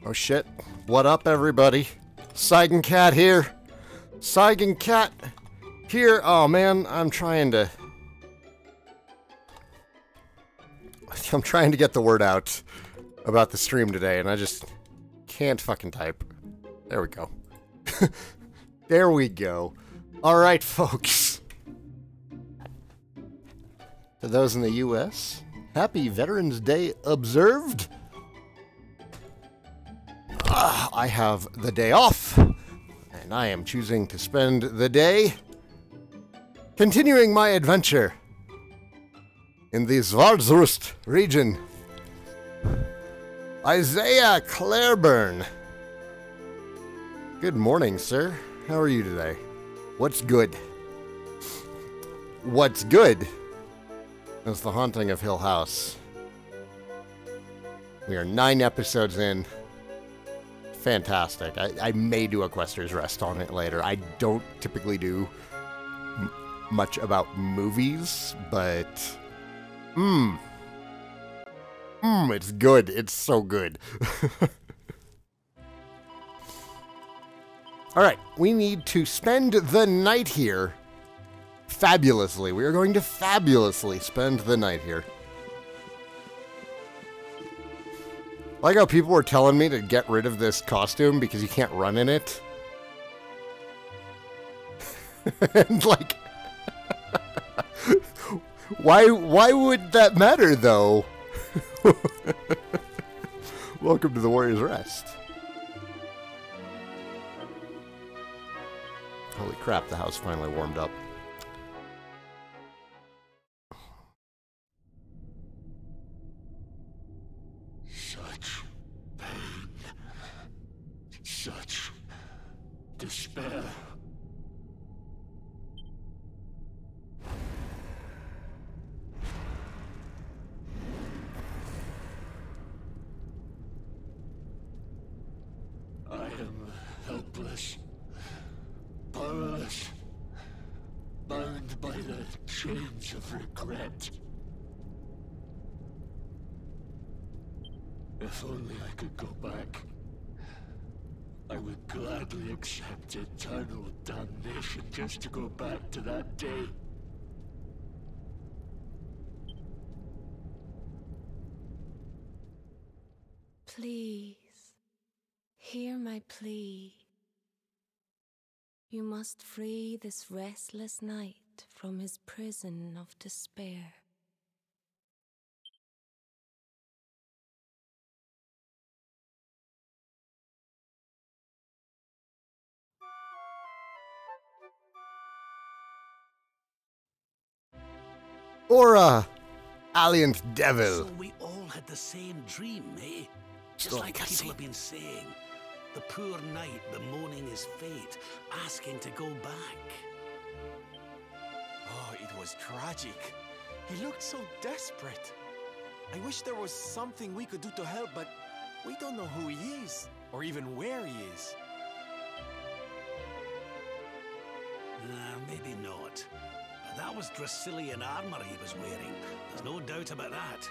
Oh shit. What up, everybody? Saigan Cat here. Saigan Cat here. Oh man, I'm trying to get the word out about the stream today, and I just can't fucking type. There we go. There we go. Alright, folks. For those in the US, happy Veterans Day observed. I have the day off, and I am choosing to spend the day continuing my adventure in the Svardsrust region. Isaiah Claiborne. Good morning, sir. How are you today? What's good? What's good is The Haunting of Hill House. We are 9 episodes in. Fantastic. I may do a Quester's Rest on it later. I don't typically do much about movies, but it's good. It's so good. Alright, we need to spend the night here fabulously. We are going to fabulously spend the night here. Like how people were telling me to get rid of this costume because you can't run in it. And like, why would that matter though? Welcome to the Warrior's Rest. Holy crap, the house finally warmed up. Such pain. Such despair. I am helpless. Powerless, bound by the chains of regret. If only I could go back, I would gladly accept eternal damnation just to go back to that day. Please, hear my plea. You must free this restless knight from his prison of despair. Or Alliant Devil. So we all had the same dream, eh? Just Still like can't people see. have been saying. The poor knight bemoaning his fate, asking to go back. Oh, it was tragic. He looked so desperate. I wish there was something we could do to help, but we don't know who he is, or even where he is. Maybe not. But that was Draconian armor he was wearing. There's no doubt about that.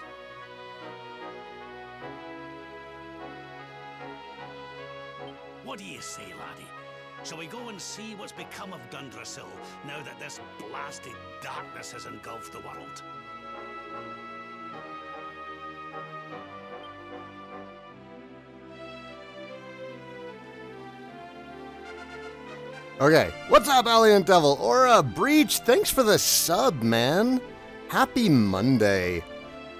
What do you say, laddie? Shall we go and see what's become of Dundrasil now that this blasted darkness has engulfed the world? Okay, what's up, Alliant Devil? Or Breach, thanks for the sub, man. Happy Monday.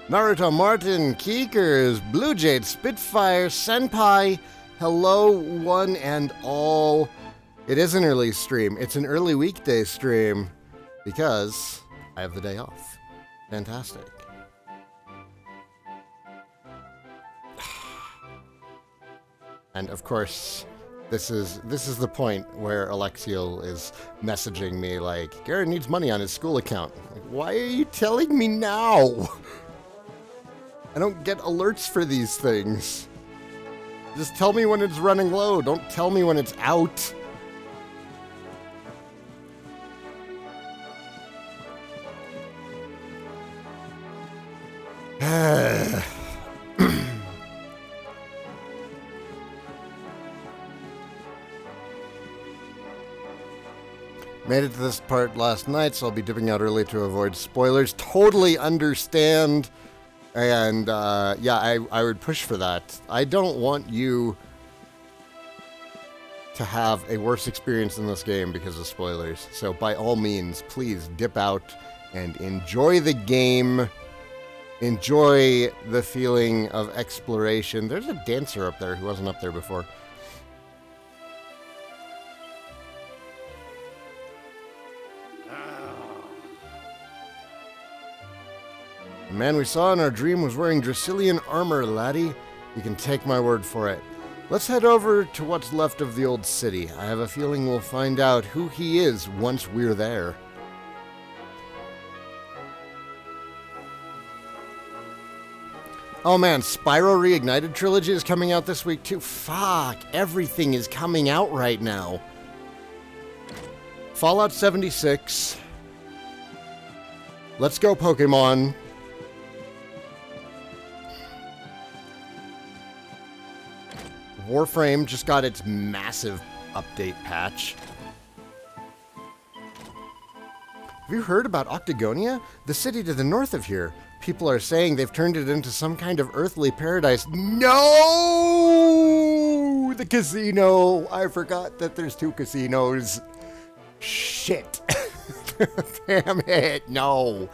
Naruto Martin, Keekers, Blue Jade, Spitfire, Senpai, hello, one and all. It is an early stream. It's an early weekday stream because I have the day off. Fantastic. And of course, this is the point where Alexiel is messaging me like, Garrett needs money on his school account. Like, why are you telling me now? I don't get alerts for these things. Just tell me when it's running low. Don't tell me when it's out. Made it to this part last night, so I'll be dipping out early to avoid spoilers. Totally understand. And, yeah, I would push for that. I don't want you to have a worse experience in this game because of spoilers. So, by all means, please dip out and enjoy the game. Enjoy the feeling of exploration. There's a dancer up there who wasn't up there before. The man we saw in our dream was wearing Draconian armor, laddie. You can take my word for it. Let's head over to what's left of the old city. I have a feeling we'll find out who he is once we're there. Oh man, Spyro Reignited Trilogy is coming out this week too. Fuck, everything is coming out right now. Fallout 76. Let's go, Pokemon. Warframe just got its massive update patch. Have you heard about Octagonia? The city to the north of here. People are saying they've turned it into some kind of earthly paradise. No! The casino! I forgot that there's 2 casinos. Shit. Damn it, no.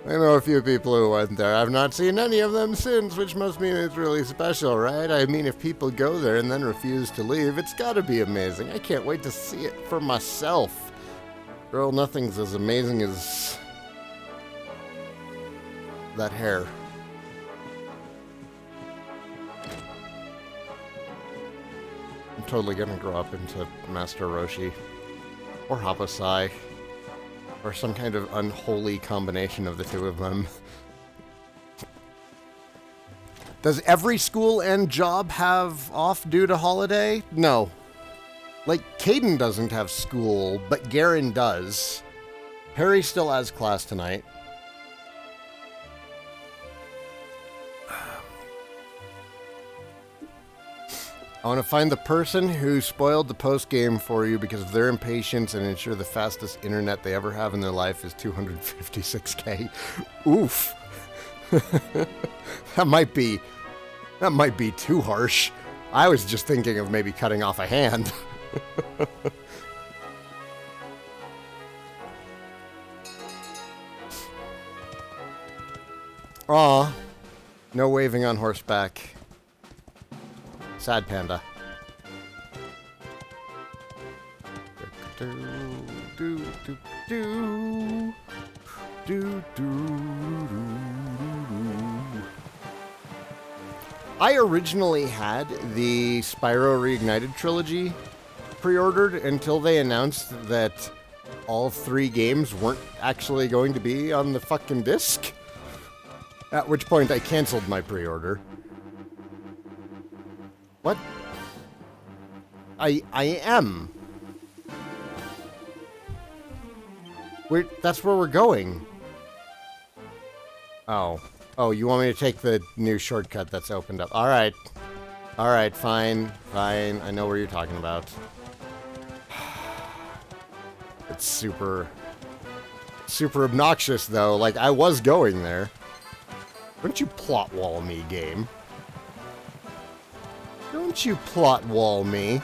I know a few people who went there. I've not seen any of them since, which must mean it's really special, right? I mean, if people go there and then refuse to leave, it's gotta be amazing. I can't wait to see it for myself. Girl, nothing's as amazing as that hair. I'm totally gonna grow up into Master Roshi. Or Hapasai. Or some kind of unholy combination of the two of them. Does every school and job have off due to holiday? No. Like, Caden doesn't have school, but Garen does. Harry still has class tonight. I want to find the person who spoiled the post-game for you because of their impatience and ensure the fastest internet they ever have in their life is 256K. Oof. That might be too harsh. I was just thinking of maybe cutting off a hand. Aw. No waving on horseback. Sad panda. I originally had the Spyro Reignited Trilogy pre-ordered until they announced that all 3 games weren't actually going to be on the fucking disc. At which point I canceled my pre-order. What? I am. That's where we're going. Oh. Oh, you want me to take the new shortcut that's opened up. Alright. Alright, fine. Fine. I know where you're talking about. It's super obnoxious, though. Like, I was going there. Don't you plot wall me, game. Don't you plot wall me.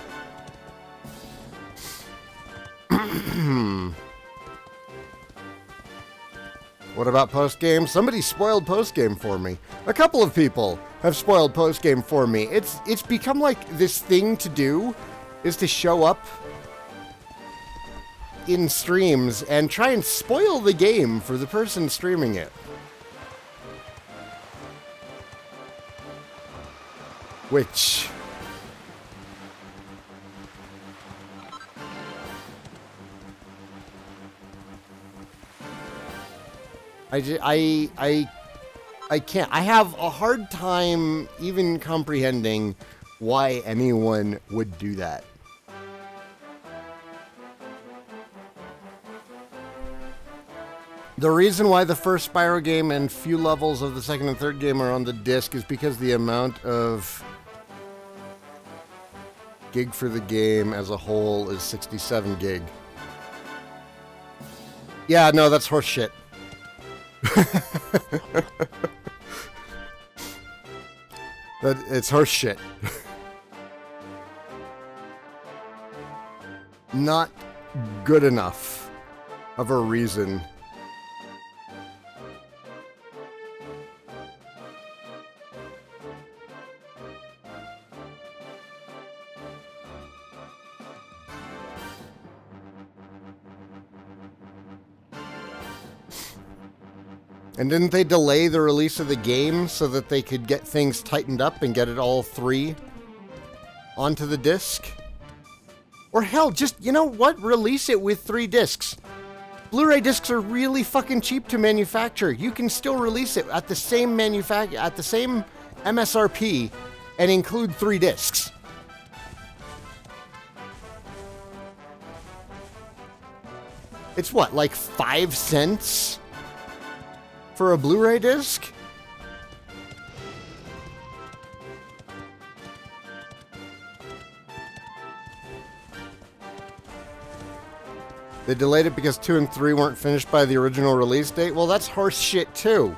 What about post-game? Somebody spoiled post-game for me. A couple of people have spoiled post-game for me. It's become like this thing to do is to show up in streams and try and spoil the game for the person streaming it. Which... I can't. I have a hard time even comprehending why anyone would do that. The reason why the first Spyro game and few levels of the second and third game are on the disc is because the amount of gig for the game as a whole is 67 gig. Yeah, no, that's horse shit. It's horse shit. Not good enough of a reason. And didn't they delay the release of the game so that they could get things tightened up and get it all 3 onto the disc? Or hell, just, you know what? Release it with 3 discs. Blu-ray discs are really fucking cheap to manufacture. You can still release it at the same MSRP and include 3 discs. It's what, like 5 cents? For a Blu-ray disc? They delayed it because 2 and 3 weren't finished by the original release date? Well, that's horse shit too.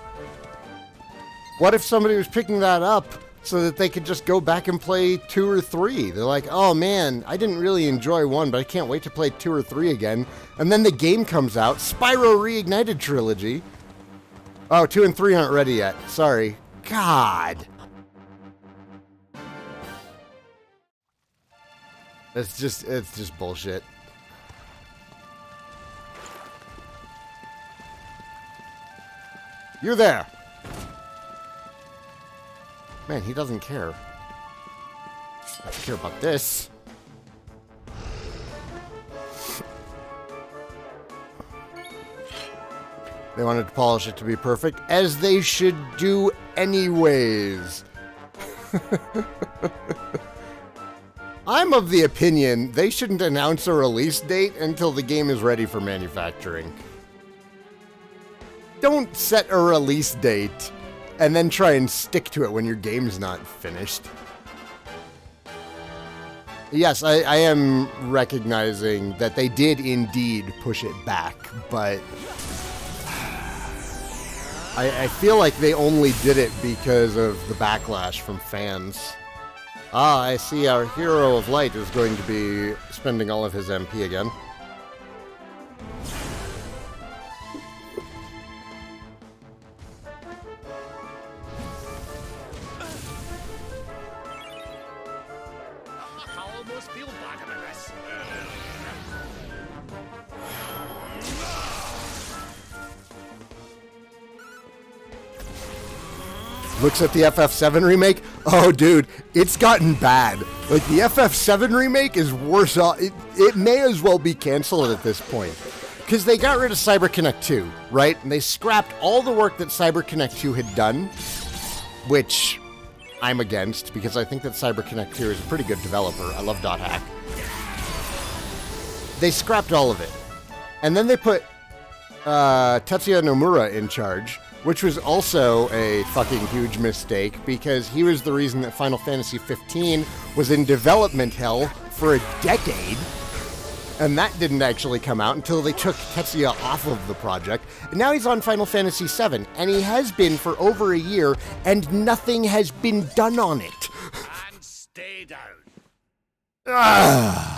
What if somebody was picking that up so that they could just go back and play 2 or 3? They're like, oh man, I didn't really enjoy 1, but I can't wait to play 2 or 3 again. And then the game comes out, Spyro Reignited Trilogy. Oh, 2 and 3 aren't ready yet. Sorry. God. It's just bullshit. You're there. Man, he doesn't care. I don't care about this. They wanted to polish it to be perfect, as they should do anyways. I'm of the opinion they shouldn't announce a release date until the game is ready for manufacturing. Don't set a release date and then try and stick to it when your game's not finished. Yes, I am recognizing that they did indeed push it back, but I feel like they only did it because of the backlash from fans. Ah, I see our hero of light is going to be spending all of his MP again. I almost feel bad about this. Looks at the FF7 remake. Oh, dude, it's gotten bad. Like, the FF7 remake is worse off. It may as well be canceled at this point. Because they got rid of CyberConnect 2, right? And they scrapped all the work that CyberConnect 2 had done, which I'm against, because I think that CyberConnect 2 is a pretty good developer. I love .hack. They scrapped all of it. And then they put Tetsuya Nomura in charge, which was also a fucking huge mistake, because he was the reason that Final Fantasy 15 was in development hell for a decade, and that didn't actually come out until they took Tetsuya off of the project. And now he's on Final Fantasy 7, and he has been for over a year, and nothing has been done on it. And stay down. Ah.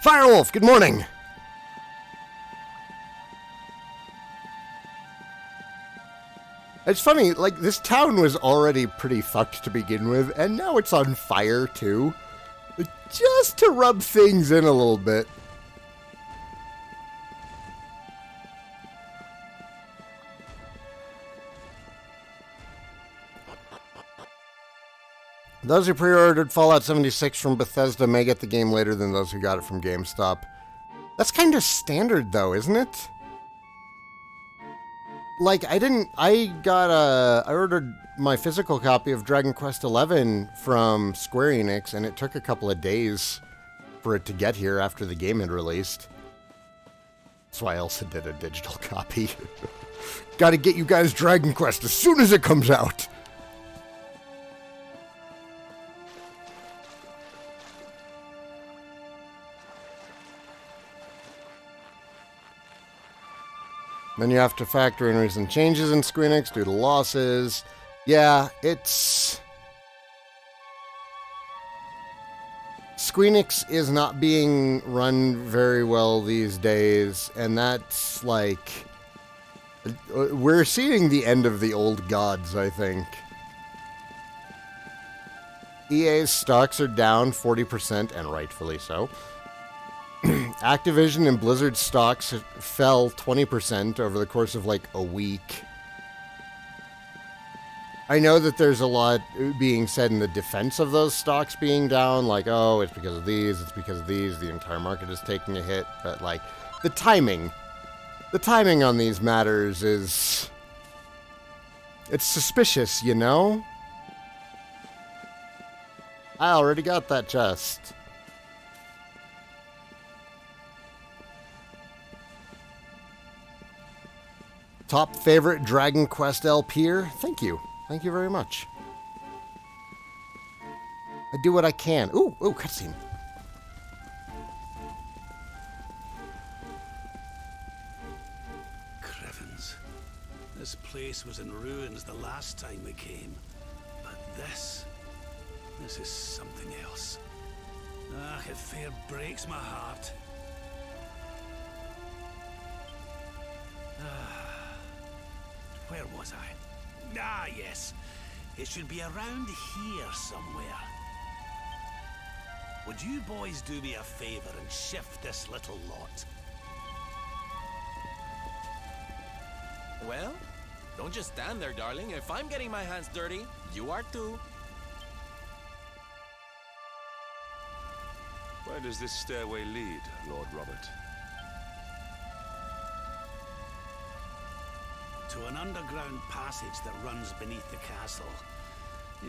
Firewolf, good morning. It's funny, like, this town was already pretty fucked to begin with, and now it's on fire, too. Just to rub things in a little bit. Those who pre-ordered Fallout 76 from Bethesda may get the game later than those who got it from GameStop. That's kind of standard, though, isn't it? Like, I ordered my physical copy of Dragon Quest XI from Square Enix, and it took a couple of days for it to get here after the game had released. That's why Elsa did a digital copy. Gotta get you guys Dragon Quest as soon as it comes out. Then you have to factor in recent changes in Squeenix due to losses. Yeah, it's... Squeenix is not being run very well these days, and that's like... We're seeing the end of the old gods, I think. EA's stocks are down 40%, and rightfully so. Activision and Blizzard stocks fell 20% over the course of like a week. I know that there's a lot being said in the defense of those stocks being down, like, oh, it's because of these, the entire market is taking a hit, but like, the timing on these matters is... It's suspicious, you know? I already got that chest. Top favorite Dragon Quest LPs? Thank you. Thank you very much. I do what I can. Ooh, cutscene. Crivens. This place was in ruins the last time we came. But this is something else. Ah, it fair breaks my heart. Where was I? Ah, yes. It should be around here somewhere. Would you boys do me a favor and shift this little lot? Well, don't just stand there, darling. If I'm getting my hands dirty, you are too. Where does this stairway lead, Lord Robert? To an underground passage that runs beneath the castle.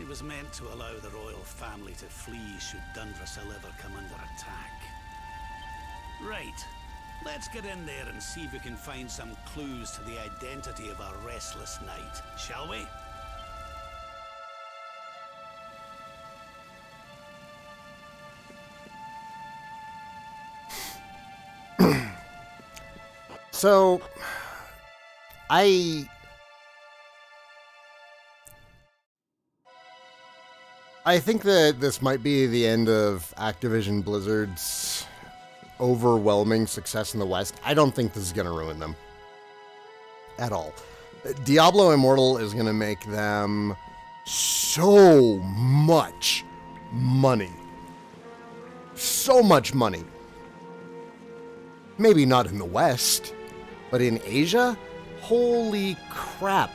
It was meant to allow the royal family to flee should Dundrasil ever come under attack. Right. Let's get in there and see if we can find some clues to the identity of our restless knight, shall we? So, I think that this might be the end of Activision Blizzard's overwhelming success in the West. I don't think this is going to ruin them at all. Diablo Immortal is going to make them so much money. So much money. Maybe not in the West, but in Asia? Holy crap.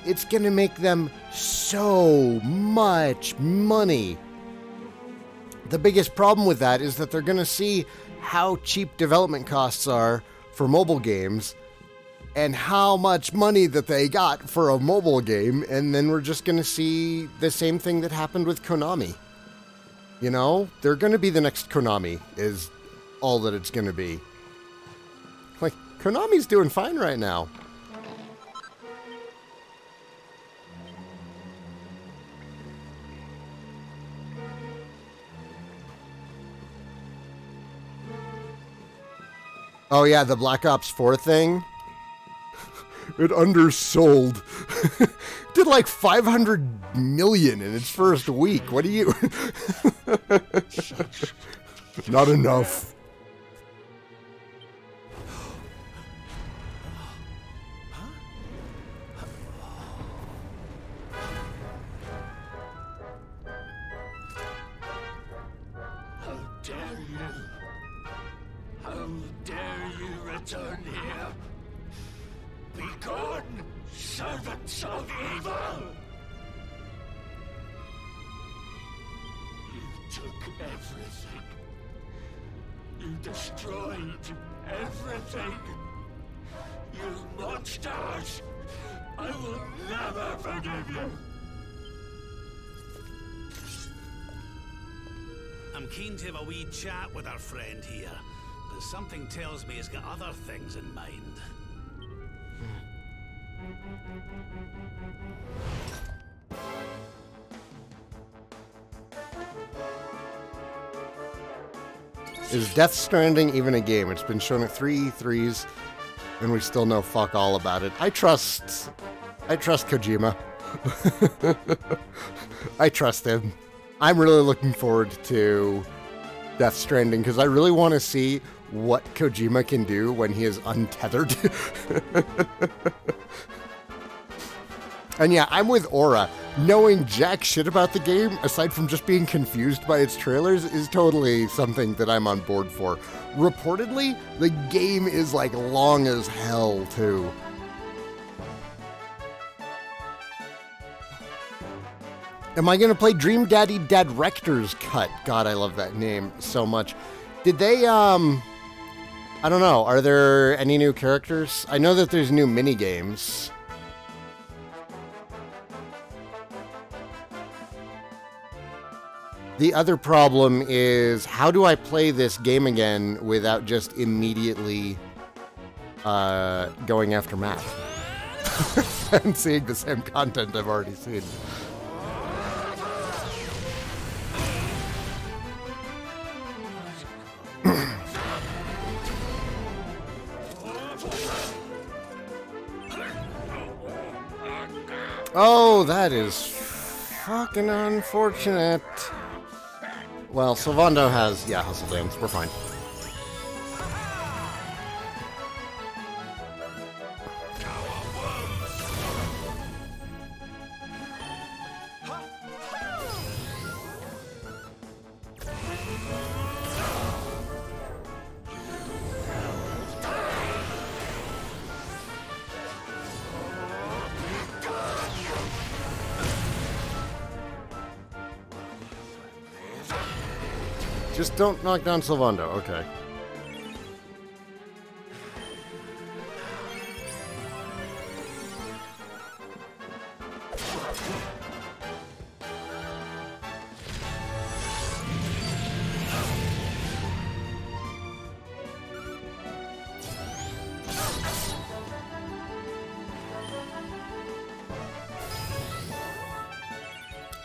It's going to make them so much money. The biggest problem with that is that they're going to see how cheap development costs are for mobile games and how much money that they got for a mobile game, and then we're just going to see the same thing that happened with Konami. You know, they're going to be the next Konami, is all that it's going to be. Like, Konami's doing fine right now. Oh yeah, the Black Ops 4 thing. It undersold. Did like 500 million in its first week. What do you... Not enough. Return here. Be gone, servants of evil! You took everything. You destroyed everything. You monsters! I will never forgive you! I'm keen to have a wee chat with our friend here. but something tells me he's got other things in mind. Is Death Stranding even a game? It's been shown at 3 E3s, and we still know fuck all about it. I trust Kojima. I trust him. I'm really looking forward to Death Stranding, because I really want to see what Kojima can do when he is untethered. And yeah, I'm with Aura. Knowing jack shit about the game, aside from just being confused by its trailers, is totally something that I'm on board for. Reportedly, the game is like long as hell, too. Am I gonna play Dream Daddy Director's Cut? God, I love that name so much. Did they, I don't know, are there any new characters? I know that there's new mini-games. The other problem is, how do I play this game again without just immediately going after Matt and seeing the same content I've already seen? Oh, that is fucking unfortunate. Well, Sylvando has, yeah, Hustle Dance. We're fine. Just don't knock down Sylvando, okay.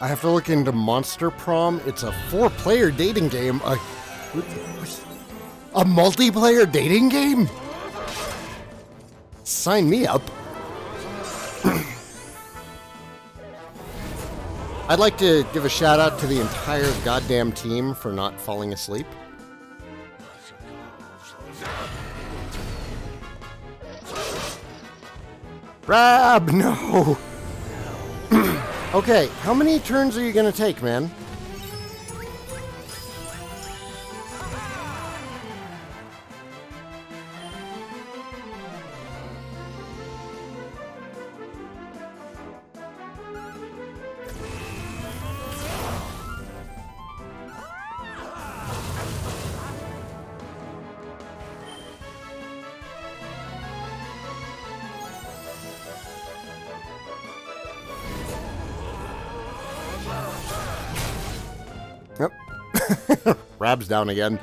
I have to look into Monster Prom. It's a 4-player dating game. A multiplayer dating game? Sign me up. I'd like to give a shout out to the entire goddamn team for not falling asleep. Rab, no! Okay, how many turns are you gonna take, man? Yep. Rab's down again.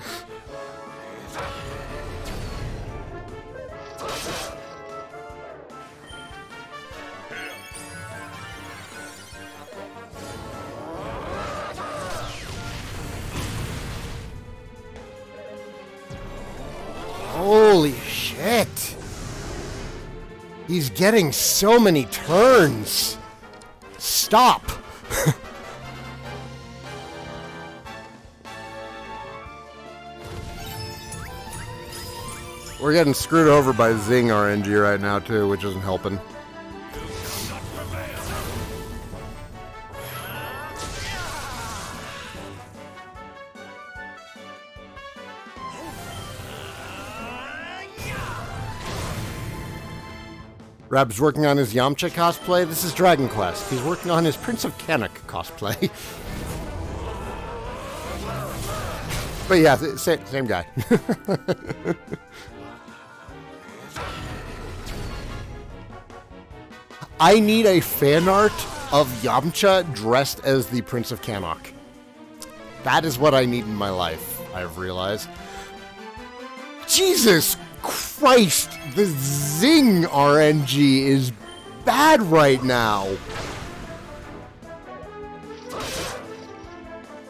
Holy shit. He's getting so many turns. Stop. We're getting screwed over by Zing RNG right now, too, which isn't helping. Rab's working on his Yamcha cosplay. This is Dragon Quest. He's working on his Prince of Canuck cosplay. But yeah, same guy. I need a fan art of Yamcha dressed as the Prince of Canuck. That is what I need in my life, I've realized. Jesus Christ, the Zing RNG is bad right now.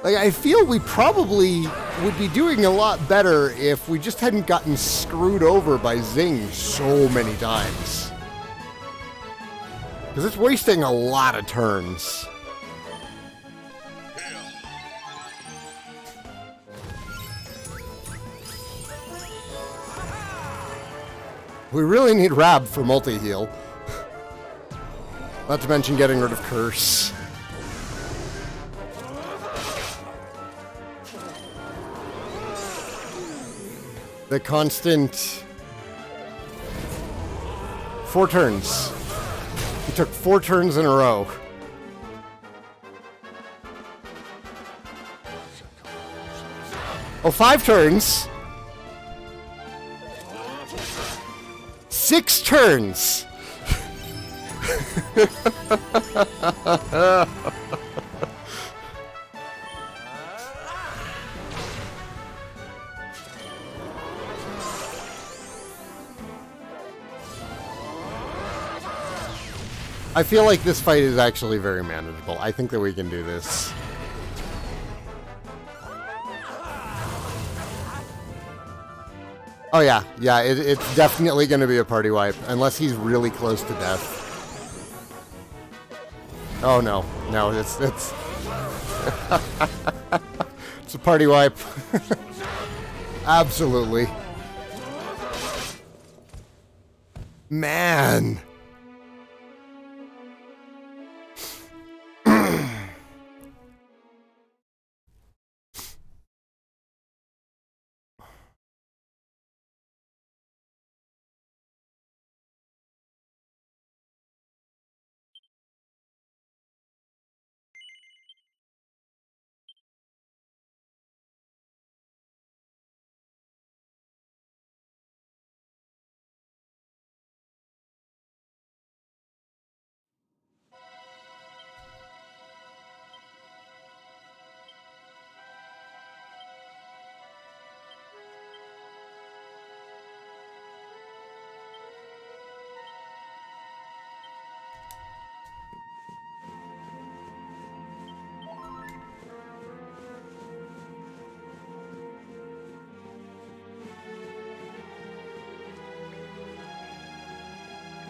Like, I feel we probably would be doing a lot better if we just hadn't gotten screwed over by Zing so many times. Because it's wasting a lot of turns. We really need Rab for multi-heal. Not to mention getting rid of Curse. The constant 4 turns. He took 4 turns in a row. Oh, 5 turns. 6 turns. I feel like this fight is actually very manageable. I think that we can do this. Oh yeah, yeah, it's definitely going to be a party wipe, unless he's really close to death. Oh no, no, it's it's a party wipe. Absolutely. Man.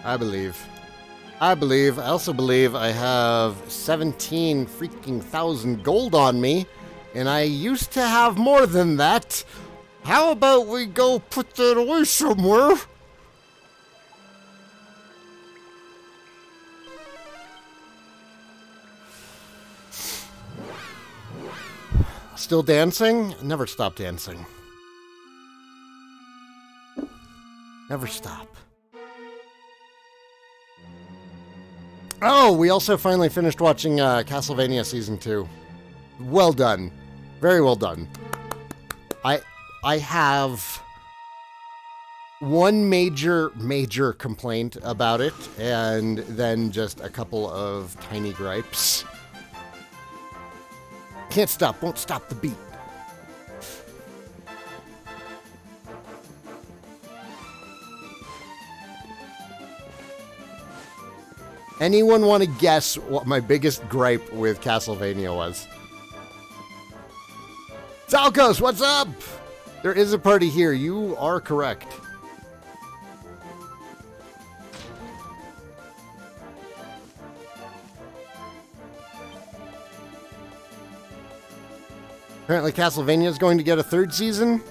I believe. I also believe I have 17 freaking thousand gold on me, and I used to have more than that. How about we go put that away somewhere? Still dancing? Never stop dancing. Never stop. Oh, we also finally finished watching Castlevania Season 2. Well done. Very well done. I have one major complaint about it, and then just a couple of tiny gripes. Can't stop, won't stop the beat. Anyone want to guess what my biggest gripe with Castlevania was? Salkos, what's up? There is a party here. You are correct. Apparently Castlevania is going to get a 3rd season.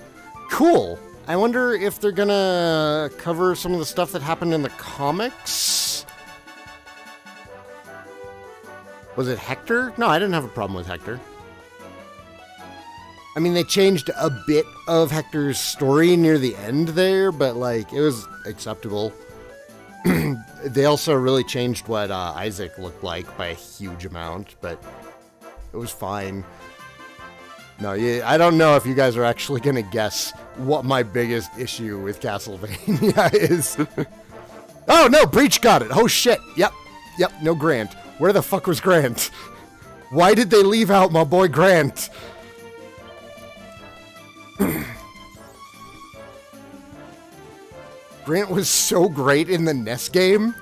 Cool. I wonder if they're gonna cover some of the stuff that happened in the comics. Was it Hector? No, I didn't have a problem with Hector. I mean, they changed a bit of Hector's story near the end there, but, like, it was acceptable. They also really changed what Isaac looked like by a huge amount, but it was fine. No, I don't know if you guys are actually going to guess what my biggest issue with Castlevania is. Oh, no, Breach got it. Oh, shit. Yep, no Grant. Where the fuck was Grant? Why did they leave out my boy Grant? Grant was so great in the NES game.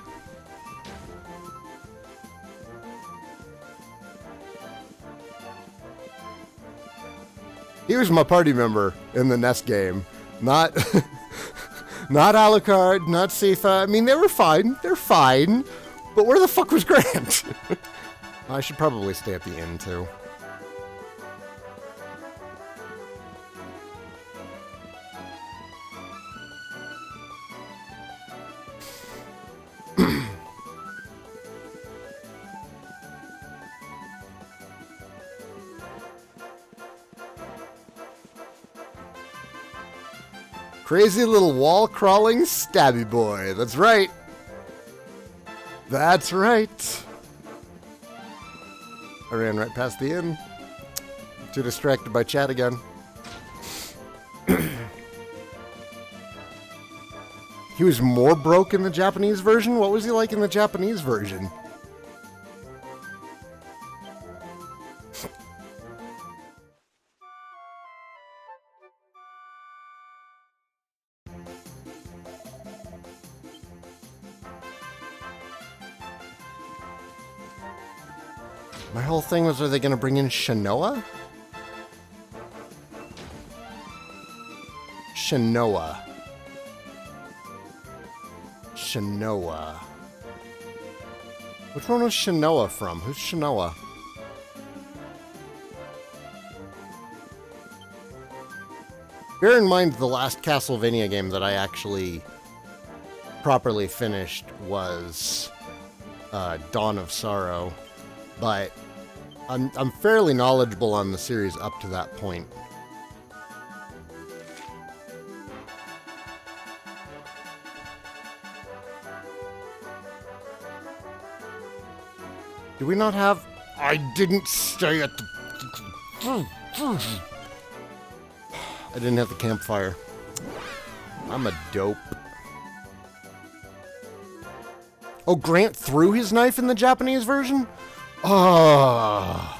He was my party member in the NES game. Not not Alucard, not Sifa. I mean, they were fine. They're fine. But where the fuck was Grant? I should probably stay at the inn, too. Crazy little wall-crawling stabby boy. That's right. That's right. I ran right past the inn. Too distracted by chat again. He was more broke in the Japanese version? What was he like in the Japanese version? My whole thing was, are they going to bring in Shanoa? Shanoa. Shanoa. Which one was Shanoa from? Who's Shanoa? Bear in mind, the last Castlevania game that I actually properly finished was Dawn of Sorrow, but I'm fairly knowledgeable on the series up to that point. Do we not have... I didn't stay at the... I didn't have the campfire. I'm a dope. Oh, Grant threw his knife in the Japanese version? Oh,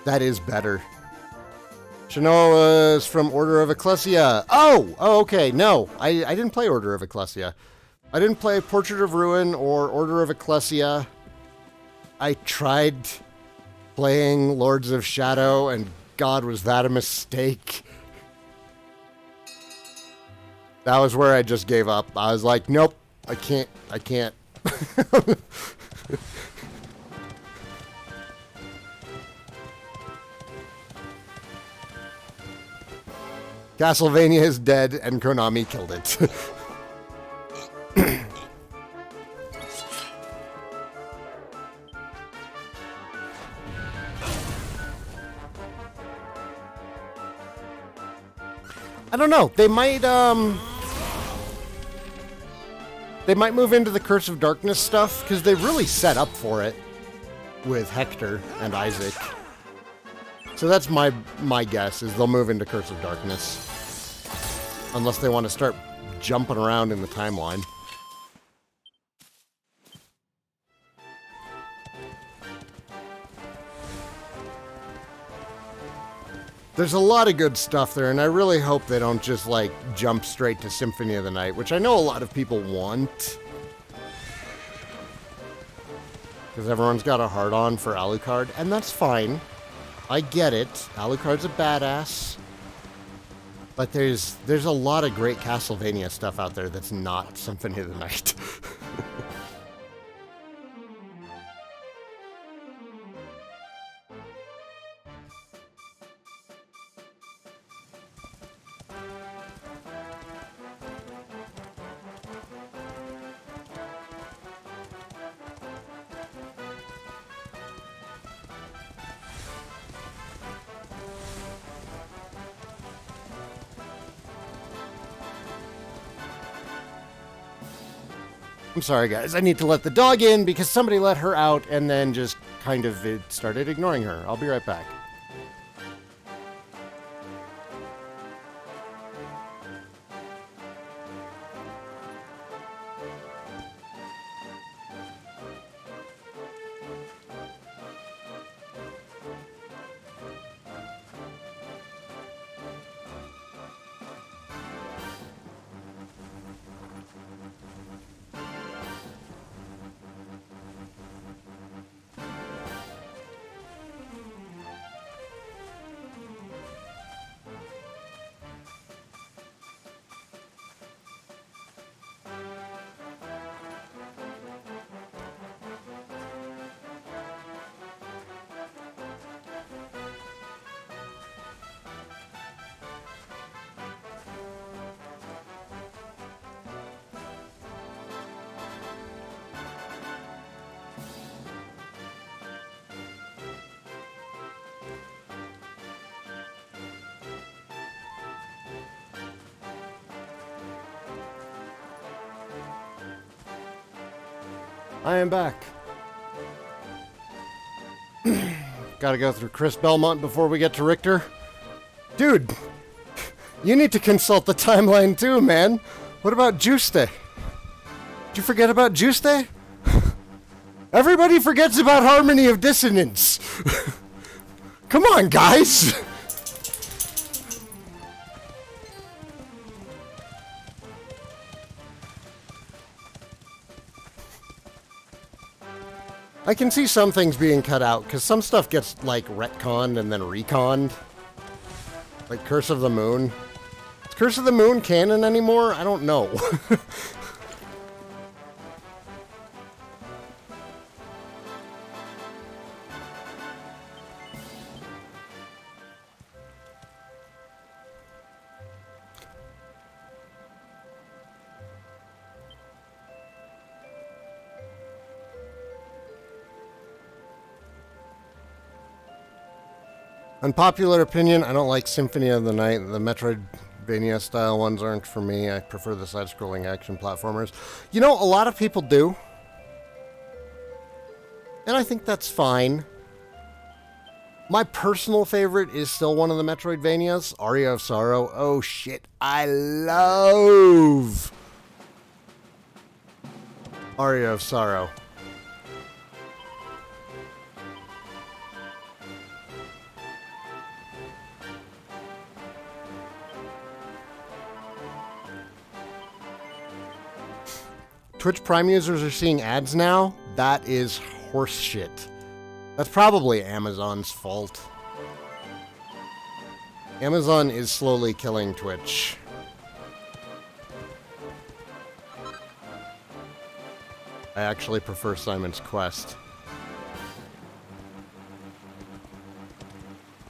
that is better. Shanoa is from Order of Ecclesia. Oh, okay. No, I didn't play Order of Ecclesia. I didn't play Portrait of Ruin or Order of Ecclesia. I tried playing Lords of Shadow, and God, was that a mistake. That was where I just gave up. I was like, nope, I can't. Castlevania is dead, and Konami killed it. I don't know. They might move into the Curse of Darkness stuff, because they really set up for it with Hector and Isaac. So that's my guess, is they'll move into Curse of Darkness. Unless they want to start jumping around in the timeline. There's a lot of good stuff there, and I really hope they don't just, like, jump straight to Symphony of the Night, which I know a lot of people want. Because everyone's got a hard-on for Alucard, and that's fine. I get it. Alucard's a badass. But there's a lot of great Castlevania stuff out there that's not Symphony of the Night. I'm sorry, guys. I need to let the dog in because somebody let her out and then just kind of started ignoring her. I'll be right back. I am back. Gotta go through Chris Belmont before we get to Richter. Dude, you need to consult the timeline too, man. What about Juice Day? Did you forget about Juice Day? Everybody forgets about Harmony of Dissonance. Come on, guys. I can see some things being cut out, because some stuff gets, like, retconned and then reconned. Like Curse of the Moon. Is Curse of the Moon canon anymore? I don't know. Unpopular opinion, I don't like Symphony of the Night. The Metroidvania style ones aren't for me. I prefer the side-scrolling action platformers. You know, a lot of people do. And I think that's fine. My personal favorite is still one of the Metroidvanias, Aria of Sorrow. Oh shit, I love Aria of Sorrow. Twitch Prime users are seeing ads now? That is horse shit. That's probably Amazon's fault. Amazon is slowly killing Twitch. I actually prefer Simon's Quest.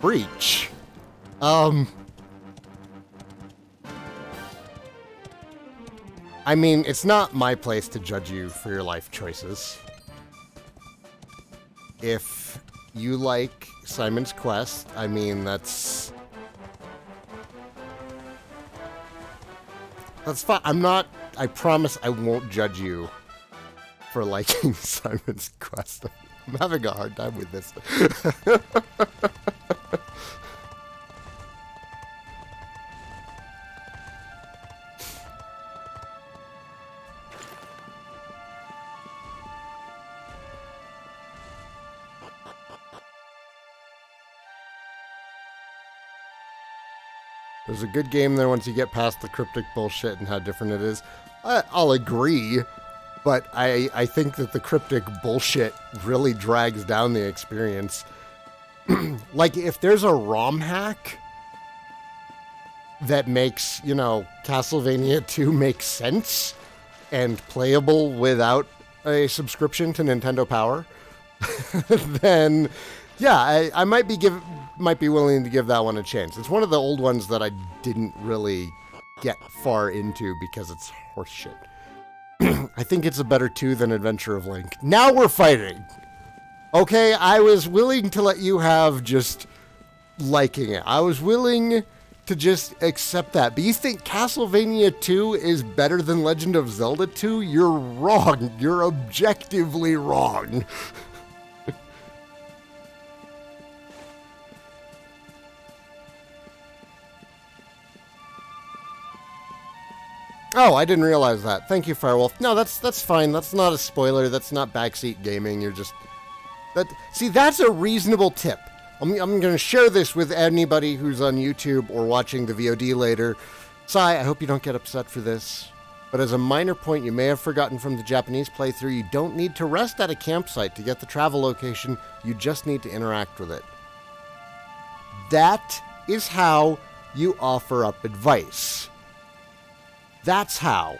Breach. I mean, it's not my place to judge you for your life choices. If you like Simon's Quest, I mean, that's fine. I promise I won't judge you for liking Simon's Quest. I'm having a hard time with this. There's a good game there once you get past the cryptic bullshit and how different it is. I'll agree, but I think that the cryptic bullshit really drags down the experience. Like, if there's a ROM hack that makes, you know, Castlevania 2 make sense and playable without a subscription to Nintendo Power, then yeah, I might be willing to give that one a chance. It's one of the old ones that I didn't really get far into because it's horseshit. I think it's a better 2 than Adventure of Link. Now we're fighting! Okay, I was willing to let you have just liking it. I was willing to just accept that. But you think Castlevania 2 is better than Legend of Zelda 2? You're wrong. You're objectively wrong. Oh, I didn't realize that. Thank you, Firewolf. No, that's fine. That's not a spoiler. That's not backseat gaming. You're just... See, that's a reasonable tip. I'm going to share this with anybody who's on YouTube or watching the VOD later. Sai, I hope you don't get upset for this. But as a minor point you may have forgotten from the Japanese playthrough, you don't need to rest at a campsite to get the travel location. You just need to interact with it. That is how you offer up advice. That's how.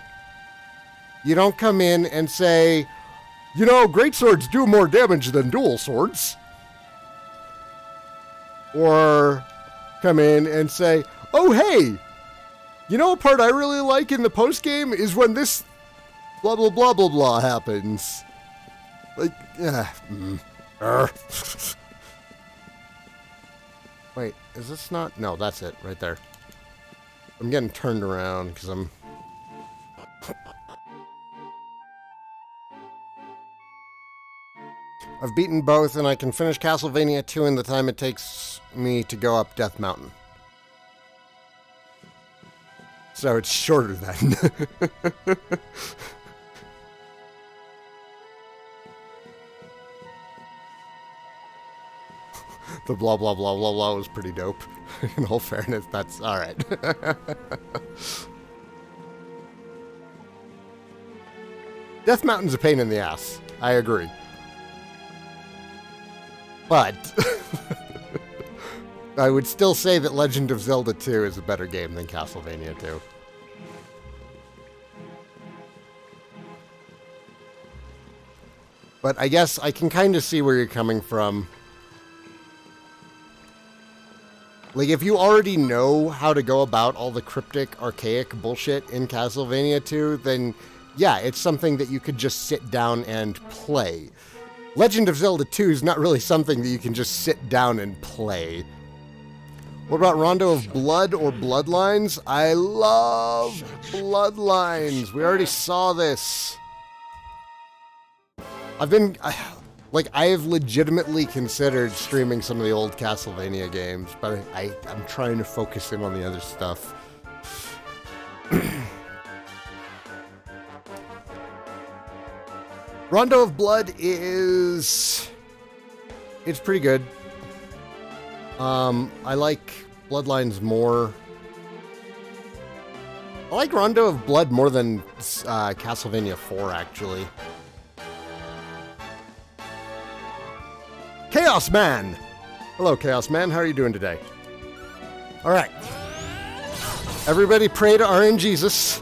You don't come in and say, you know, great swords do more damage than dual swords. Or come in and say, oh, hey, you know a part I really like in the post-game is when this blah, blah, blah, blah, blah happens. Like, Wait, is this not? No, that's it, right there. I'm getting turned around because I'm... I've beaten both, and I can finish Castlevania 2 in the time it takes me to go up Death Mountain. So it's shorter then. The blah blah blah blah blah was pretty dope. In all fairness, that's alright. Death Mountain's a pain in the ass. I agree. But I would still say that Legend of Zelda 2 is a better game than Castlevania 2. But I guess I can kind of see where you're coming from. Like, if you already know how to go about all the cryptic, archaic bullshit in Castlevania 2, then yeah, it's something that you could just sit down and play. Legend of Zelda 2 is not really something that you can just sit down and play. What about Rondo of Blood or Bloodlines? I love Bloodlines. We already saw this. I have legitimately considered streaming some of the old Castlevania games, but I'm trying to focus in on the other stuff. Rondo of Blood it's pretty good. I like Bloodlines more. I like Rondo of Blood more than Castlevania 4, actually. Chaos Man! Hello, Chaos Man. How are you doing today? Alright. Everybody pray to RN Jesus.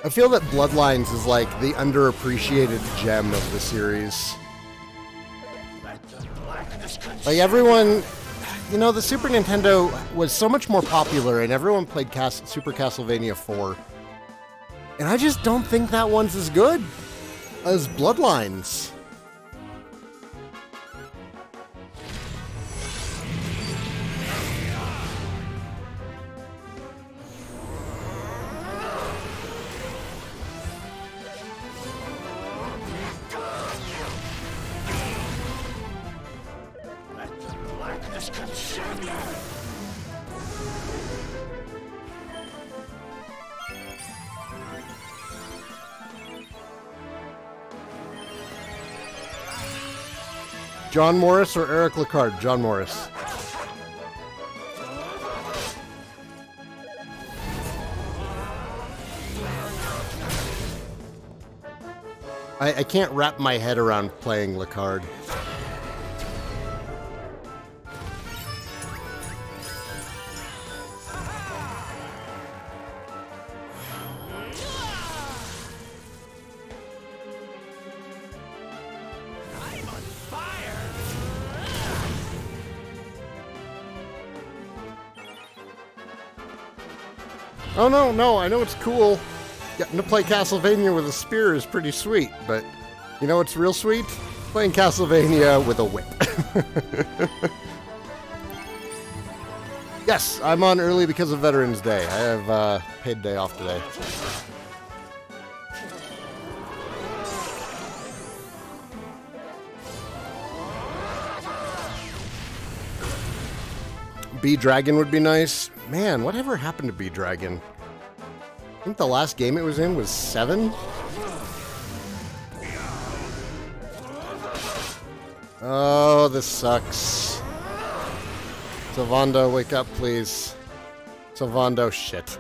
I feel that Bloodlines is like the underappreciated gem of the series. Like, everyone... You know, the Super Nintendo was so much more popular, and everyone played Super Castlevania 4. And I just don't think that one's as good as Bloodlines. John Morris or Eric Lecard? John Morris. I can't wrap my head around playing Lecard. Oh, no, I know it's cool. Getting to play Castlevania with a spear is pretty sweet, but you know what's real sweet? Playing Castlevania with a whip. Yes, I'm on early because of Veterans Day. I have paid day off today. B-Dragon would be nice. Man, whatever happened to B-Dragon? I think the last game it was in was 7? Oh, this sucks. Sylvando, wake up, please. Sylvando, shit.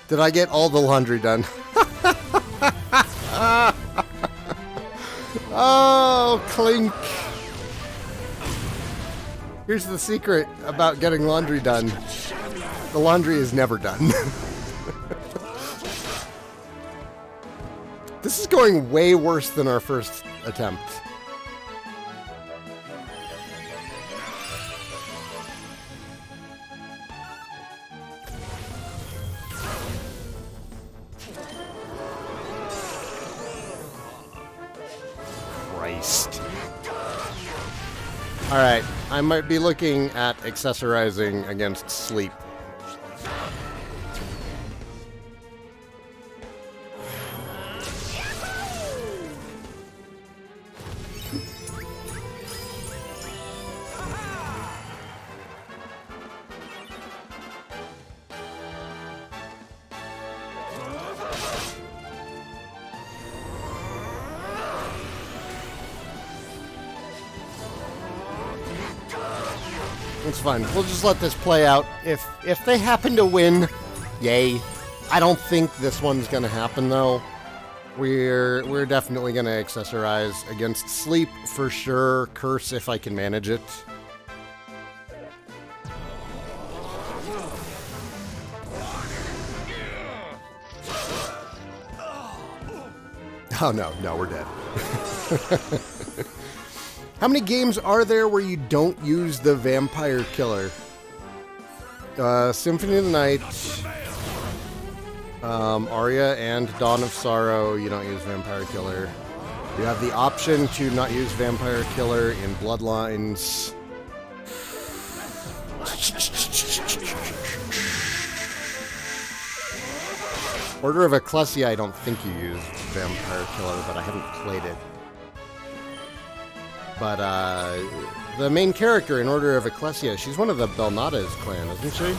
Did I get all the laundry done? Oh, clink. Here's the secret about getting laundry done. The laundry is never done. This is going way worse than our first attempt. Christ. Alright, I might be looking at accessorizing against sleep It's fine. We'll just let this play out. If they happen to win, yay. I don't think this one's gonna happen though. We're definitely gonna accessorize against sleep for sure. Curse if I can manage it. Oh no, we're dead. How many games are there where you don't use the vampire killer? Symphony of the Night, Aria, and Dawn of Sorrow, you don't use vampire killer. You have the option to not use vampire killer in Bloodlines. Order of Ecclesia, I don't think you use vampire killer, but I haven't played it. But, the main character in Order of Ecclesia, she's one of the Belnades clan, isn't she?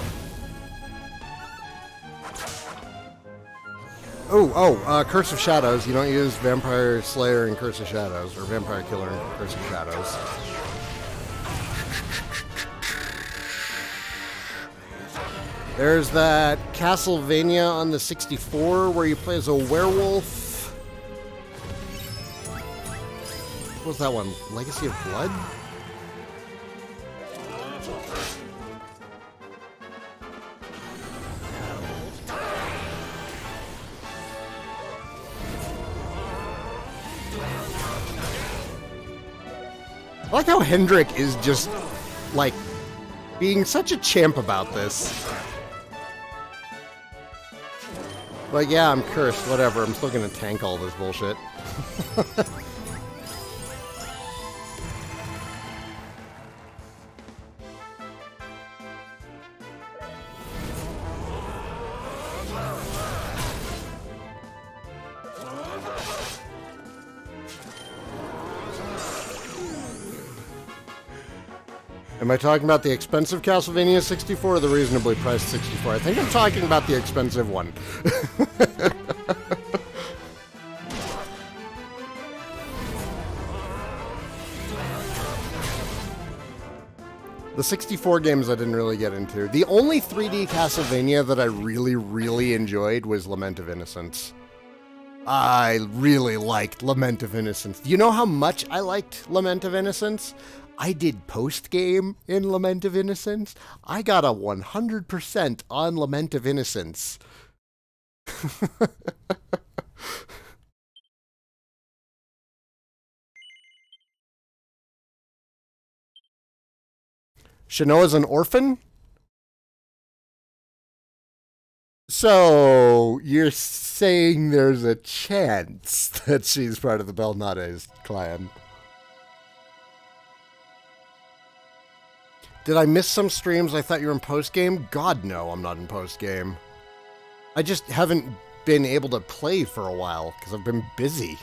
Curse of Shadows. You don't use Vampire Slayer in Curse of Shadows, or Vampire Killer in Curse of Shadows. There's that Castlevania on the 64 where you play as a werewolf. What was that one? Legacy of Blood? I like how Hendrik is just, like, being such a champ about this. Like, yeah, I'm cursed, whatever, I'm still gonna tank all this bullshit. Am I talking about the expensive Castlevania 64 or the reasonably priced 64? I think I'm talking about the expensive one. The 64 games I didn't really get into. The only 3D Castlevania that I really enjoyed was Lament of Innocence. I really liked Lament of Innocence. Do you know how much I liked Lament of Innocence? I did post-game in Lament of Innocence. I got a 100% on Lament of Innocence. Shanoa's an orphan? So, you're saying there's a chance that she's part of the Belnades clan? Did I miss some streams? I thought you were in post-game? God, no, I'm not in post-game. I just haven't been able to play for a while, because I've been busy.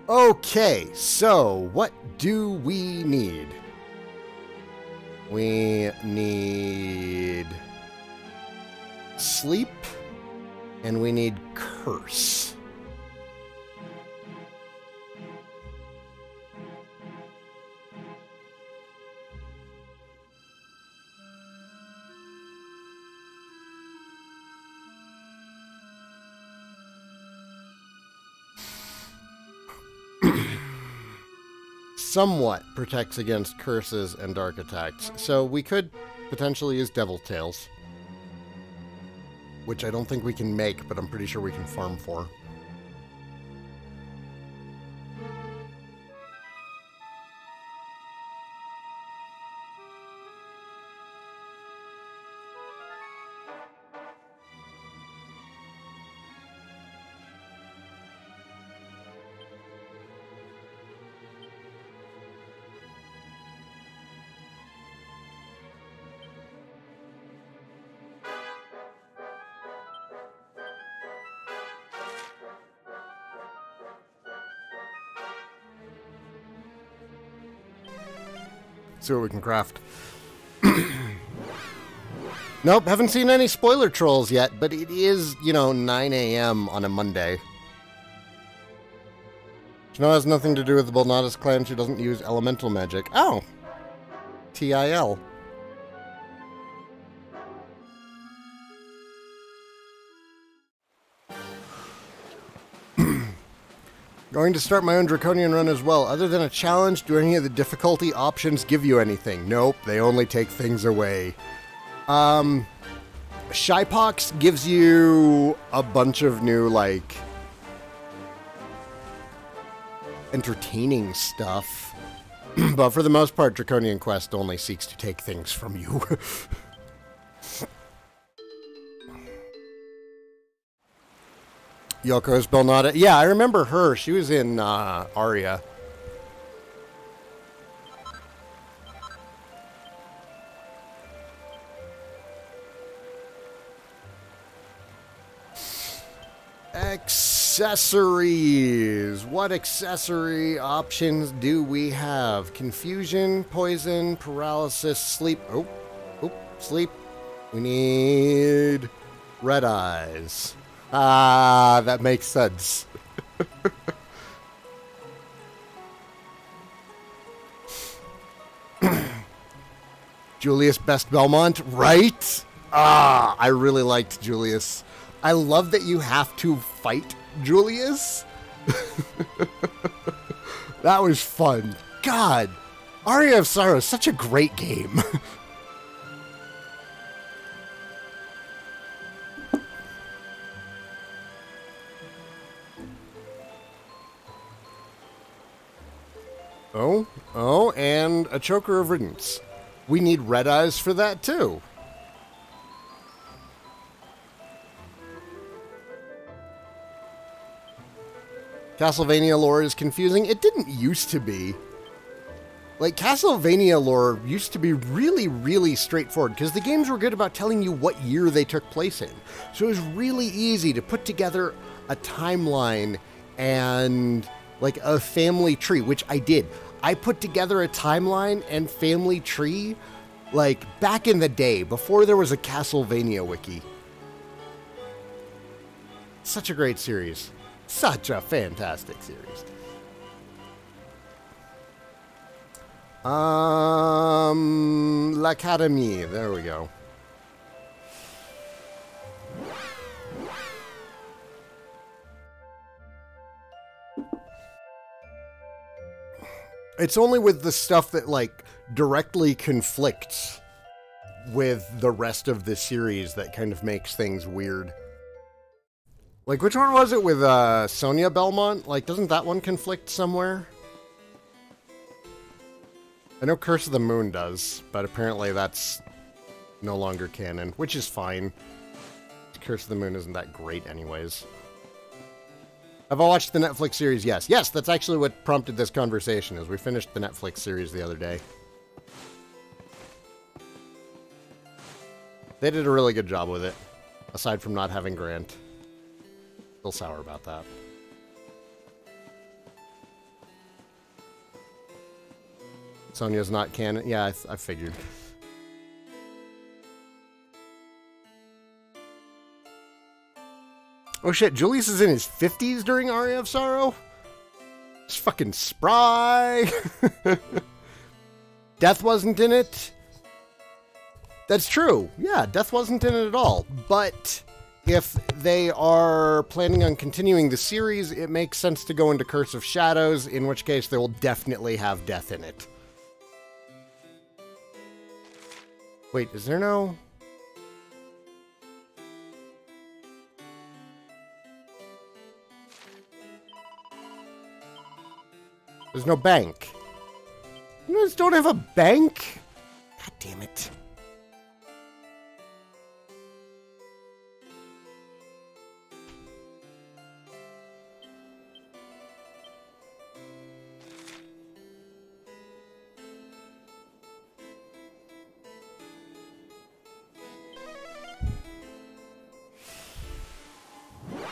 Okay, so what do we need? We need sleep, and we need curse. Somewhat protects against curses and dark attacks, so we could potentially use Devil Tails, which I don't think we can make, but I'm pretty sure we can farm for. See what we can craft. Nope, haven't seen any spoiler trolls yet, but it is, you know, 9 a.m. on a Monday. Chanel has nothing to do with the Belnatus clan. She doesn't use elemental magic. Oh! TIL. Going to start my own Draconian run as well. Other than a challenge, do any of the difficulty options give you anything? Nope, they only take things away. Shypox gives you a bunch of new, like, entertaining stuff. But for the most part, Draconian Quest only seeks to take things from you. Yoko's Belnata. Yeah, I remember her. She was in Aria. Accessories. What accessory options do we have? Confusion, poison, paralysis, sleep. Oh, sleep. We need red eyes. Ah, that makes sense. Julius Best Belmont, right? Ah, I really liked Julius. I love that you have to fight Julius. That was fun. God, Aria of Sorrow is such a great game. Oh, and a Choker of Riddance. We need red eyes for that, too. Castlevania lore is confusing. It didn't used to be. Like, Castlevania lore used to be really, really straightforward, because the games were good about telling you what year they took place in. So it was really easy to put together a timeline and, like, a family tree, which I did. I put together a timeline and family tree, like, back in the day, before there was a Castlevania wiki. Such a great series. Such a fantastic series. L'Académie. There we go. It's only with the stuff that, like, directly conflicts with the rest of the series that kind of makes things weird. Like, which one was it with Sonia Belmont? Like, doesn't that one conflict somewhere? I know Curse of the Moon does, but apparently that's no longer canon, which is fine. Curse of the Moon isn't that great anyways. Have I watched the Netflix series? Yes. Yes, that's actually what prompted this conversation, is we finished the Netflix series the other day. They did a really good job with it, aside from not having Grant. Still sour about that. Sonia's not canon. Yeah, I figured. Oh shit, Julius is in his 50s during Aria of Sorrow? It's fucking spry. Death wasn't in it. That's true. Yeah, Death wasn't in it at all. But if they are planning on continuing the series, it makes sense to go into Curse of Shadows, in which case they will definitely have Death in it. Wait, is there no... There's no bank. You guys don't have a bank? God damn it.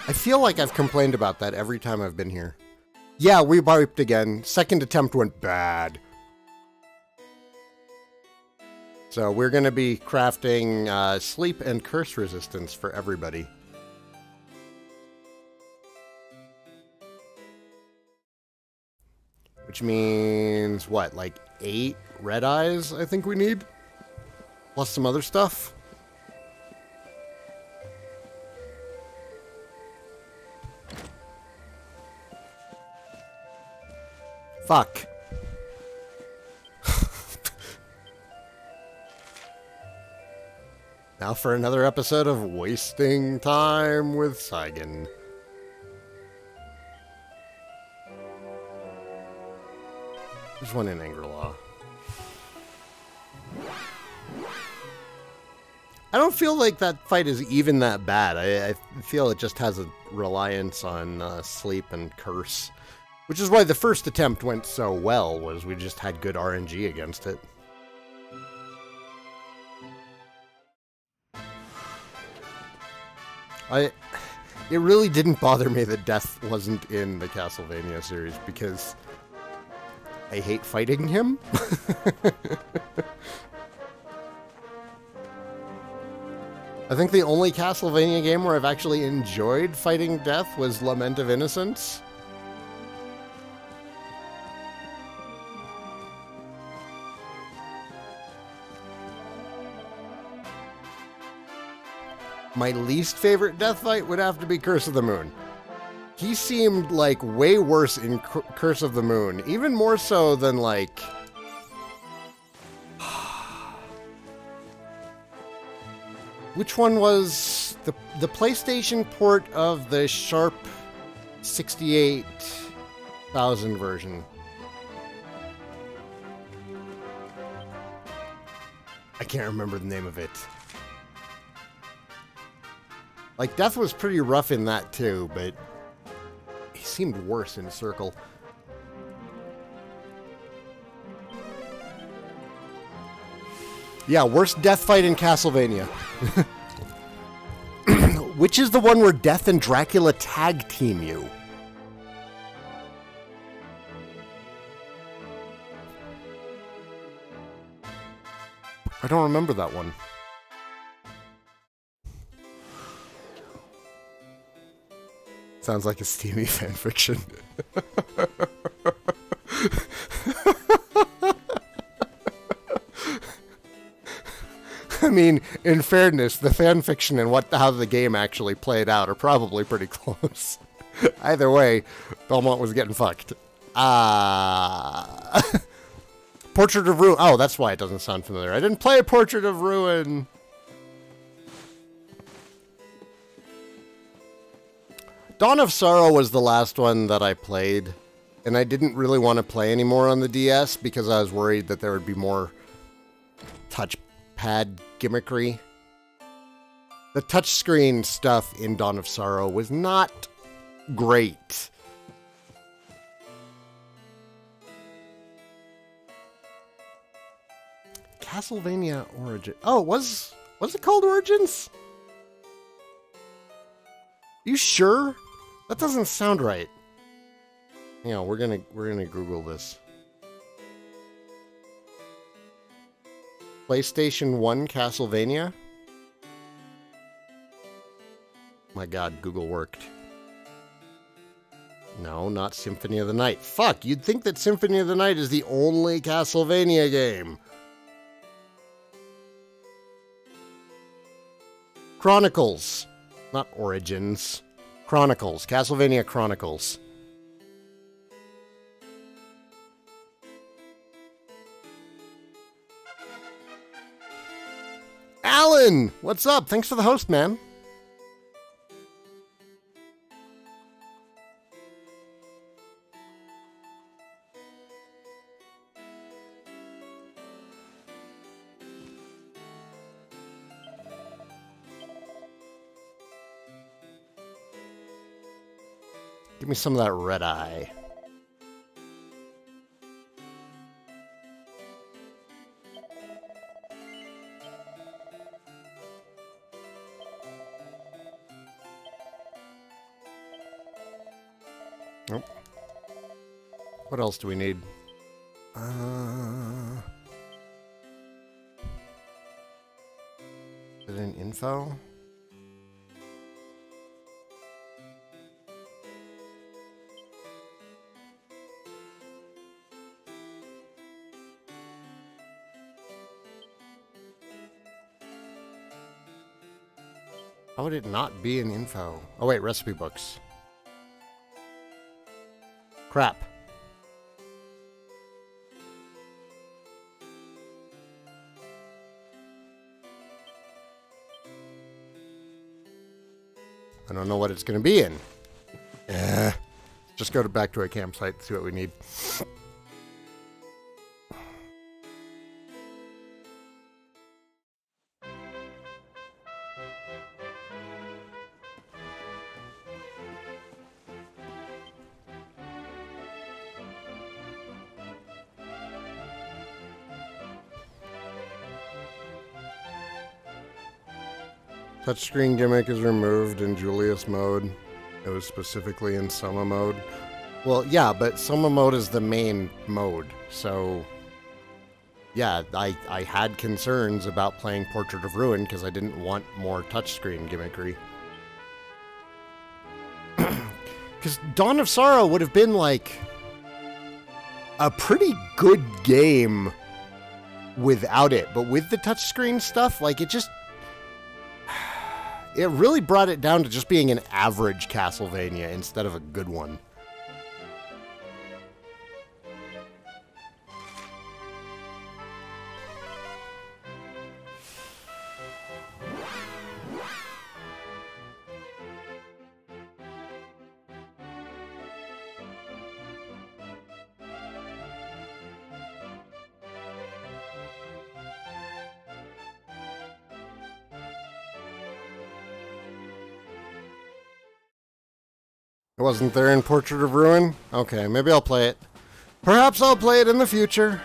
I feel like I've complained about that every time I've been here. Yeah, we wiped again. Second attempt went bad. So we're going to be crafting sleep and curse resistance for everybody. which means, what, like 8 red eyes I think we need? Plus some other stuff? Fuck. Now for another episode of Wasting Time with Saigan. There's one in Angerlaw. I don't feel like that fight is even that bad. I feel it just has a reliance on sleep and curse. Which is why the first attempt went so well, was we just had good RNG against it. It really didn't bother me that death wasn't in the Castlevania series, because I hate fighting him. I think the only Castlevania game where I've actually enjoyed fighting death was Lament of Innocence. My least favorite death fight would have to be Curse of the Moon. He seemed like way worse in Curse of the Moon, even more so than like... Which one was the PlayStation port of the Sharp 68,000 version? I can't remember the name of it. Like, Death was pretty rough in that too, but he seemed worse in Circle. Yeah, worst death fight in Castlevania. Which is the one where Death and Dracula tag team you? I don't remember that one. Sounds like a steamy fanfiction. I mean, in fairness, the fanfiction and how the game actually played out are probably pretty close. Either way, Belmont was getting fucked. Portrait of Ruin. Oh, that's why it doesn't sound familiar. I didn't play Portrait of Ruin. Dawn of Sorrow was the last one that I played, and I didn't really want to play anymore on the DS because I was worried that there would be more touchpad gimmickry. The touchscreen stuff in Dawn of Sorrow was not great. Castlevania Origins. Oh, was it called Origins? You sure? That doesn't sound right. Hang on, we're gonna Google this. PlayStation 1 Castlevania? My god, Google worked. No, not Symphony of the Night. Fuck, you'd think that Symphony of the Night is the only Castlevania game. Chronicles. Not Origins. Chronicles. Castlevania Chronicles. Alan! What's up? Thanks for the host, man. Give me some of that red eye. Nope. What else do we need? Is it in info? How would it not be in info? Oh wait, recipe books. Crap. I don't know what it's going to be in. Just go back to a campsite, see what we need. Touchscreen gimmick is removed in Julius mode. It was specifically in Soma mode. Well, yeah, but Soma mode is the main mode, so... Yeah, I had concerns about playing Portrait of Ruin because I didn't want more touchscreen gimmickry. Because Dawn of Sorrow would have been, like, a pretty good game without it, but with the touchscreen stuff, like, it just... It really brought it down to just being an average Castlevania instead of a good one. It wasn't there in Portrait of Ruin? Okay, maybe I'll play it. Perhaps I'll play it in the future.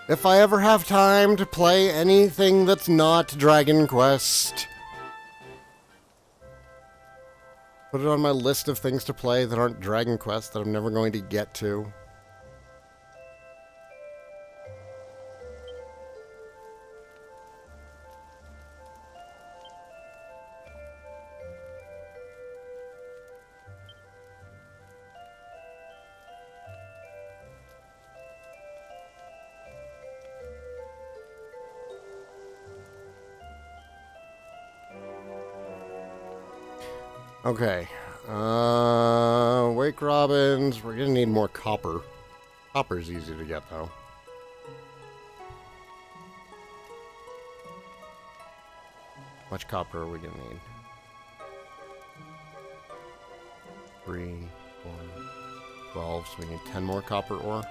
If I ever have time to play anything that's not Dragon Quest. Put it on my list of things to play that aren't Dragon Quest that I'm never going to get to. Okay, Wake Robins, we're gonna need more copper. Copper's easy to get, though. How much copper are we gonna need? 3, 4, 12, so we need 10 more copper ore.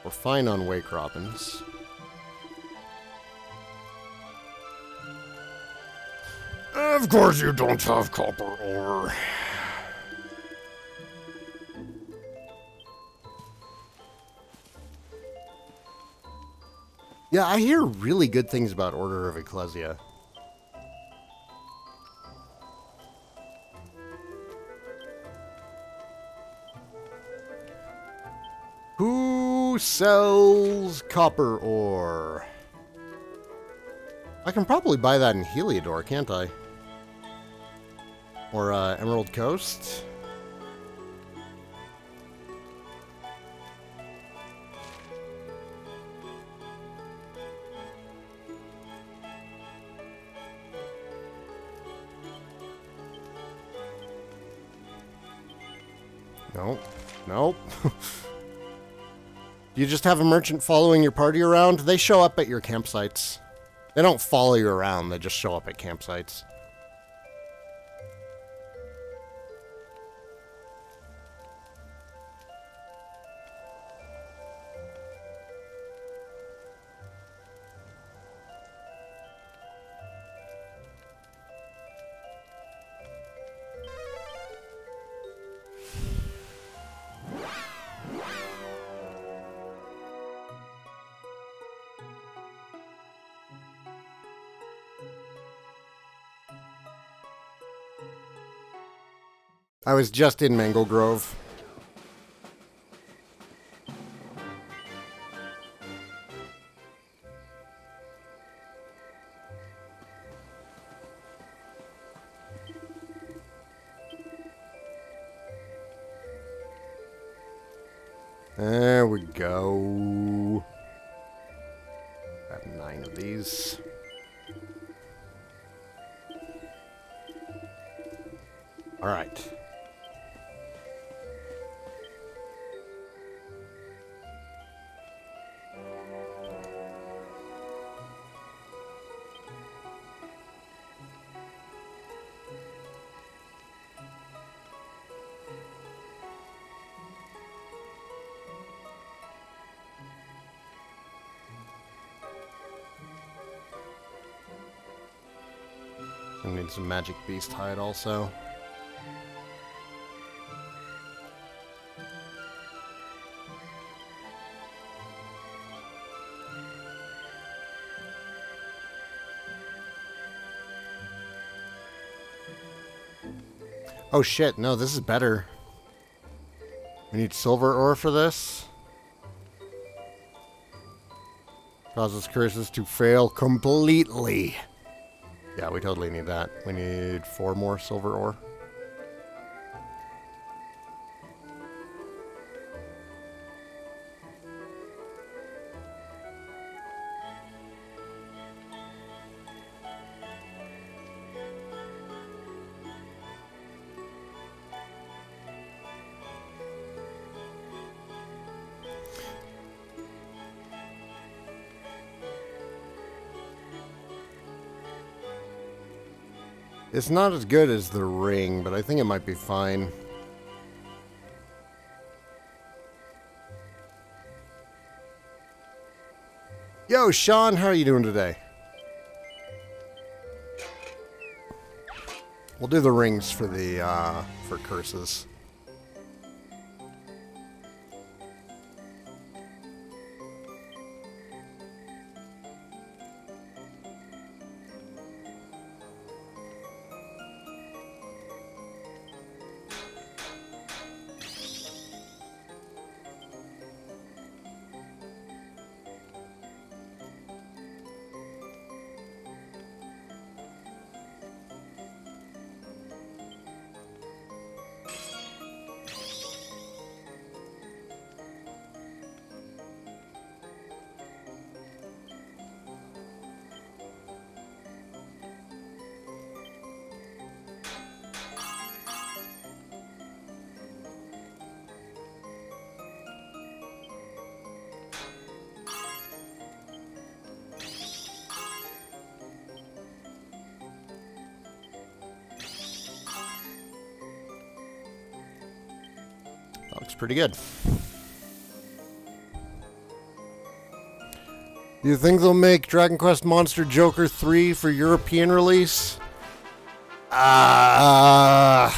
We're fine on Wake Robins. Of course you don't have copper ore. Yeah, I hear really good things about Order of Ecclesia. Who sells copper ore? I can probably buy that in Heliodor, can't I? Or Emerald Coast? Nope. Nope. Do you just have a merchant following your party around? They show up at your campsites. They don't follow you around, they just show up at campsites. I was just in Mango Grove. There we go. I have 9 of these. All right. I need some magic beast hide also. Oh shit, no, this is better. We need silver ore for this. Causes curses to fail completely. Yeah, we totally need that. We need 4 more silver ore. It's not as good as the ring, but I think it might be fine. Yo, Sean, how are you doing today? We'll do the rings for the for curses. That looks pretty good. Do you think they'll make Dragon Quest Monster Joker 3 for European release? I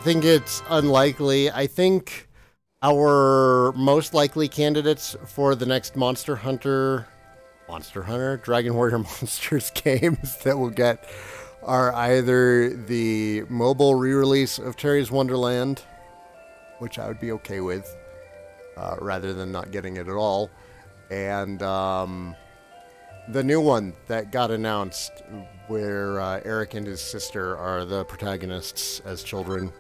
think it's unlikely. I think our most likely candidates for the next Monster Hunter, Dragon Warrior Monsters games that we'll get are either the mobile re-release of Terry's Wonderland, which I would be okay with, rather than not getting it at all, and the new one that got announced where Eric and his sister are the protagonists as children.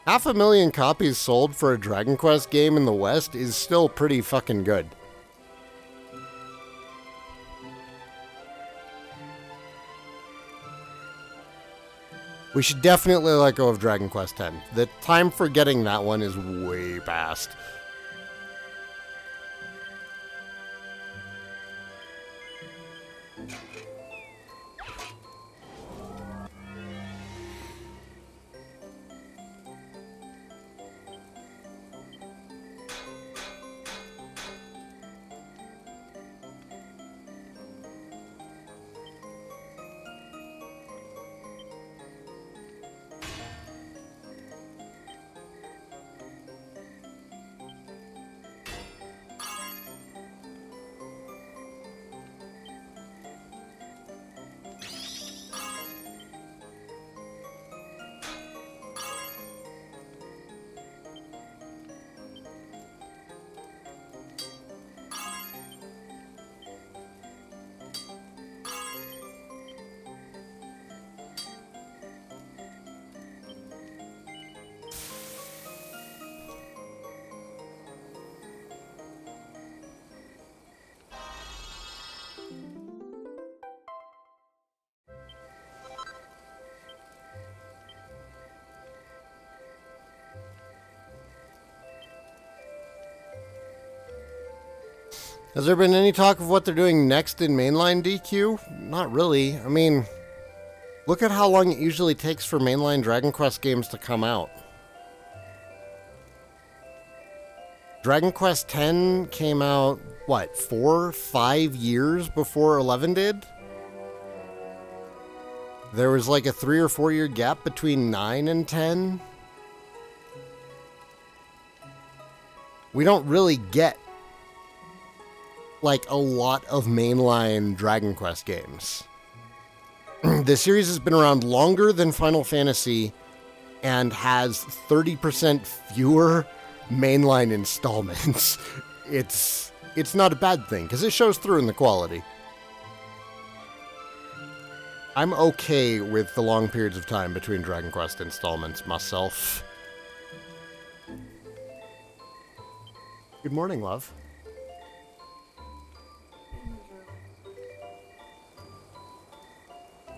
$500,000 copies sold for a Dragon Quest game in the West is still pretty fucking good. We should definitely let go of Dragon Quest X. The time for getting that one is way past. Has there been any talk of what they're doing next in mainline DQ? Not really. I mean, look at how long it usually takes for mainline Dragon Quest games to come out. Dragon Quest X came out, what, 4, 5 years before 11 did? There was like a 3 or 4 year gap between 9 and 10. We don't really get like a lot of mainline Dragon Quest games. The series has been around longer than Final Fantasy and has 30% fewer mainline installments. It's not a bad thing because it shows through in the quality. I'm okay with the long periods of time between Dragon Quest installments myself. Good morning, love.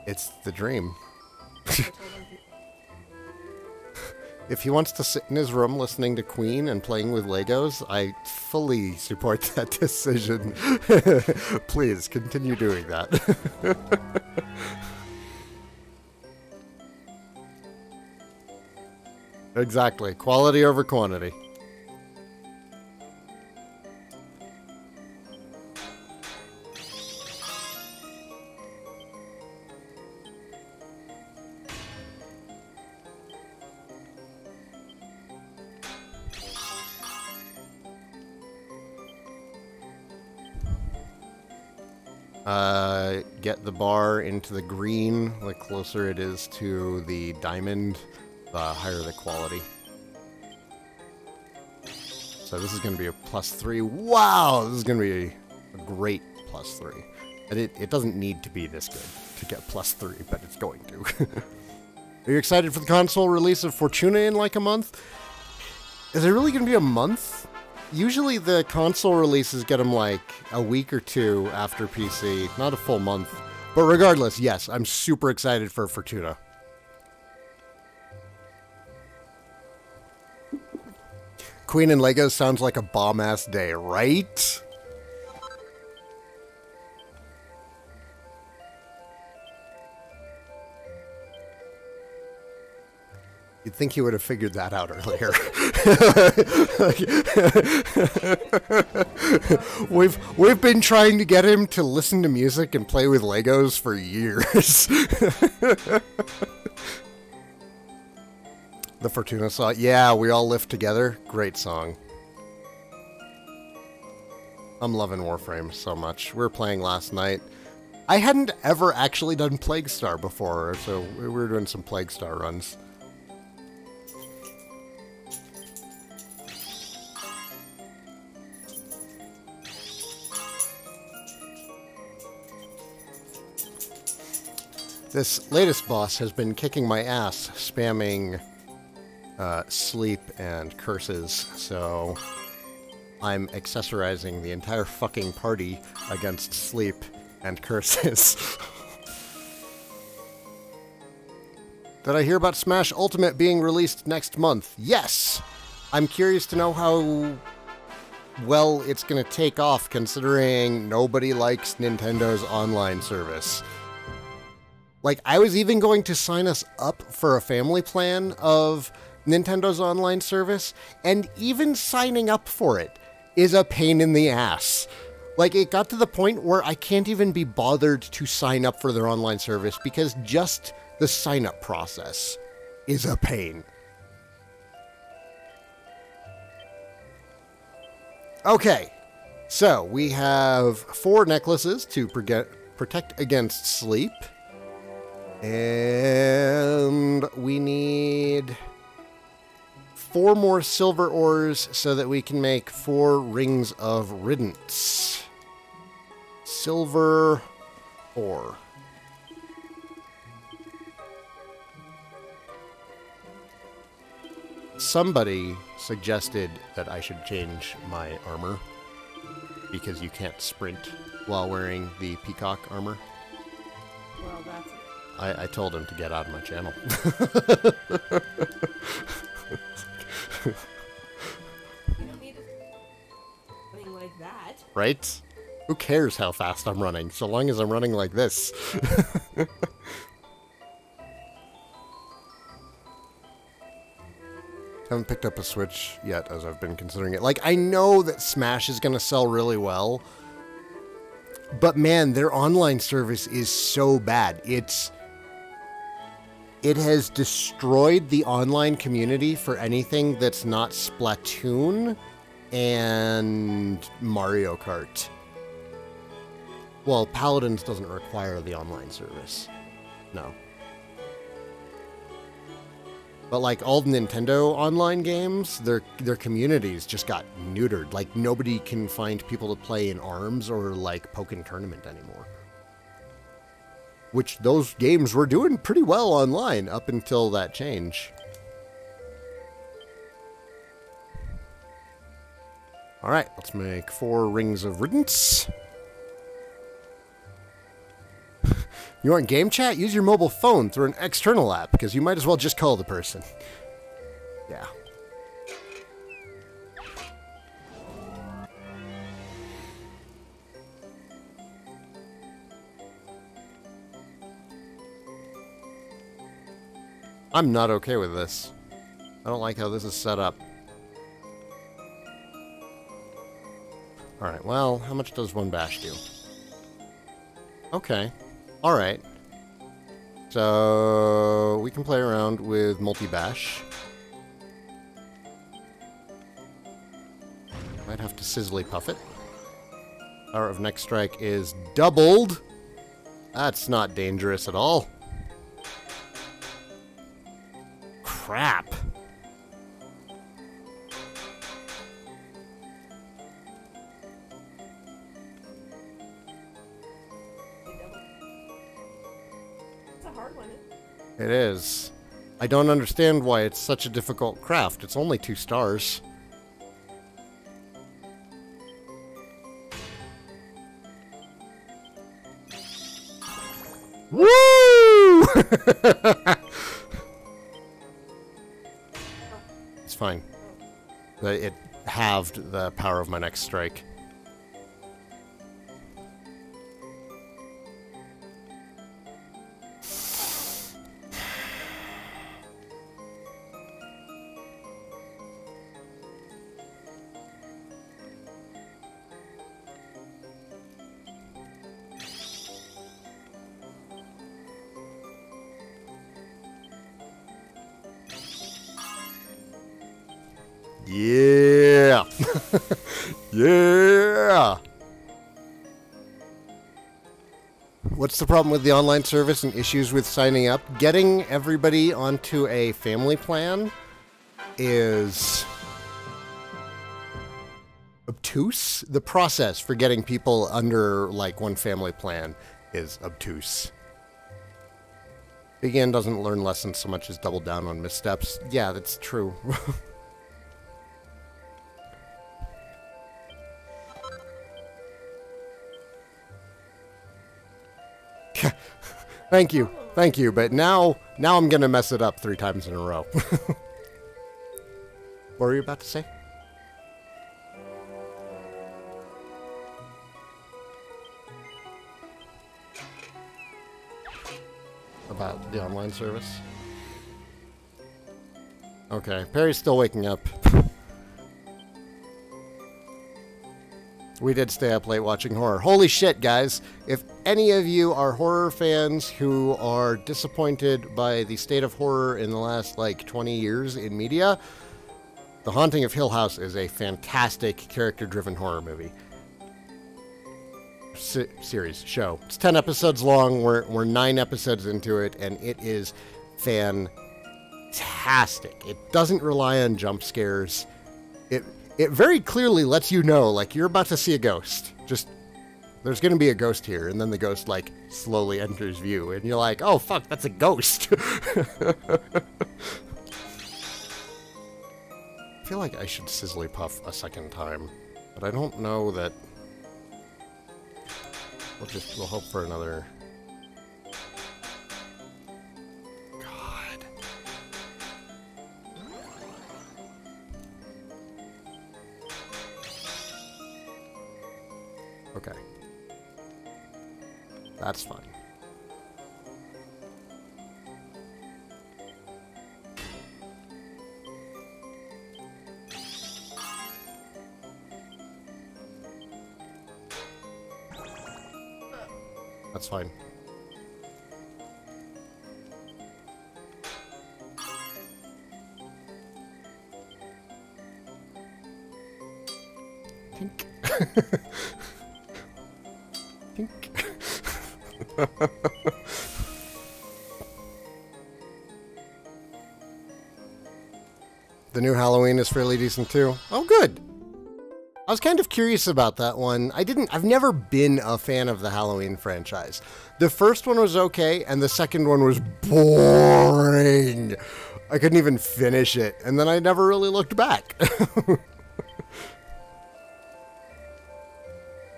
It's the dream. If he wants to sit in his room listening to Queen and playing with Legos, I fully support that decision. Please, continue doing that. Exactly. Quality over quantity. Get the bar into the green. The closer it is to the diamond, the higher the quality. So this is going to be a +3. Wow, this is going to be a great +3. And it doesn't need to be this good to get +3, but it's going to. Are you excited for the console release of Fortuna in like a month? Is it really going to be a month? Usually the console releases get them like a week or two after PC, not a full month. But regardless, yes, I'm super excited for Fortuna. Queen and Legos sounds like a bomb-ass day, right? You'd think he would have figured that out earlier. We've been trying to get him to listen to music and play with Legos for years. The Fortuna song. Yeah, We All Live Together. Great song. I'm loving Warframe so much. We were playing last night. I hadn't ever actually done Plague Star before, so we were doing some Plague Star runs. This latest boss has been kicking my ass, spamming sleep and curses, so I'm accessorizing the entire fucking party against sleep and curses. Did I hear about Smash Ultimate being released next month? Yes! I'm curious to know how well it's gonna take off, considering nobody likes Nintendo's online service. Like, I was even going to sign us up for a family plan of Nintendo's online service, and even signing up for it is a pain in the ass. Like, it got to the point where I can't even be bothered to sign up for their online service because just the sign-up process is a pain. Okay, so we have 4 necklaces to protect against sleep. And we need 4 more silver ores so that we can make 4 rings of riddance. Silver ore. Somebody suggested that I should change my armor because you can't sprint while wearing the peacock armor. Well, that's it. I told him to get out of my channel. You don't need something like that. right? Who cares how fast I'm running, so long as I'm running like this? Haven't picked up a Switch yet, as I've been considering it. Like, I know that Smash is going to sell really well, but man, their online service is so bad. It has destroyed the online community for anything that's not Splatoon and Mario Kart. Well, Paladins doesn't require the online service. No. But like all the Nintendo online games, their communities just got neutered. Like nobody can find people to play in ARMS or like Pokken Tournament anymore. Which those games were doing pretty well online up until that change. Alright, let's make 4 Rings of Riddance. You want game chat? Use your mobile phone through an external app, because you might as well just call the person. Yeah. I'm not okay with this. I don't like how this is set up. Alright, well, how much does 1 bash do? Okay. Alright. So, we can play around with multi-bash. Might have to sizzly puff it. Power of next strike is doubled. That's not dangerous at all. Crap. It is. I don't understand why it's such a difficult craft. It's only 2 stars. Woo! It's fine. It halved the power of my next strike. Yeah! Yeah! What's the problem with the online service and issues with signing up? Getting everybody onto a family plan is obtuse. The process for getting people under, like, one family plan is obtuse. Begin doesn't learn lessons so much as double down on missteps. Yeah, that's true. Thank you, but now I'm gonna mess it up 3 times in a row. What were you about to say? About the online service? Okay, Perry's still waking up. We did stay up late watching horror. Holy shit, guys. If any of you are horror fans who are disappointed by the state of horror in the last, like, 20 years in media, The Haunting of Hill House is a fantastic character-driven horror movie. Show. It's 10 episodes long. We're 9 episodes into it, and it is fantastic. It doesn't rely on jump scares. It very clearly lets you know, like, you're about to see a ghost. Just, there's going to be a ghost here, and then the ghost, like, slowly enters view, and you're like, oh, fuck, that's a ghost. I feel like I should sizzly puff a second time, but I don't know that... We'll hope for another... Okay. That's fine. That's fine. Tink. Tink. The new Halloween is fairly decent too. Oh, good. I was kind of curious about that one. I've never been a fan of the Halloween franchise. The first one was okay, and the second one was boring. I couldn't even finish it, and then I never really looked back.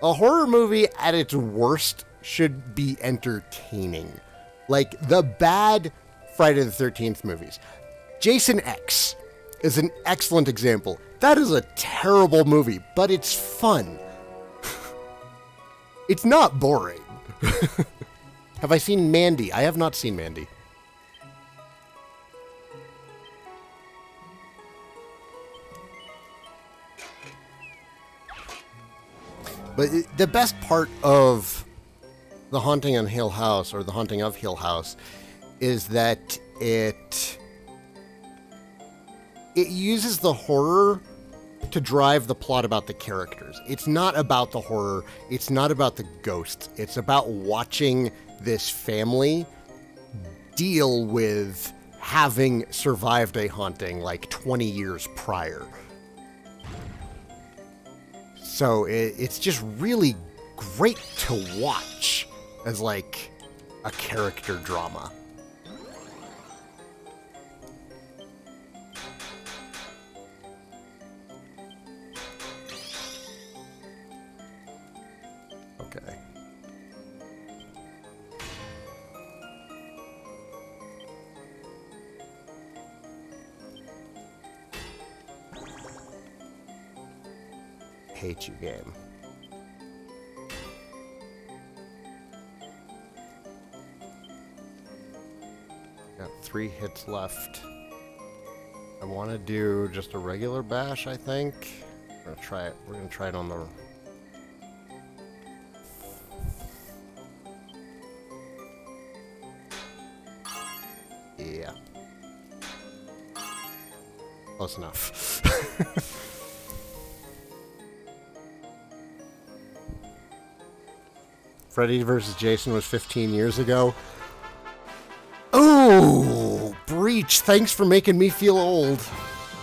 A horror movie at its worst should be entertaining. Like the bad Friday the 13th movies. Jason X is an excellent example. That is a terrible movie, but it's fun. It's not boring. Have I seen Mandy? I have not seen Mandy. But the best part of The Haunting on Hill House, or The Haunting of Hill House, is that it uses the horror to drive the plot about the characters. It's not about the horror. It's not about the ghosts. It's about watching this family deal with having survived a haunting like 20 years prior. So it's just really great to watch as like a character drama. Okay. Hate you, game. Got 3 hits left. I want to do just a regular bash, I think. We're gonna try it. We're gonna try it on the. Yeah. Close enough. Freddy vs. Jason was 15 years ago. Oh, Breach, thanks for making me feel old.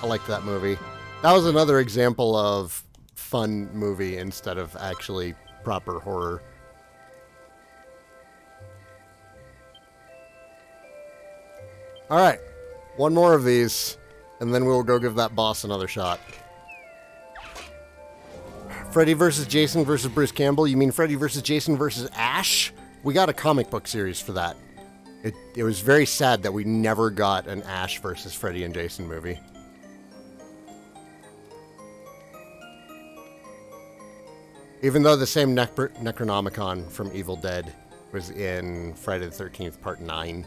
I like that movie. That was another example of fun movie instead of actually proper horror. Alright, one more of these, and then we'll go give that boss another shot. Freddy vs. Jason vs. Bruce Campbell. You mean Freddy vs. Jason vs. Ash? We got a comic book series for that. It was very sad that we never got an Ash versus Freddy and Jason movie. Even though the same Necronomicon from Evil Dead was in Friday the 13th Part 9.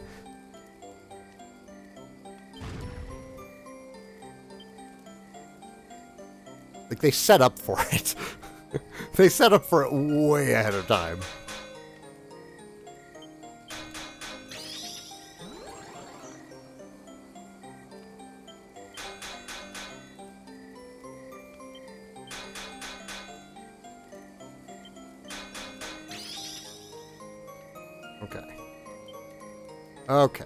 Like, they set up for it. They set up for it way ahead of time. Okay. Okay.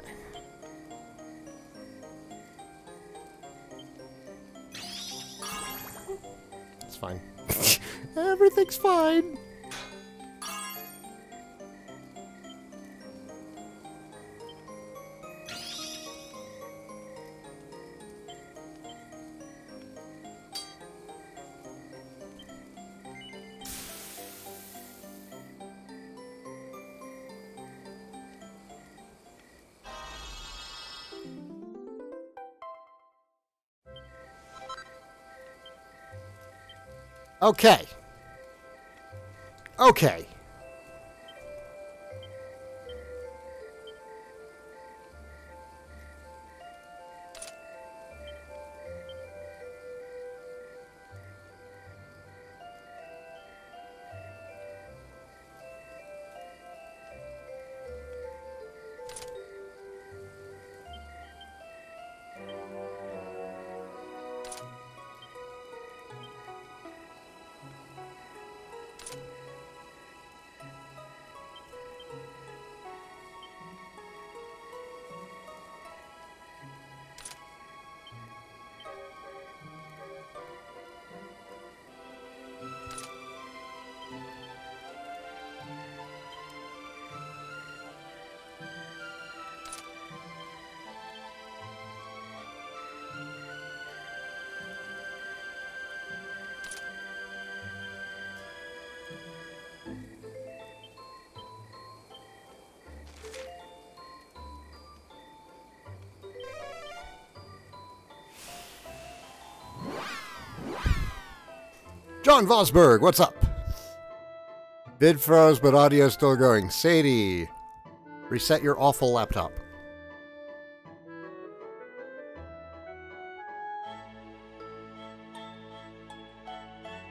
It's fine. Everything's fine. Okay. Okay. John Vosberg, what's up? Vid froze, but audio's still going. Sadie, reset your awful laptop.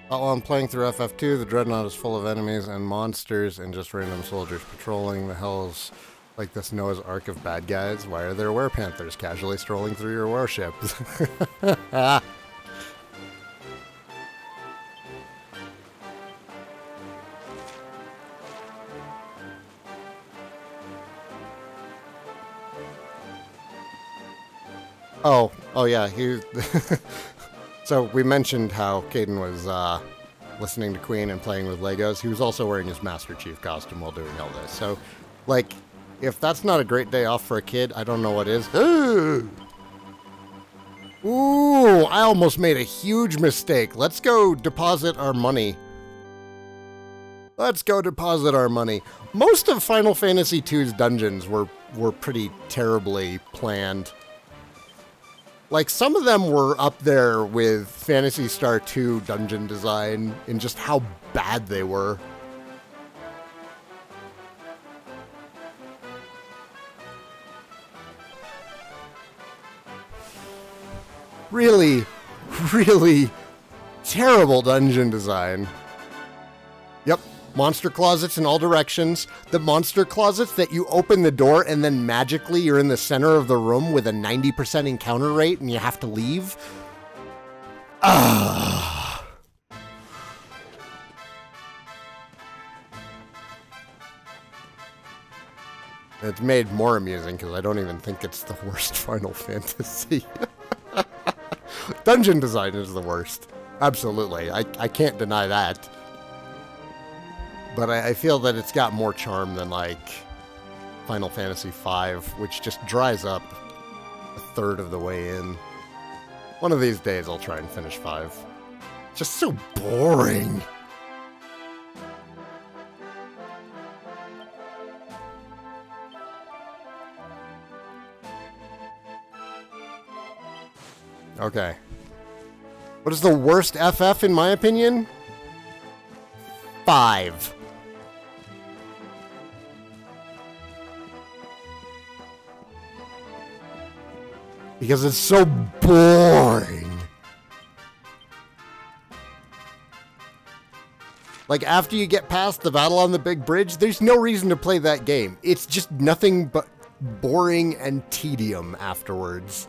While I'm playing through FF2, the Dreadnought is full of enemies and monsters and just random soldiers patrolling. The hell's like this Noah's Ark of bad guys? Why are there werepanthers casually strolling through your warship? Oh yeah, So we mentioned how Caden was listening to Queen and playing with Legos. He was also wearing his Master Chief costume while doing all this. So, like, if that's not a great day off for a kid, I don't know what is. Ooh, I almost made a huge mistake. Let's go deposit our money. Let's go deposit our money. Most of Final Fantasy II's dungeons were pretty terribly planned. Like, some of them were up there with Phantasy Star 2 dungeon design in just how bad they were. Really, really terrible dungeon design. Yep. Monster closets in all directions. The monster closets that you open the door and then magically you're in the center of the room with a 90% encounter rate and you have to leave. Ah. It's made more amusing because I don't even think it's the worst Final Fantasy. Dungeon design is the worst. Absolutely. I can't deny that. But I feel that it's got more charm than, like, Final Fantasy V, which just dries up a third of the way in. One of these days I'll try and finish 5. Just so boring. Okay. What is the worst FF in my opinion? 5. Because it's so boring. Like, after you get past the battle on the big bridge, there's no reason to play that game. It's just nothing but boring and tedium afterwards.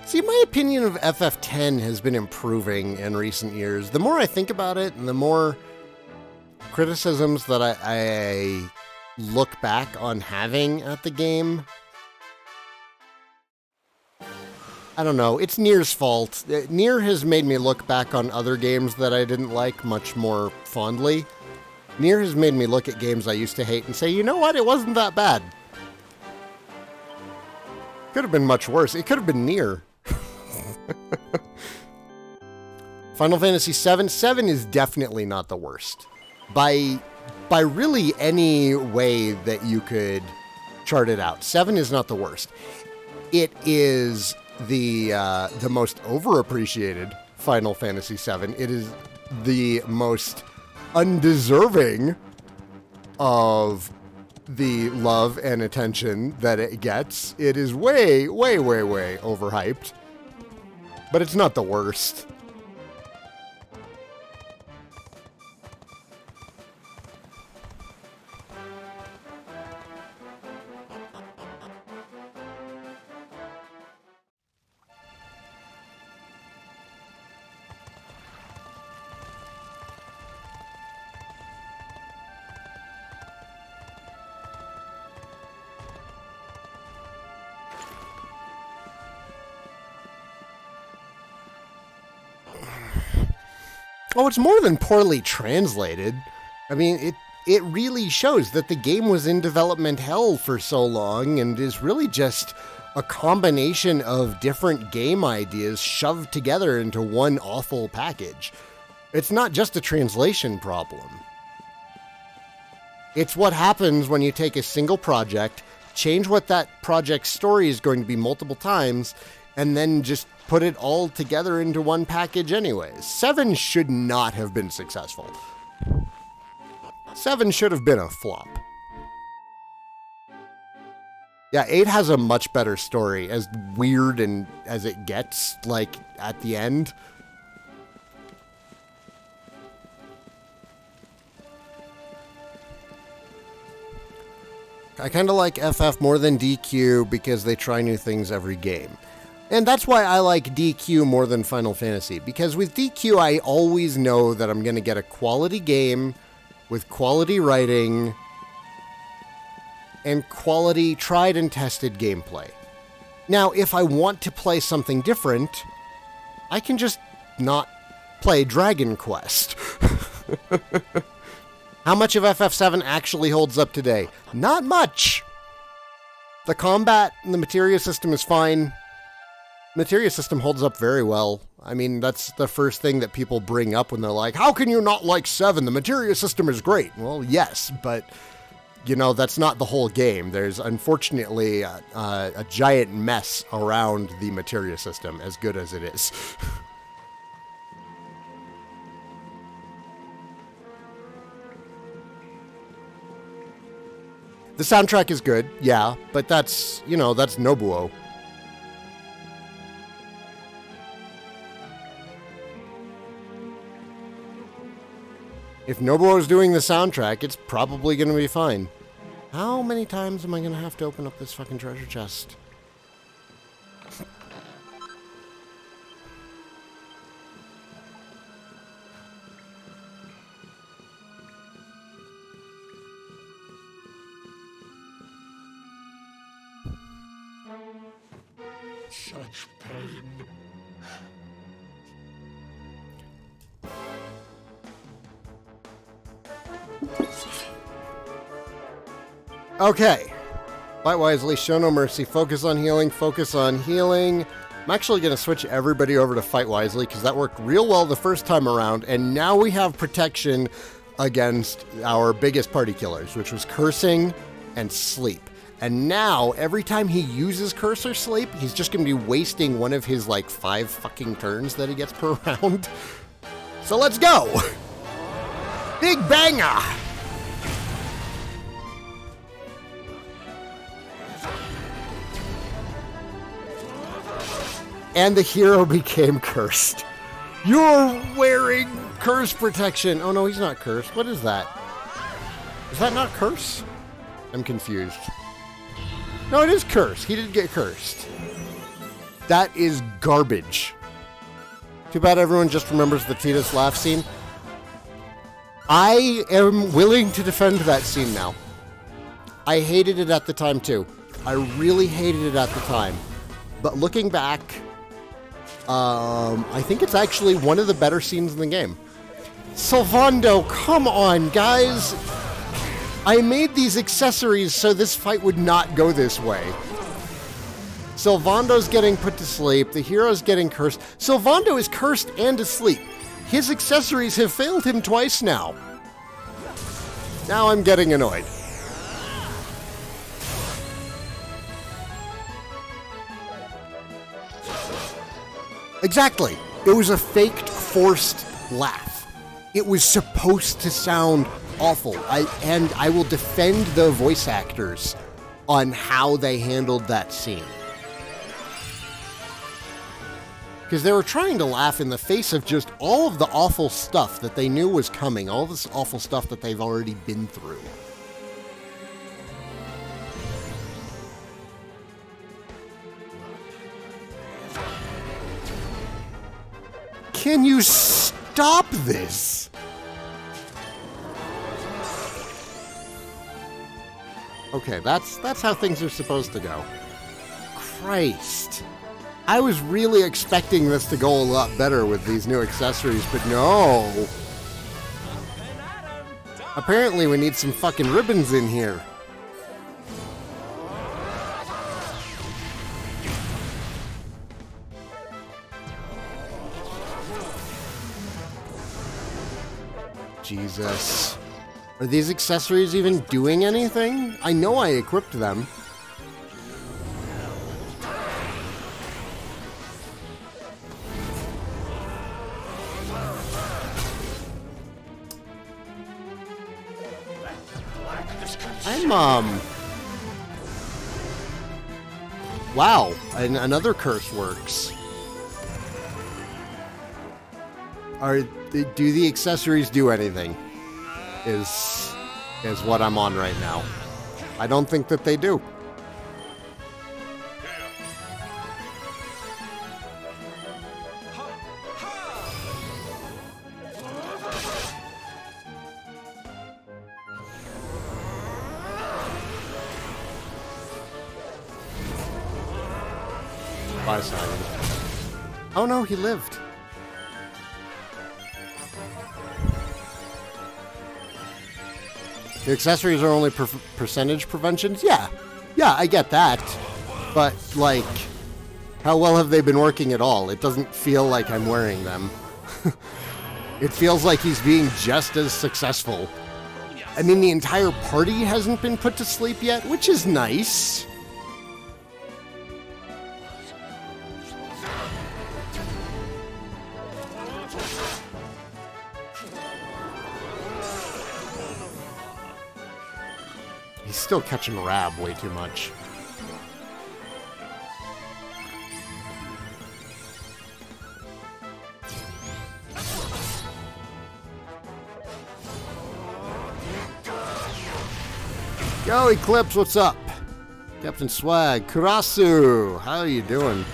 See, my opinion of FF10 has been improving in recent years. The more I think about it, and the more criticisms that I look back on having at the game, I don't know, it's Nier's fault. Nier has made me look back on other games that I didn't like much more fondly. Nier has made me look at games I used to hate and say, you know what, it wasn't that bad. Could have been much worse. It could have been Nier. Final Fantasy VII. 7 is definitely not the worst. By really any way that you could chart it out. 7 is not the worst. it is the most overappreciated Final Fantasy VII. It is the most undeserving of the love and attention that it gets. It is way, way, way, way overhyped. But it's not the worst. Oh, it's more than poorly translated. I mean, it really shows that the game was in development hell for so long and is really just a combination of different game ideas shoved together into one awful package. It's not just a translation problem. It's what happens when you take a single project, change what that project's story is going to be multiple times, and then just put it all together into one package anyways. 7 should not have been successful. 7 should have been a flop. Yeah, 8 has a much better story, as weird and as it gets, like, at the end. I kind of like FF more than DQ because they try new things every game. And that's why I like DQ more than Final Fantasy, because with DQ I always know that I'm going to get a quality game with quality writing and quality tried and tested gameplay. Now, if I want to play something different, I can just not play Dragon Quest. How much of FF7 actually holds up today? Not much. The combat and the materia system is fine. Materia system holds up very well. I mean, that's the first thing that people bring up when they're like, how can you not like 7? The materia system is great. Well, yes, but, you know, that's not the whole game. There's, unfortunately, a giant mess around the materia system, as good as it is. The soundtrack is good, yeah, but that's, you know, that's Nobuo. If Nobuo's doing the soundtrack, it's probably going to be fine. How many times am I going to have to open up this fucking treasure chest? Such pain. Okay. Fight wisely, show no mercy, focus on healing, focus on healing. I'm actually going to switch everybody over to fight wisely because that worked real well the first time around, and now we have protection against our biggest party killers, which was cursing and sleep. And now, every time he uses curse or sleep, he's just going to be wasting one of his, like, 5 fucking turns that he gets per round. So let's go! Big banger! And the hero became cursed. You're wearing curse protection! Oh no, he's not cursed. What is that? Is that not curse? I'm confused. No, it is cursed. He did get cursed. That is garbage. Too bad everyone just remembers the Tidus laugh scene. I am willing to defend that scene now. I hated it at the time too. I really hated it at the time. But looking back, I think it's actually one of the better scenes in the game. Sylvando, come on, guys! I made these accessories so this fight would not go this way. Sylvando's getting put to sleep. The hero's getting cursed. Sylvando is cursed and asleep. His accessories have failed him twice now. Now I'm getting annoyed. Exactly. It was a faked, forced laugh. It was supposed to sound awful. And I will defend the voice actors on how they handled that scene. Because they were trying to laugh in the face of just all of the awful stuff that they knew was coming, all this awful stuff that they've already been through. Can you stop this? Okay, that's how things are supposed to go. Christ. I was really expecting this to go a lot better with these new accessories, but no. Apparently we need some fucking ribbons in here. Jesus. Are these accessories even doing anything? I know I equipped them. Wow, and another curse works. Do the accessories do anything? Is what I'm on right now. I don't think that they do. Bye, Saigan. Oh no, he lived. The accessories are only percentage preventions? Yeah. Yeah, I get that. But, like, how well have they been working at all? It doesn't feel like I'm wearing them. It feels like he's being just as successful. I mean, the entire party hasn't been put to sleep yet, which is nice. He's still catching Rab way too much. Yo, Eclipse, what's up? Captain Swag, Kurasu, how are you doing?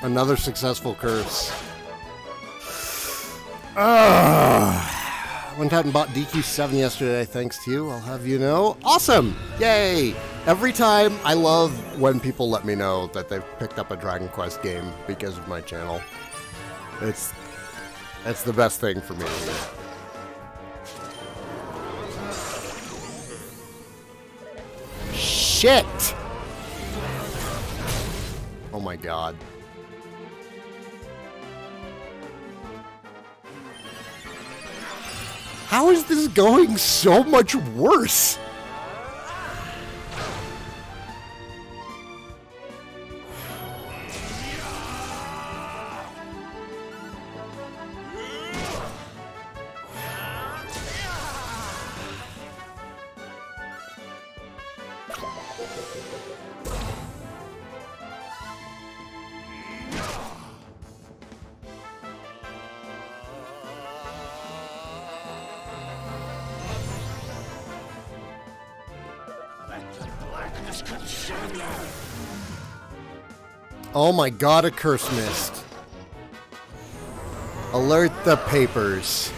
Another successful curse. Went out and bought DQ7 yesterday, thanks to you, I'll have you know. Awesome! Yay! Every time, I love when people let me know that they've picked up a Dragon Quest game because of my channel. That's the best thing for me. Shit! Oh my god. How is this going so much worse? Oh my god, a curse missed. Alert the papers.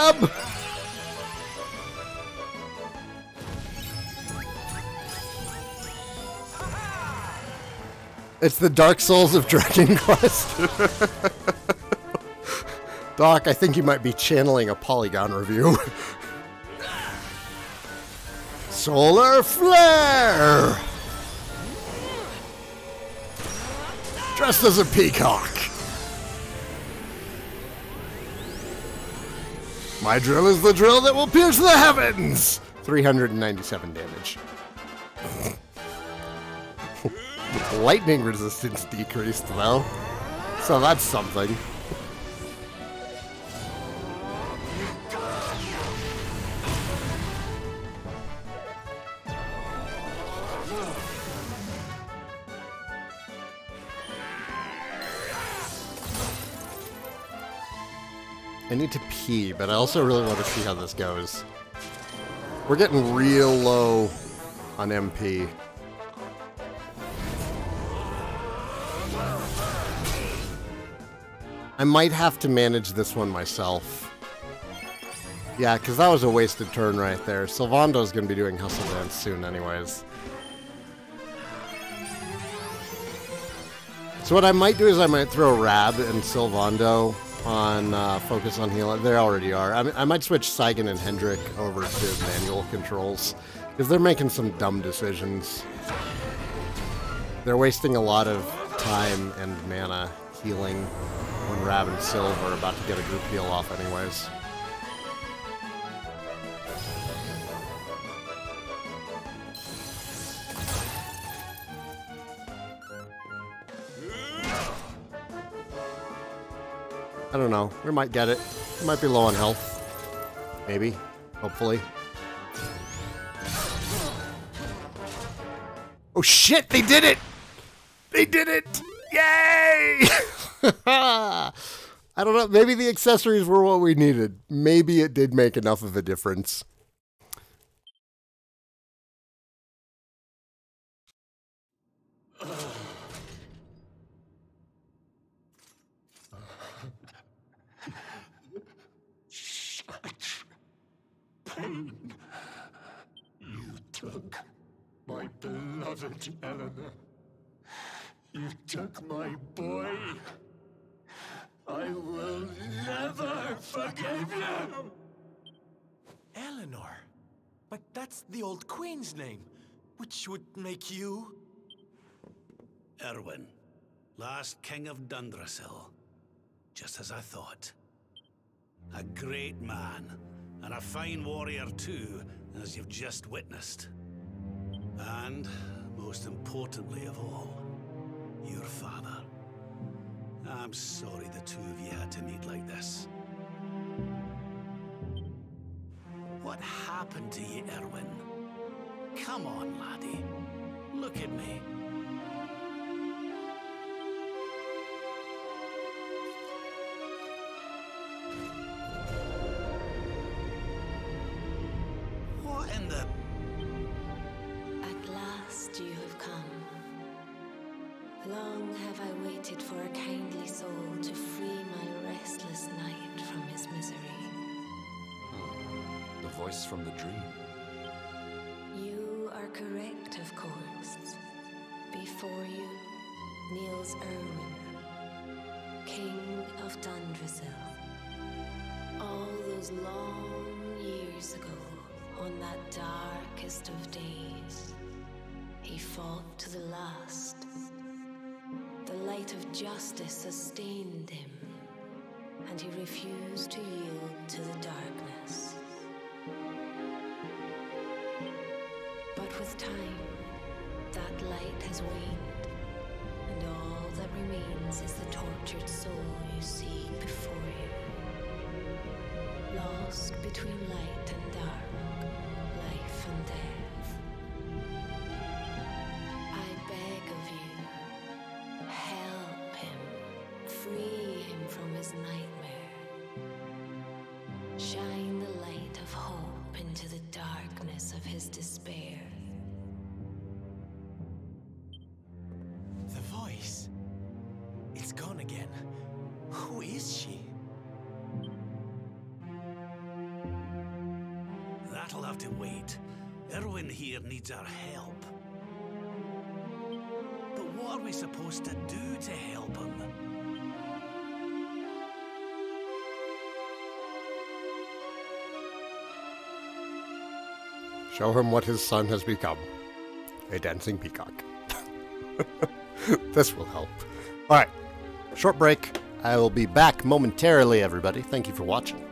sub! It's the Dark Souls of Dragon Quest. Doc, I think you might be channeling a Polygon review. Solar Flare! Dressed as a peacock. My drill is the drill that will pierce the heavens! 397 damage. Lightning resistance decreased, though. So that's something. I need to pee, but I also really want to see how this goes. We're getting real low on MP. I might have to manage this one myself. Yeah, because that was a wasted turn right there. Sylvando's going to be doing Hustle Dance soon anyways. So what I might do is I might throw Rab and Sylvando on Focus on Heal. They already are. I might switch Saigan and Hendrik over to manual controls, because they're making some dumb decisions. They're wasting a lot of time and mana healing when Rab and Sylv are about to get a group heal off anyways. I don't know. We might get it. We might be low on health. Maybe. Hopefully. Oh shit! They did it! They did it! Yay! I don't know. Maybe the accessories were what we needed. Maybe it did make enough of a difference. Such pain. You took my beloved Eleanor. You took my boy. I will never forgive you! Eleanor? But that's the old queen's name, which would make you... Erwin, last king of Dundrasil. Just as I thought. A great man, and a fine warrior too, as you've just witnessed. And, most importantly of all, your father. I'm sorry the two of you had to meet like this. What happened to you, Erwin? Come on, laddie. Look at me. What in the... At last you have come. Long have I waited for a kindly soul to free my restless night from his misery. The voice from the dream. You are correct, of course. Before you kneels Erwin, King of Dundrasil. All those long years ago, on that darkest of days, he fought to the last. The light of justice sustained him, and he refused to yield to the darkness. But with time, that light has waned, and all that remains is the tortured soul you see before you. Lost between light and dark, life and death. I beg of you, help him, free him from his nightmare. Shine the light of hope into the darkness of his despair. The voice. It's gone again. Who is she? that'll have to wait. Irwin here needs our help. But what are we supposed to do to help him? Show him what his son has become. A dancing peacock. This will help. Alright, short break. I will be back momentarily, everybody. Thank you for watching.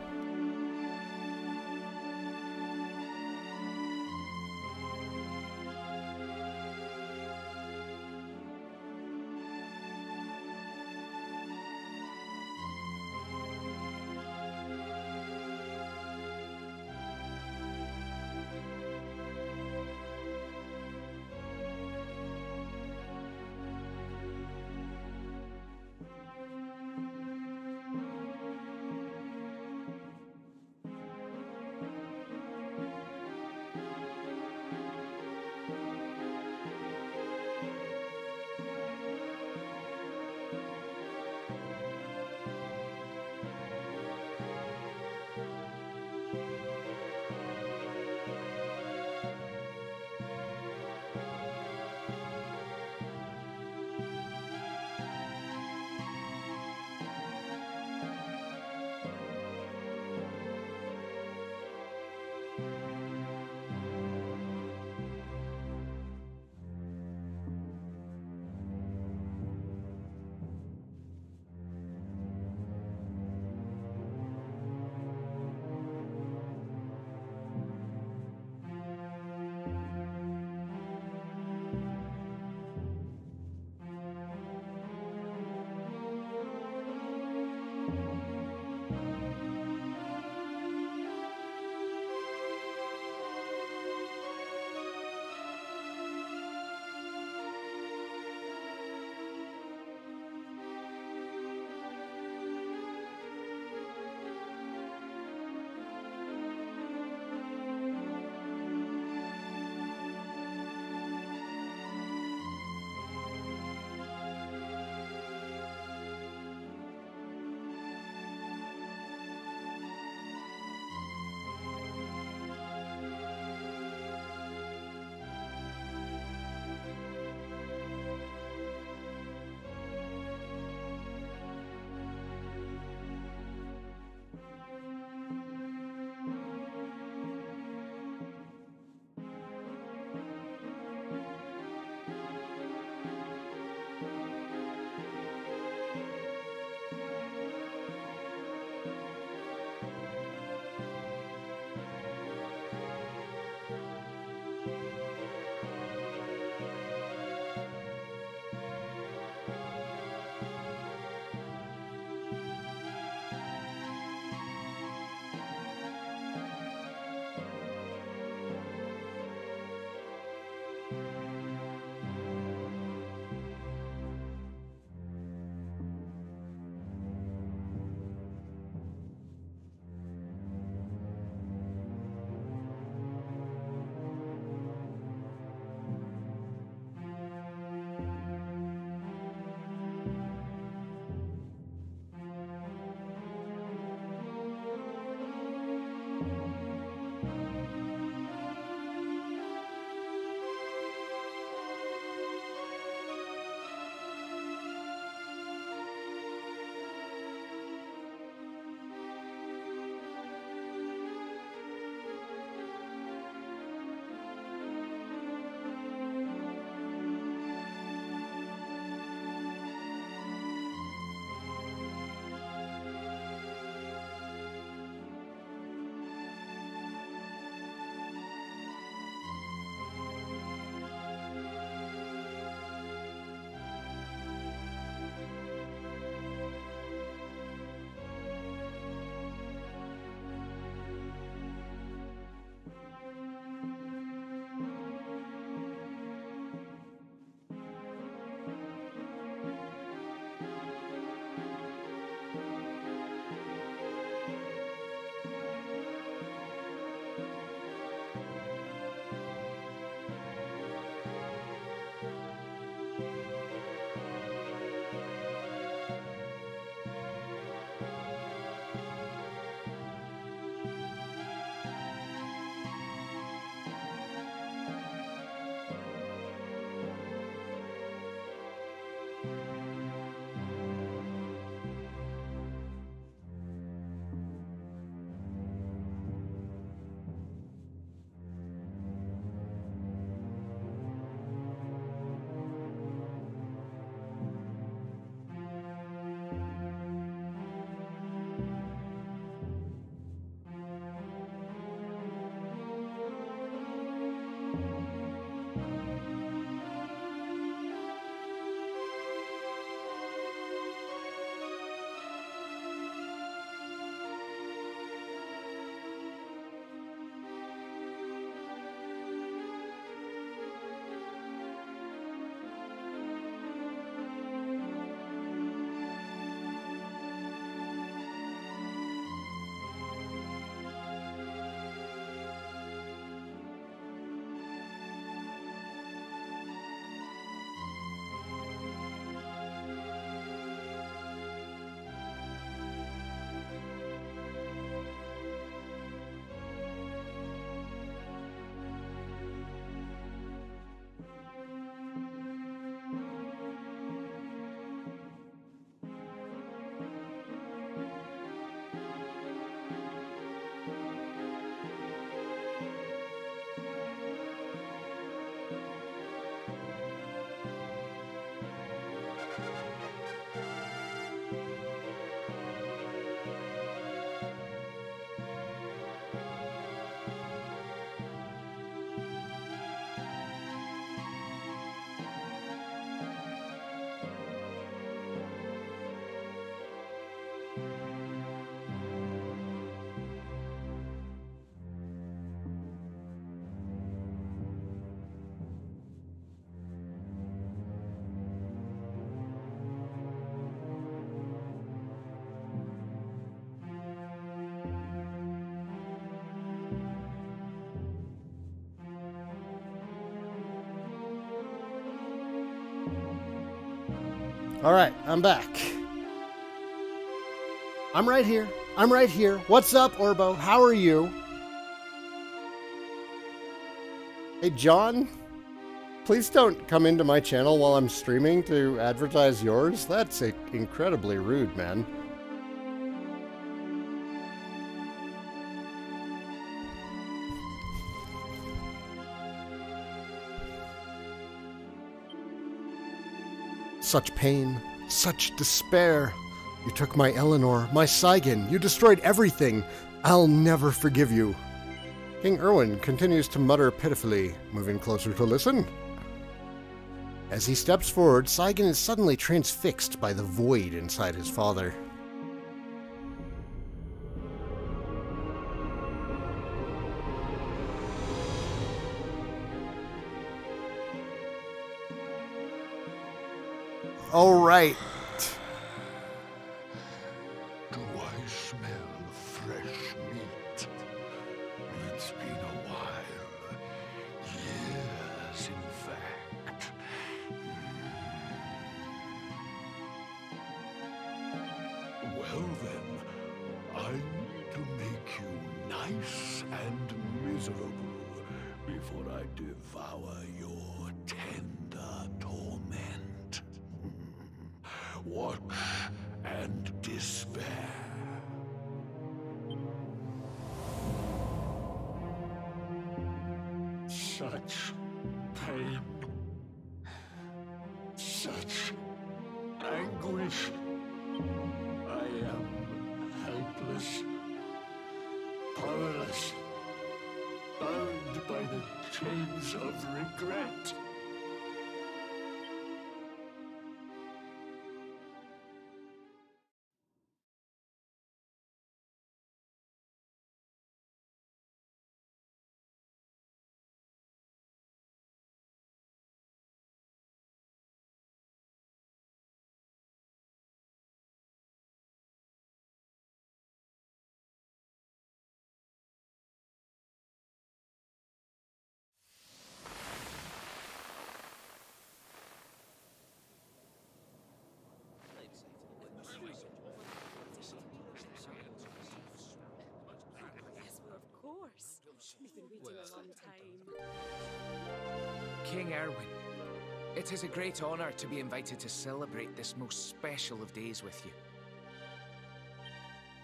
Alright, I'm back. I'm right here. I'm right here. What's up, Orbo? How are you? Hey, John? Please don't come into my channel while I'm streaming to advertise yours. That's incredibly rude, man. Such pain, such despair. You took my Eleanor, my Saigan. You destroyed everything. I'll never forgive you. King Erwin continues to mutter pitifully, moving closer to listen. As he steps forward, Saigan is suddenly transfixed by the void inside his father. All right. Do I smell fresh meat? It's been a while. Years, in fact. Well then, I need to make you nice and miserable before I devour your tender torment. Watch and despair. Such pain. Such anguish. I am helpless, powerless, bound by the chains of regret. Yes, well, of course. We've been waiting a long time. King Erwin, it is a great honor to be invited to celebrate this most special of days with you.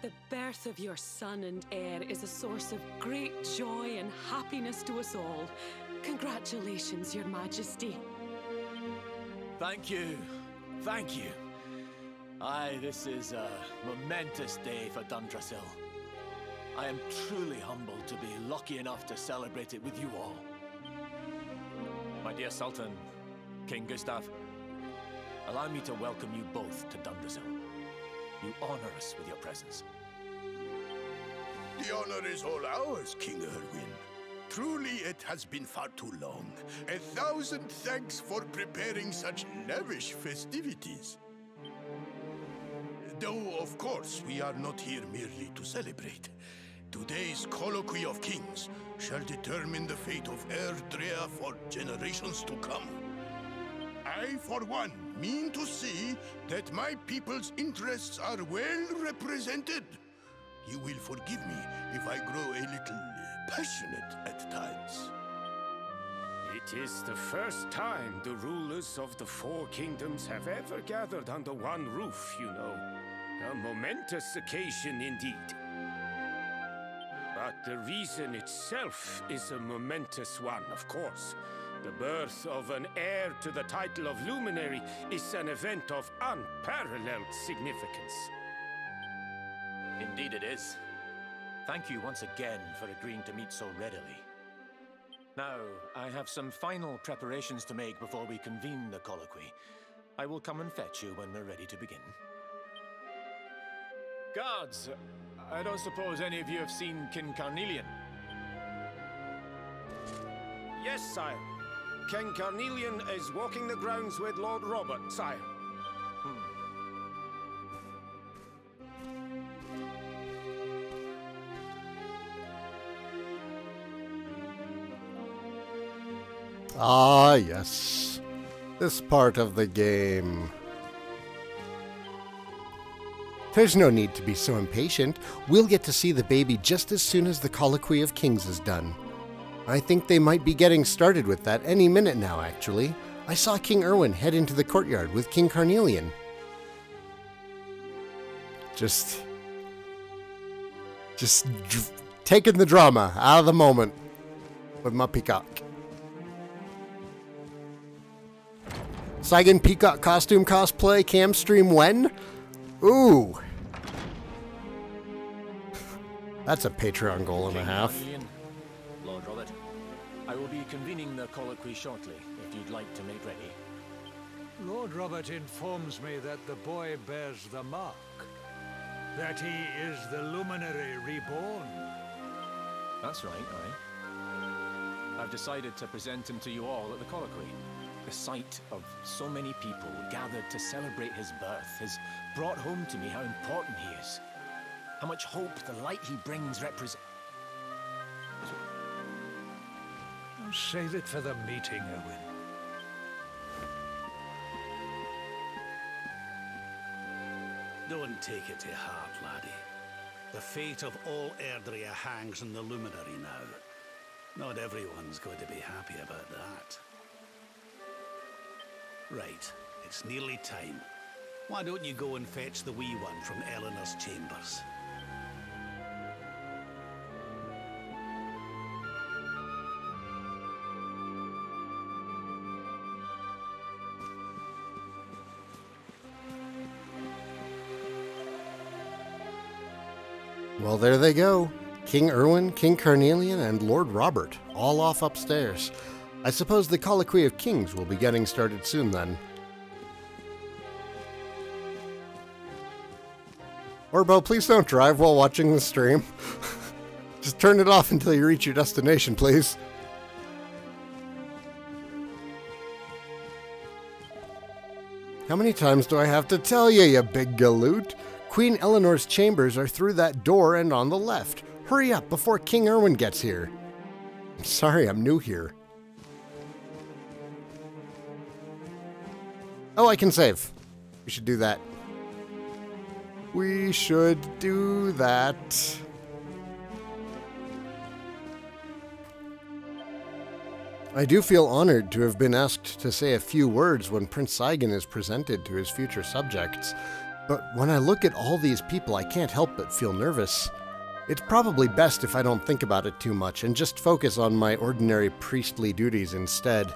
The birth of your son and heir is a source of great joy and happiness to us all. Congratulations, Your Majesty. Thank you. Thank you. Aye, this is a momentous day for Dundrasil. I am truly humbled to be lucky enough to celebrate it with you all. My dear Sultan, King Gustav, allow me to welcome you both to Dundrasil. You honor us with your presence. The honor is all ours, King Erwin. Truly, it has been far too long. 1,000 thanks for preparing such lavish festivities. Though, of course, we are not here merely to celebrate. Today's colloquy of kings shall determine the fate of LBRY for generations to come. I, for one, mean to see that my people's interests are well represented. You will forgive me if I grow a little passionate at times. It is the first time the rulers of the Four Kingdoms have ever gathered under one roof, you know. A momentous occasion indeed. But the reason itself is a momentous one, of course. The birth of an heir to the title of Luminary is an event of unparalleled significance. Indeed it is. Thank you once again for agreeing to meet so readily. Now, I have some final preparations to make before we convene the colloquy. I will come and fetch you when we're ready to begin. Guards, I don't suppose any of you have seen King Carnelian? Yes, sire. King Carnelian is walking the grounds with Lord Robert, sire. Ah, yes. This part of the game. There's no need to be so impatient. We'll get to see the baby just as soon as the Colloquy of Kings is done. I think they might be getting started with that any minute now, actually. I saw King Erwin head into the courtyard with King Carnelian. Just taking the drama out of the moment with my peacock. Saigan peacock costume cosplay cam stream when? Ooh. That's a Patreon goal and a half. Lord Robert, I will be convening the colloquy shortly, if you'd like to make ready. Lord Robert informs me that the boy bears the mark. That he is the luminary reborn. That's right, aye. I've decided to present him to you all at the colloquy. The sight of so many people gathered to celebrate his birth has brought home to me how important he is. How much hope the light he brings represents. Save it for the meeting, Erwin. Don't take it to heart, laddie. The fate of all Erdrea hangs in the luminary now. Not everyone's going to be happy about that. Right, it's nearly time. Why don't you go and fetch the wee one from Eleanor's chambers? Well, there they go. King Erwin, King Carnelian, and Lord Robert, all off upstairs. I suppose the Colloquy of Kings will be getting started soon then. Orbo, please don't drive while watching the stream. Just turn it off until you reach your destination, please. How many times do I have to tell you, you big galoot? Queen Eleanor's chambers are through that door and on the left. Hurry up before King Erwin gets here. I'm sorry, I'm new here. Oh, I can save. We should do that. We should do that. I do feel honored to have been asked to say a few words when Prince Saigan is presented to his future subjects. But when I look at all these people, I can't help but feel nervous. It's probably best if I don't think about it too much and just focus on my ordinary priestly duties instead.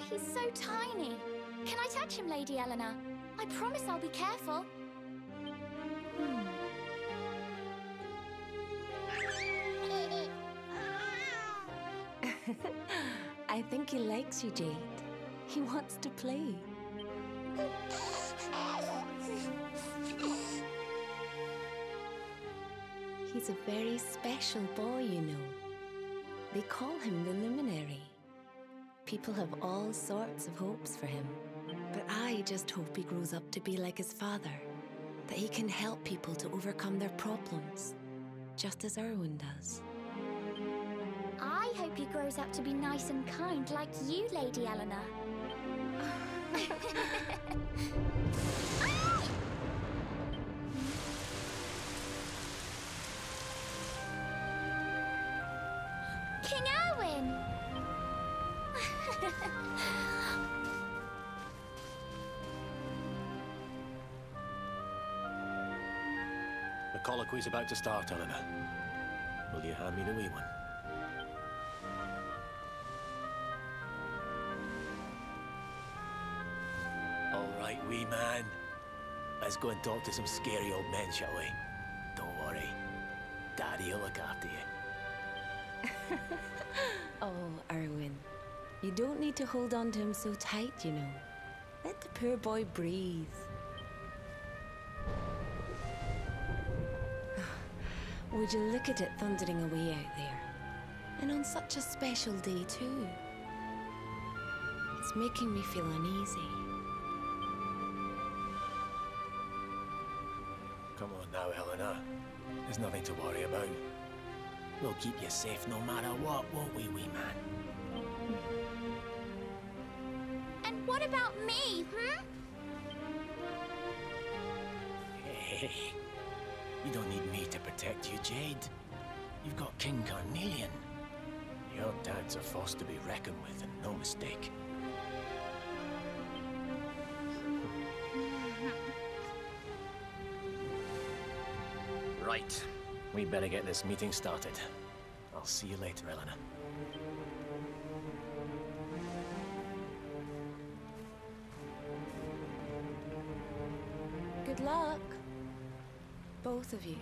He's so tiny. Can I touch him, Lady Eleanor? I promise I'll be careful. I think he likes you, Jade. He wants to play. He's a very special boy, you know. They call him the Luminary. People have all sorts of hopes for him. But I just hope he grows up to be like his father. That he can help people to overcome their problems. Just as Erwin does. I hope he grows up to be nice and kind like you, Lady Eleanor. King Erwin! The colloquy's about to start, Eleanor. Will you hand me the wee one? All right, wee man. Let's go and talk to some scary old men, shall we? Don't worry. Daddy will look after you. Oh, Erwin. You don't need to hold on to him so tight, you know. Let the poor boy breathe. Would you look at it thundering away out there? And on such a special day, too. It's making me feel uneasy. Come on now, Eleanor. There's nothing to worry about. We'll keep you safe no matter what, won't we, wee man? And what about me, Hey, you don't need me to protect you, Jade. You've got King Carnelian. Your dad's a force to be reckoned with, and no mistake. Right. We better get this meeting started. I'll see you later, Eleanor. Good luck. Both of you.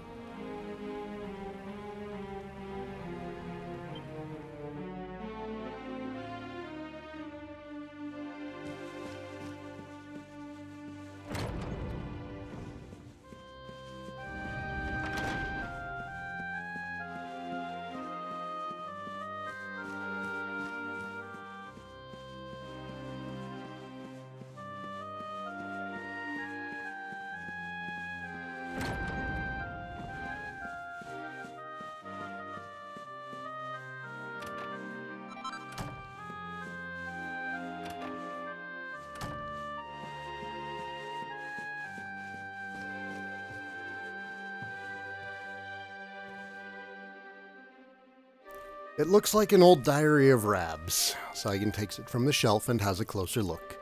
It looks like an old diary of Rab's. Saigan takes it from the shelf and has a closer look.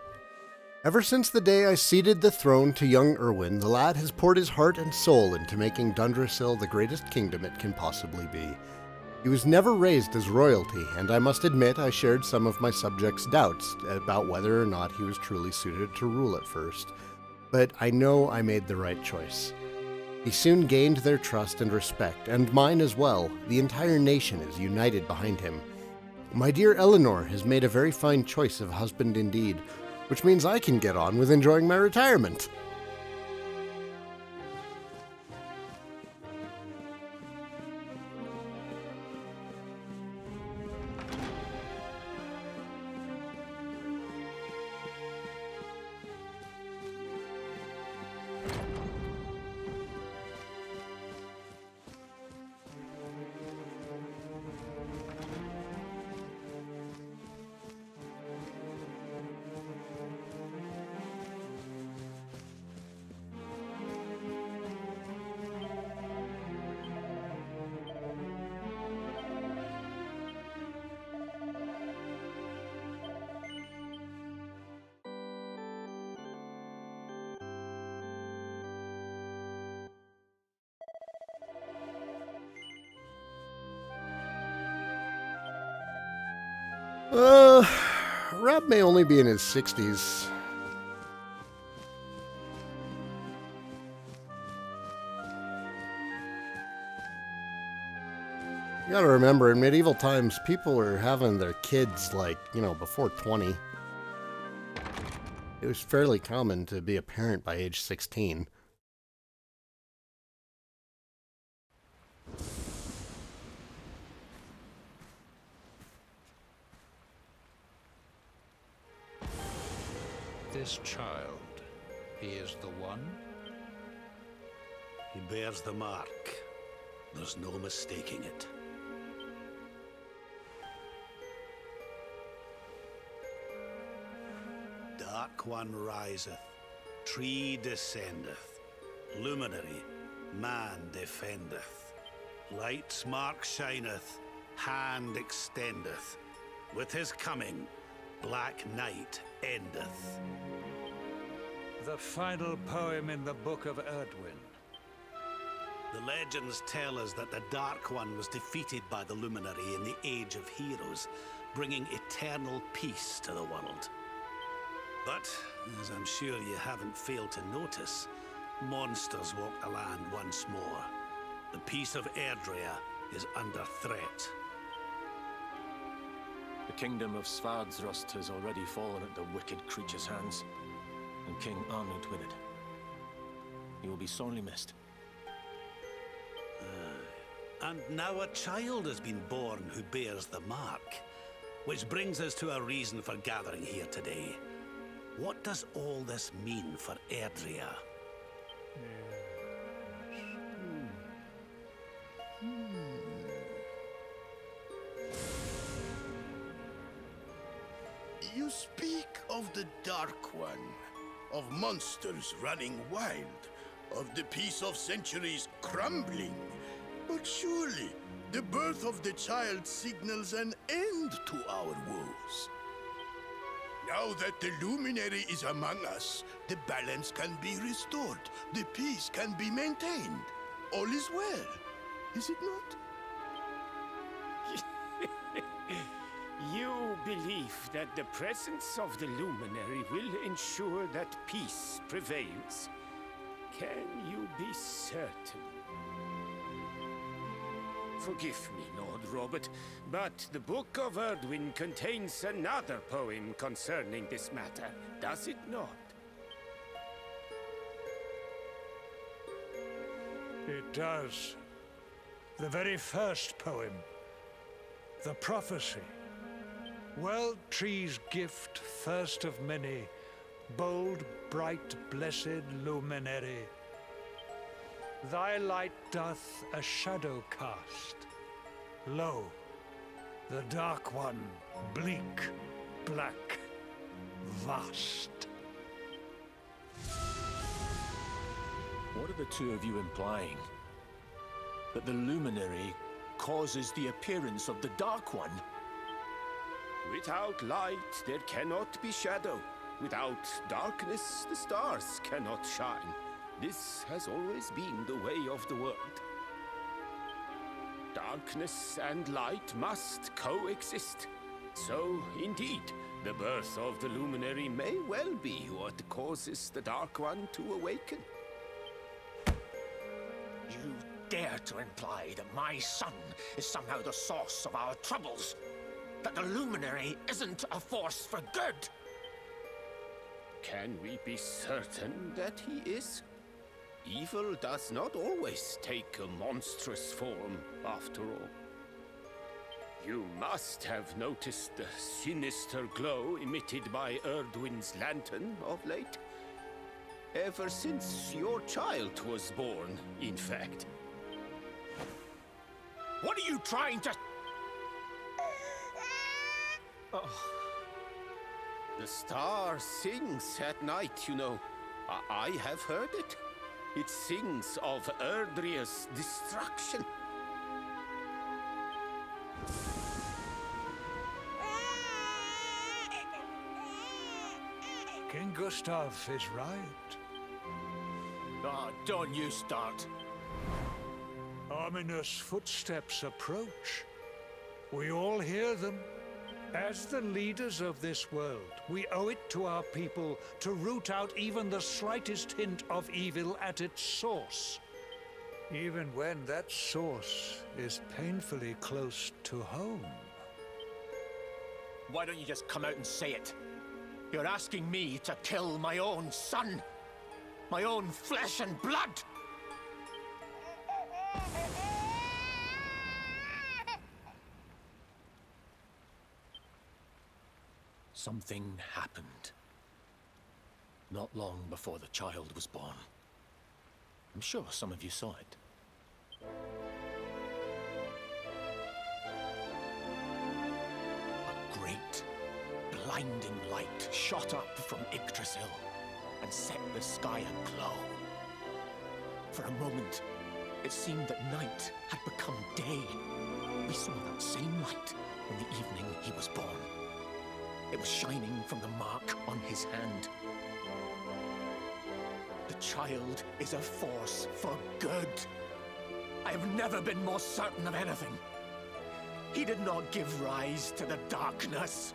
Ever since the day I ceded the throne to young Erwin, the lad has poured his heart and soul into making Dundrasil the greatest kingdom it can possibly be. He was never raised as royalty, and I must admit I shared some of my subjects' doubts about whether or not he was truly suited to rule at first. But I know I made the right choice. He soon gained their trust and respect, and mine as well. The entire nation is united behind him. My dear Eleanor has made a very fine choice of husband indeed, which means I can get on with enjoying my retirement. Rab may only be in his 60s. You gotta remember, in medieval times, people were having their kids, like, before 20. It was fairly common to be a parent by age 16. This child, he is the one? He bears the mark. There's no mistaking it. Dark One riseth, tree descendeth, luminary, man defendeth. Light's mark shineth, hand extendeth. With his coming, black night endeth. The final poem in the Book of Erdwin. The legends tell us that the Dark One was defeated by the Luminary in the Age of Heroes, bringing eternal peace to the world. But, as I'm sure you haven't failed to notice, monsters walk the land once more. The peace of Erdrea is under threat. The kingdom of Svardsrust has already fallen at the wicked creature's hands, and King Arnund with it. He will be sorely missed. And now a child has been born who bears the mark. Which brings us to a reason for gathering here today. What does all this mean for Erdrea? You speak of the Dark One, of monsters running wild, of the peace of centuries crumbling. But surely, the birth of the child signals an end to our woes. Now that the Luminary is among us, the balance can be restored, the peace can be maintained. All is well, is it not? You believe that the presence of the Luminary will ensure that peace prevails. Can you be certain? Forgive me, Lord Robert, but the Book of Erdwin contains another poem concerning this matter, does it not? It does. The very first poem. The prophecy. World tree's gift, first of many, bold, bright, blessed luminary. Thy light doth a shadow cast. Lo, the Dark One, bleak, black, vast. What are the two of you implying? That the Luminary causes the appearance of the Dark One? Without light, there cannot be shadow. Without darkness, the stars cannot shine. This has always been the way of the world. Darkness and light must coexist. So, indeed, the birth of the Luminary may well be what causes the Dark One to awaken. You dare to imply that my son is somehow the source of our troubles? That the Luminary isn't a force for good? Can we be certain that he is? Evil does not always take a monstrous form, after all. You must have noticed the sinister glow emitted by Erdwin's lantern of late. Ever since your child was born, in fact. What are you trying to... Oh. The star sings at night, you know. I have heard it. It sings of Erdrea's destruction. King Gustav is right. Ah, don't you start. Ominous footsteps approach. We all hear them. As the leaders of this world, we owe it to our people to root out even the slightest hint of evil at its source. Even when that source is painfully close to home. Why don't you just come out and say it? You're asking me to kill my own son. My own flesh and blood. Something happened. Not long before the child was born. I'm sure some of you saw it. A great, blinding light shot up from Yggdrasil and set the sky aglow. For a moment, it seemed that night had become day. We saw that same light on the evening he was born. It was shining from the mark on his hand. The child is a force for good. I have never been more certain of anything. He did not give rise to the darkness.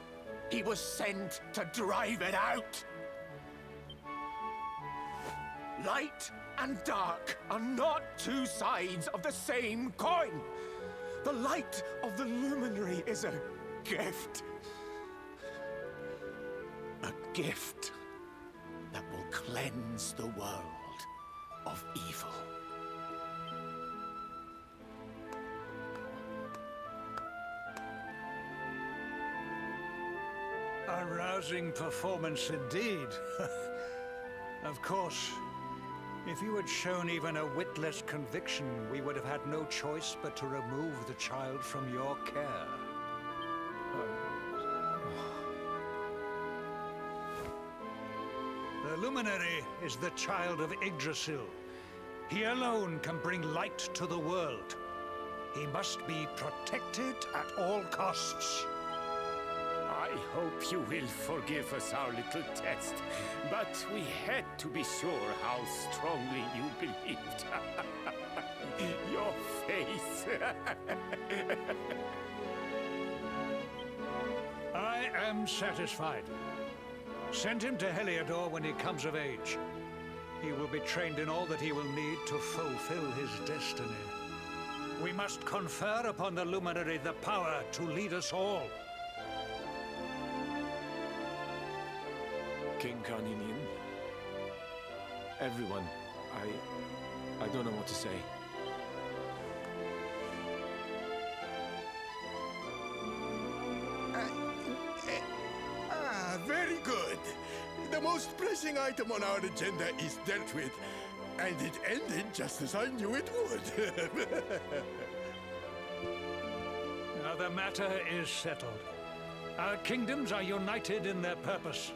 He was sent to drive it out. Light and dark are not two sides of the same coin. The light of the luminary is a gift. A gift that will cleanse the world of evil. A rousing performance indeed. Of course, if you had shown even a whit less conviction, we would have had no choice but to remove the child from your care. The Luminary is the child of Yggdrasil. He alone can bring light to the world. He must be protected at all costs. I hope you will forgive us our little test, but we had to be sure how strongly you believed. Your face. I am satisfied. Send him to Heliodor when he comes of age. He will be trained in all that he will need to fulfill his destiny. We must confer upon the Luminary the power to lead us all. King Carnelian, everyone, I don't know what to say. Very good. The most pressing item on our agenda is dealt with, and it ended just as I knew it would. Now the matter is settled. Our kingdoms are united in their purpose.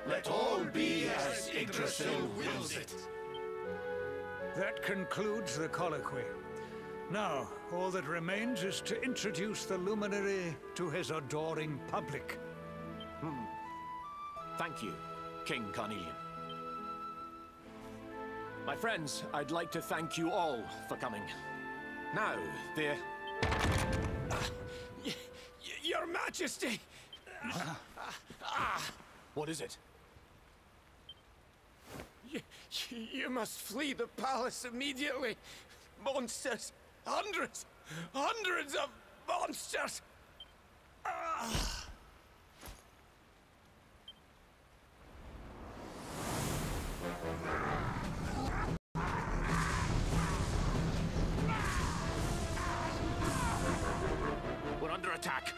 Let all be as Yggdrasil wills it. That concludes the colloquy. Now, all that remains is to introduce the Luminary to his adoring public. Thank you, King Carnelian. My friends, I'd like to thank you all for coming. Now, Your Majesty! What is it? You must flee the palace immediately. Monsters! Hundreds of monsters! We're under attack.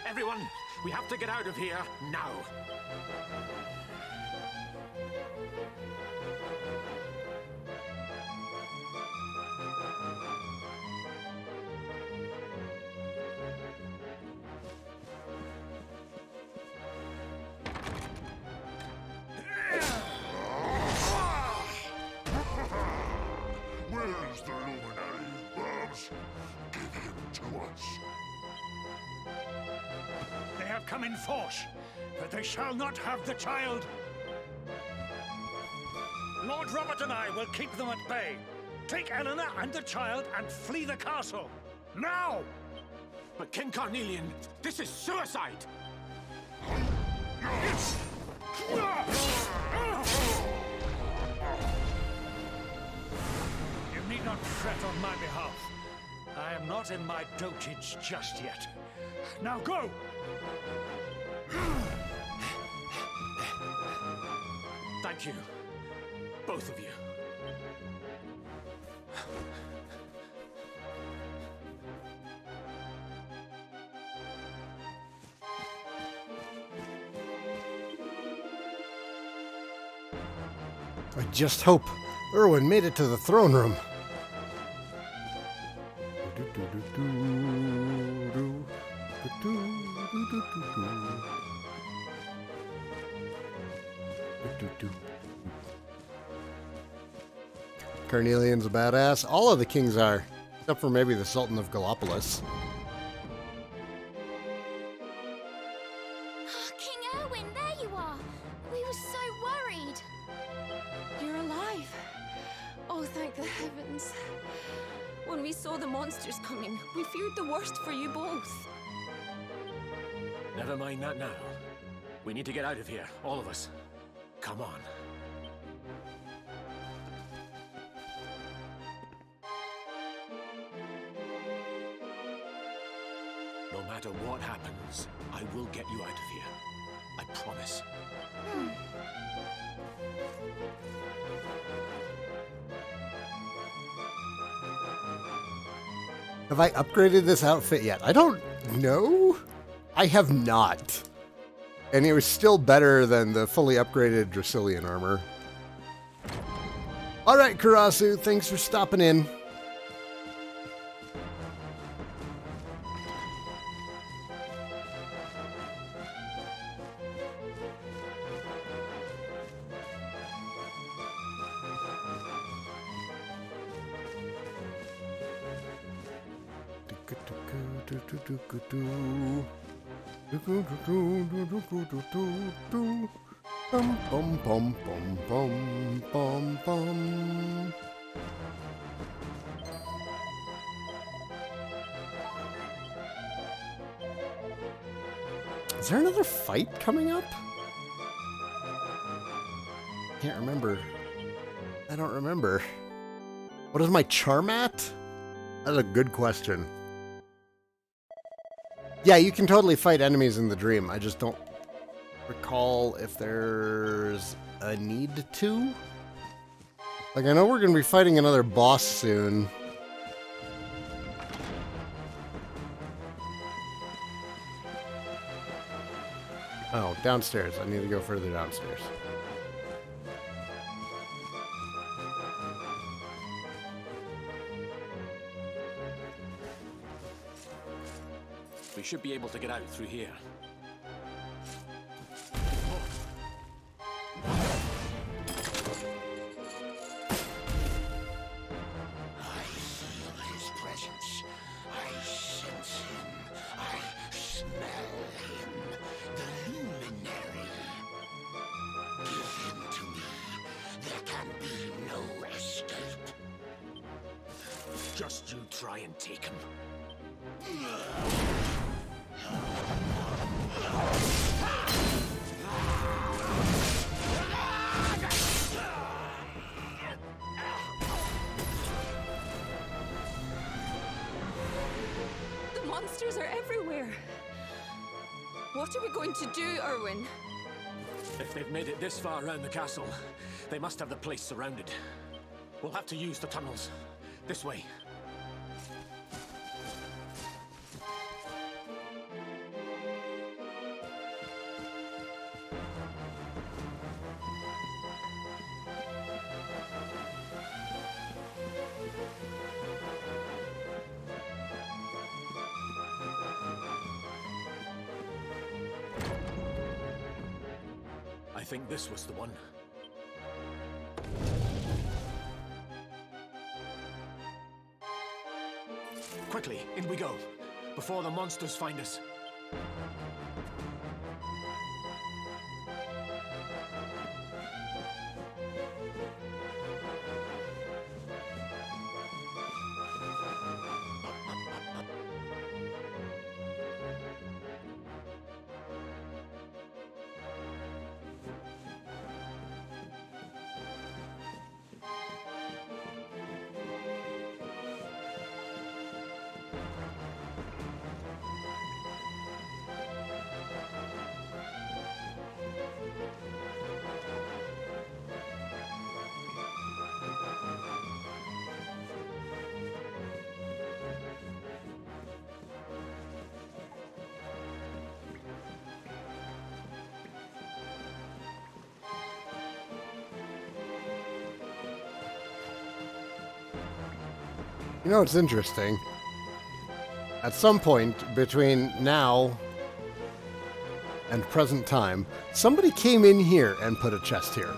Everyone, we have to get out of here now. Where's the Luminary, Babs? Give him to us. They have come in force, but they shall not have the child. Lord Robert and I will keep them at bay. Take Eleanor and the child and flee the castle. Now! But King Carnelian, this is suicide! You need not fret on my behalf. I am not in my dotage just yet. Now go! Thank you, both of you. I just hope Erwin made it to the throne room. Carnelian's a badass. All of the kings are, except for maybe the Sultan of Gallopolis. King Erwin, there you are. We were friends. When we saw the monsters coming, we feared the worst for you both. Never mind that now. We need to get out of here, all of us. Come on. No matter what happens, I will get you out of here. I promise. Have I upgraded this outfit yet? I don't know. I have not. And it was still better than the fully upgraded Draconian armor. Alright, Karasu, thanks for stopping in. Bum bum bum bum bum bum bum. Is there another fight coming up? Can't remember. I don't remember. What is my charm at? That's a good question. Yeah, you can totally fight enemies in the dream. I just don't recall if there's a need to. Like, I know we're going to be fighting another boss soon. Oh, downstairs. I need to go further downstairs. We should be able to get out through here. I feel his presence. I sense him. I smell him. The luminary. Give him to me. There can be no escape. Just you try and take him. The monsters are everywhere. What are we going to do, Erwin? If they've made it this far around the castle, they must have the place surrounded. We'll have to use the tunnels. This way. I think this was the one. Quickly, in we go, before the monsters find us. You know, it's interesting. At some point between now and present time, somebody came in here and put a chest here.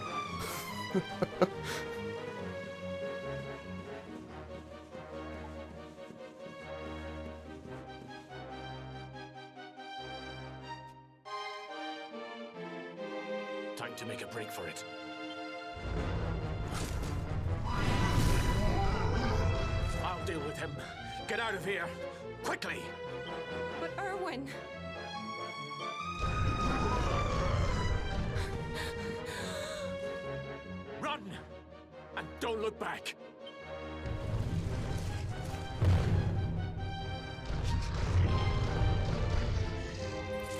Time to make a break for it. deal with him. Get out of here. Quickly! But Erwin... Run! And don't look back!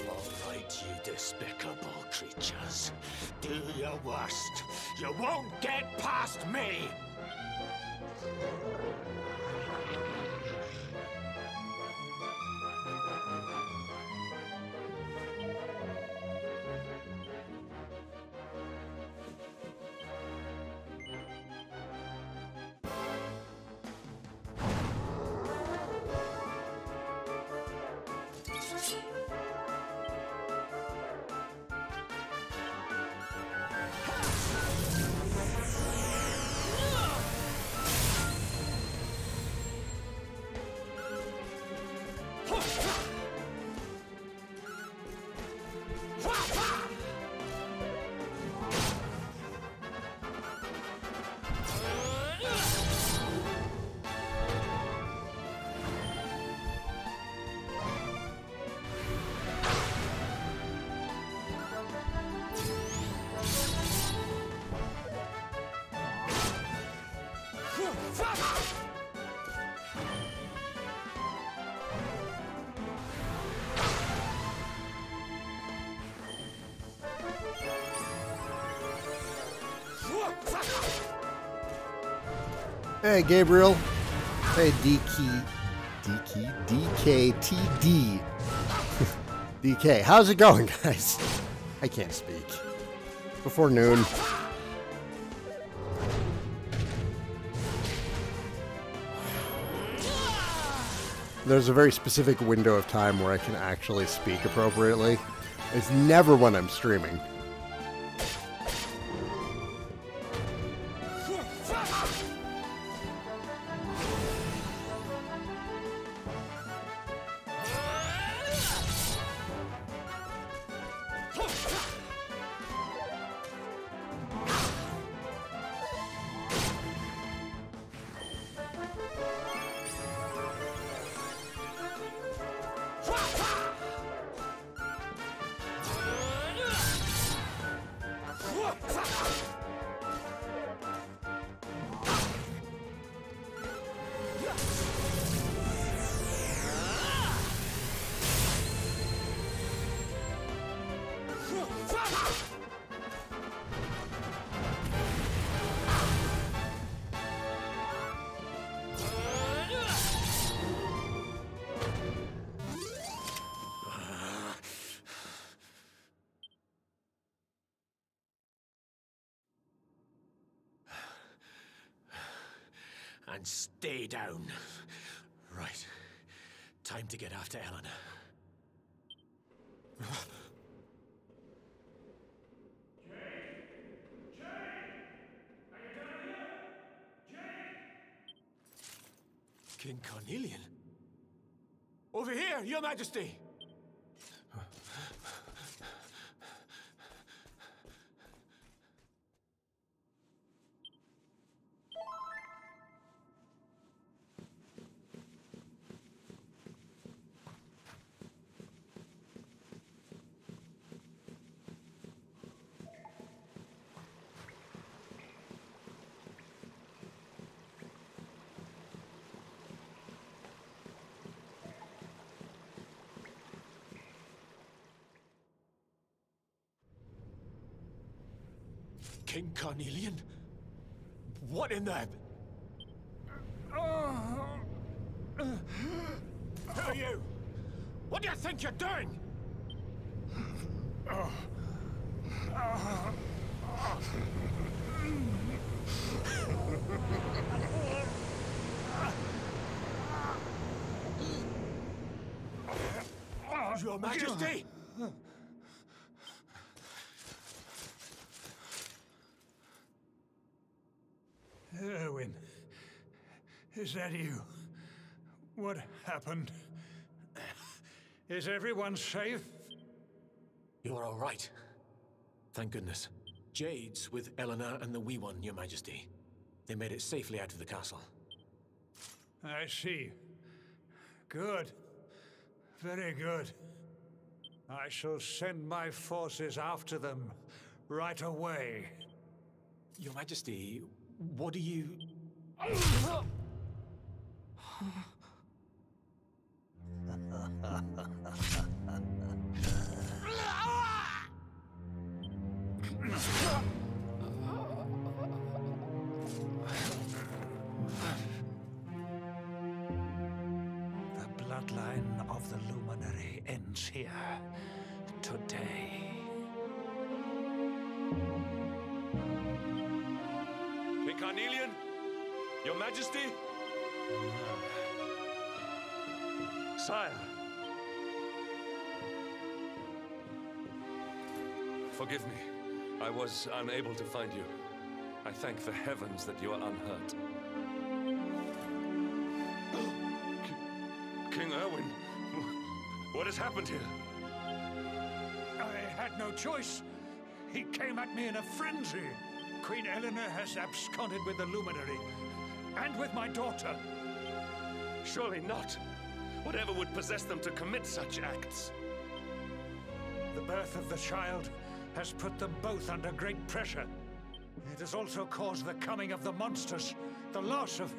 All right, you despicable creatures. Do your worst. You won't get past me! Hey, Gabriel. Hey, DKTD. DK, how's it going, guys? I can't speak. Before noon. There's a very specific window of time where I can actually speak appropriately. It's never when I'm streaming. And stay down. Right. Time to get after Elena. King Carnelian? Over here, Your Majesty! King Carnelian? What in the... Who are you? What do you think you're doing? Your Majesty! Erwin, is that you? What happened? Is everyone safe? You're all right. Thank goodness. Jade's with Eleanor and the Wee One, Your Majesty. They made it safely out of the castle. I see. Good. Very good. I shall send my forces after them right away. Your Majesty, what do you... The bloodline of the Luminary ends here today. King Carnelian? Your Majesty? Sire. Forgive me. I was unable to find you. I thank the heavens that you are unhurt. King Erwin, what has happened here? I had no choice. He came at me in a frenzy. Queen Eleanor has absconded with the Luminary, and with my daughter. Surely not. Whatever would possess them to commit such acts? The birth of the child has put them both under great pressure. It has also caused the coming of the monsters, the loss of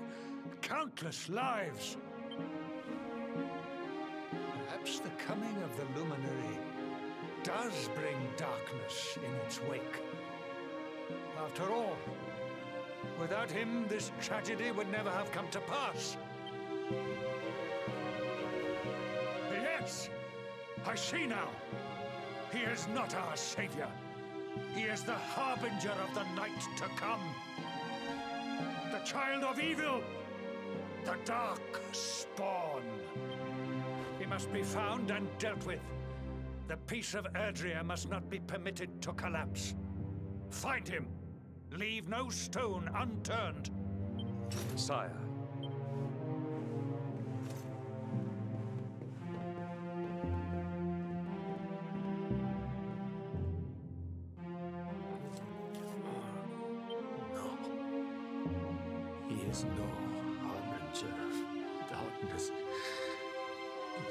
countless lives. Perhaps the coming of the Luminary does bring darkness in its wake. After all, without him, this tragedy would never have come to pass. Yes, I see now. He is not our savior. He is the harbinger of the night to come. The child of evil. The dark spawn. He must be found and dealt with. The peace of LBRY must not be permitted to collapse. Find him. Leave no stone unturned. Sire. He is no harbinger of darkness.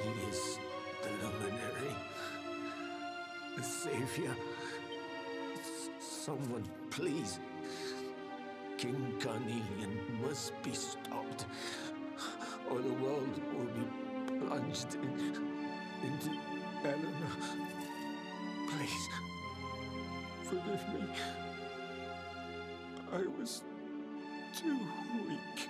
He is the Luminary, the Savior. Someone, please. King Carnelian must be stopped, or the world will be plunged into Eleanor. Please, forgive me. I was too weak.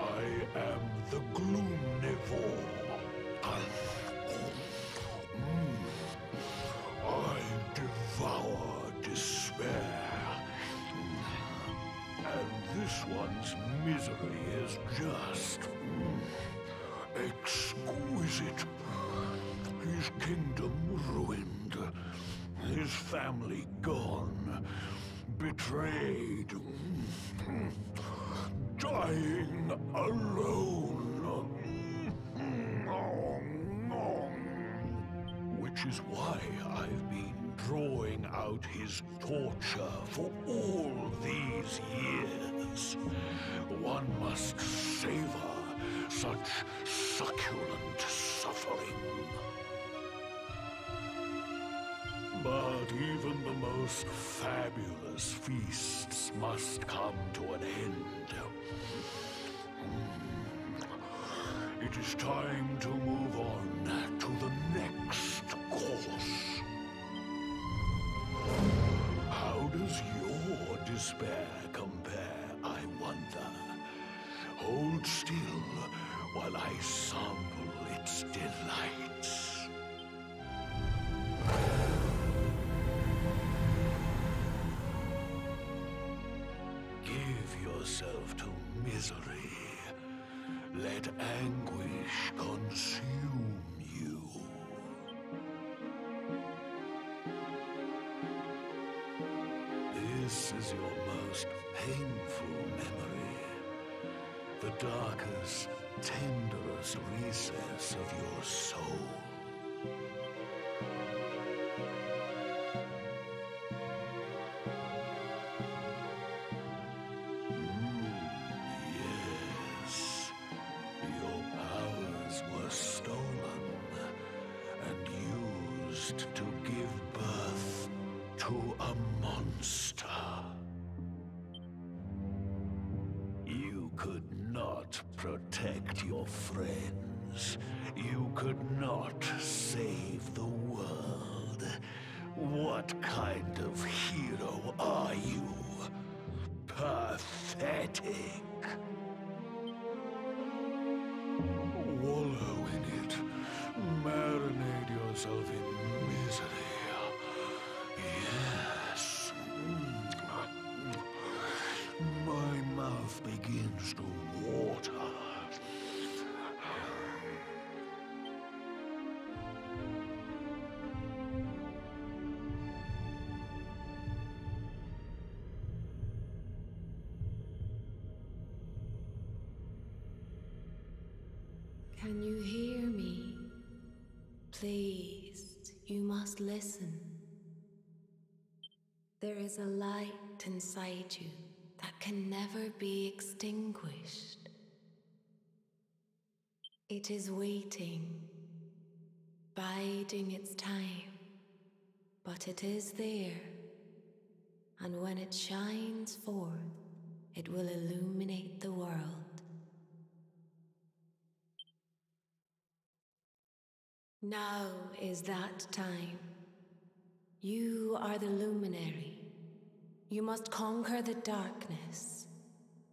I am the Gloomnivore. I devour despair. And this one's misery is just exquisite. His kingdom ruined, his family gone, betrayed, dying alone. Which is why I've been drawing out his torture for all these years. One must savor such succulent suffering. But even the most fabulous feasts must come to an end. It is time to move on to the next course. How does your despair compare, I wonder? Hold still while I sample its delights. Give yourself to misery. Let anguish consume you. This is your most painful memory. The darkest, tenderest recess of your soul. Yes, your powers were stolen and used to give birth to a monster. You could not protect your friends. You could not save the world. What kind of hero are you? Pathetic. Wallow in it. Marinate yourself in misery. Yes. My mouth begins to water. Can you hear me? Please, you must listen. There is a light inside you that can never be extinguished. It is waiting, biding its time, but it is there, and when it shines forth, it will illuminate the world. Now is that time. You are the luminary. You must conquer the darkness.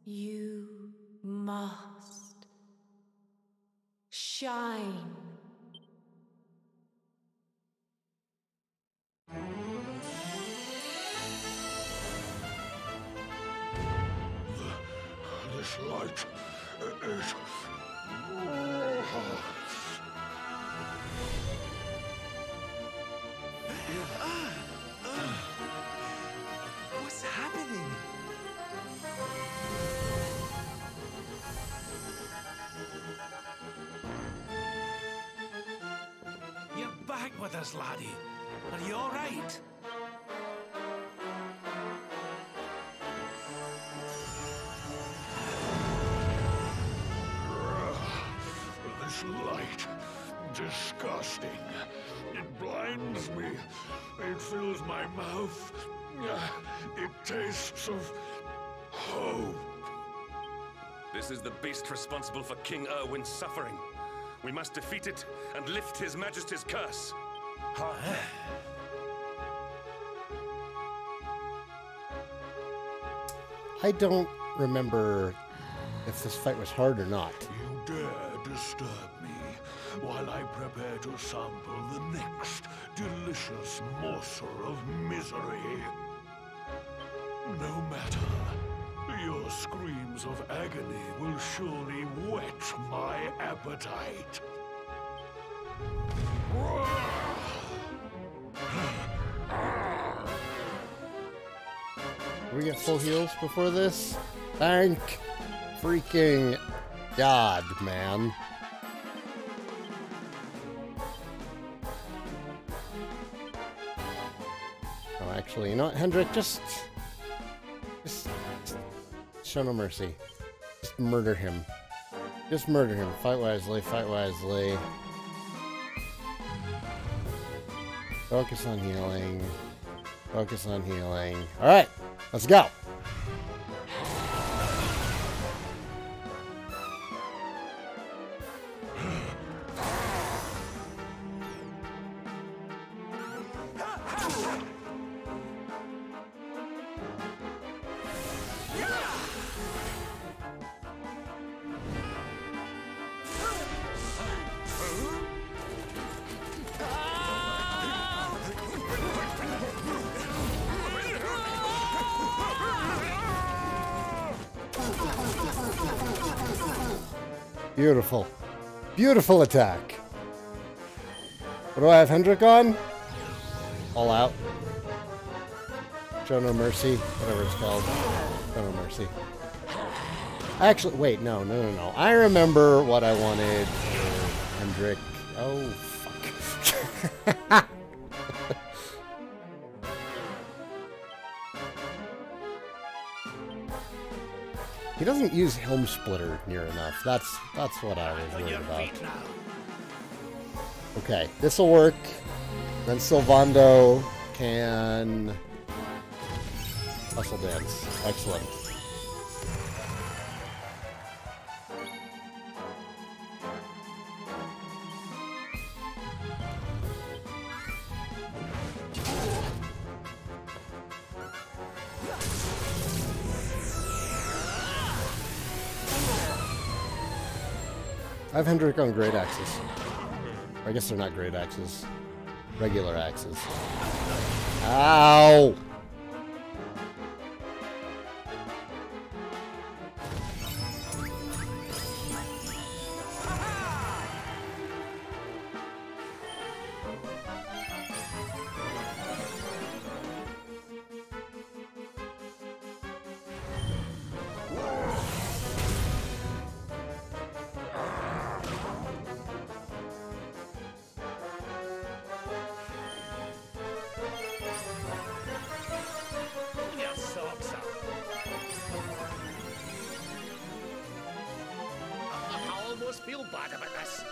You must shine. This light is... What's happening? You're back with us, laddie. Are you all right? This light, disgusting. It blinds me. It fills my mouth. It tastes of hope. This is the beast responsible for King Erwin's suffering. We must defeat it and lift His Majesty's curse. I don't remember if this fight was hard or not. You dare disturb me while I prepare to sample the next delicious morsel of misery. No matter, your screams of agony will surely whet my appetite. We get full heals before this? Thank freaking God, man. Oh, actually, you know what, Hendrik? Just show no mercy. Just murder him. Just murder him. Fight wisely, fight wisely. Focus on healing. Focus on healing. Alright, let's go. Beautiful. Beautiful attack. What do I have Hendrik on? All out. Show no mercy. Whatever it's called. Show no mercy. Actually, wait, no. I remember what I wanted for Hendrik. Oh, fuck. He doesn't use Helm Splitter near enough. That's what I was worried about. Okay, this'll work. Then Sylvando can hustle dance. Excellent. I have Hendrik on great axes. I guess they're not great axes. Regular axes. Ow! Feel bad about this.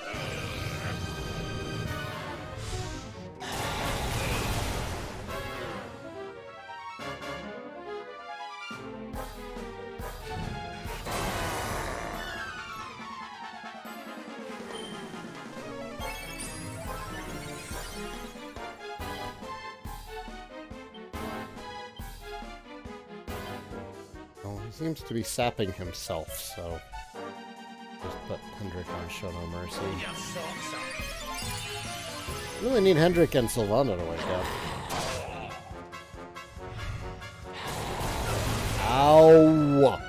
Well, he seems to be sapping himself, so just put Hendrik on Show No Mercy. Really need Hendrik and Sylvando to wake up. Ow!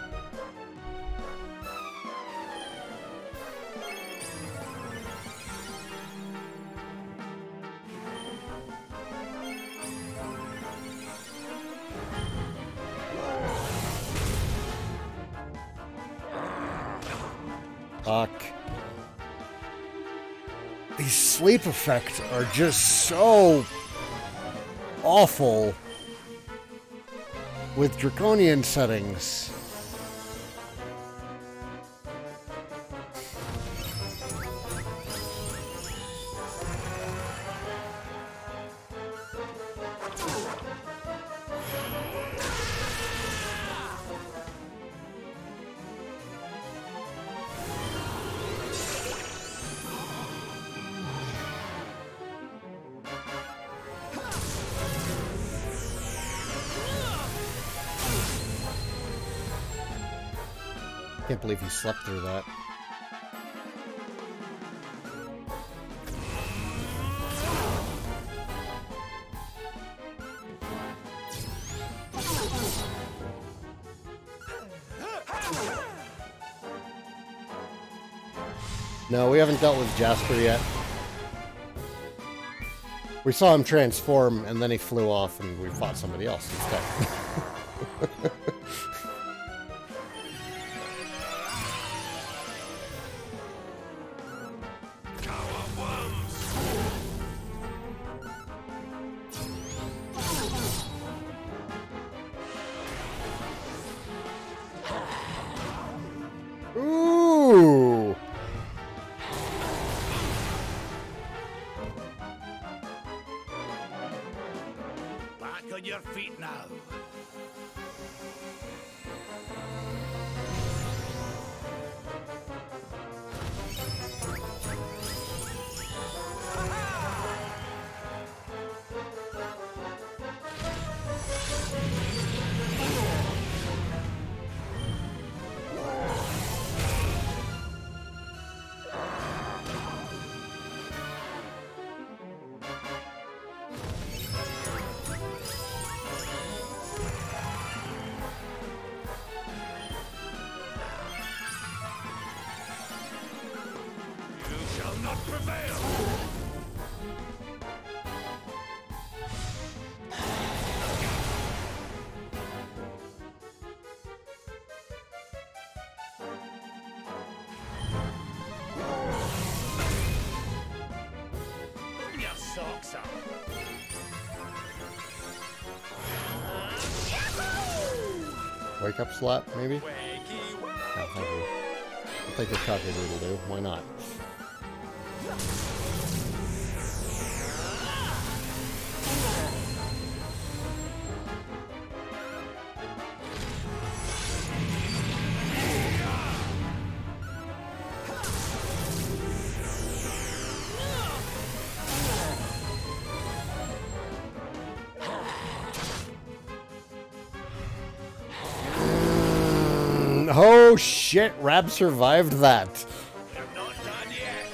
Fuck. These sleep effects are just so awful with Draconian settings. Can't believe he slept through that. No, we haven't dealt with Jasper yet. We saw him transform, and then he flew off, and we fought somebody else instead. Ooh! Back on your feet now. not prevail! Your socks up. Wake up slap, maybe? Oh, thank you. I'll take a cock-a-doodle-doo. Why not? Oh shit, Rab survived that. We're not done yet.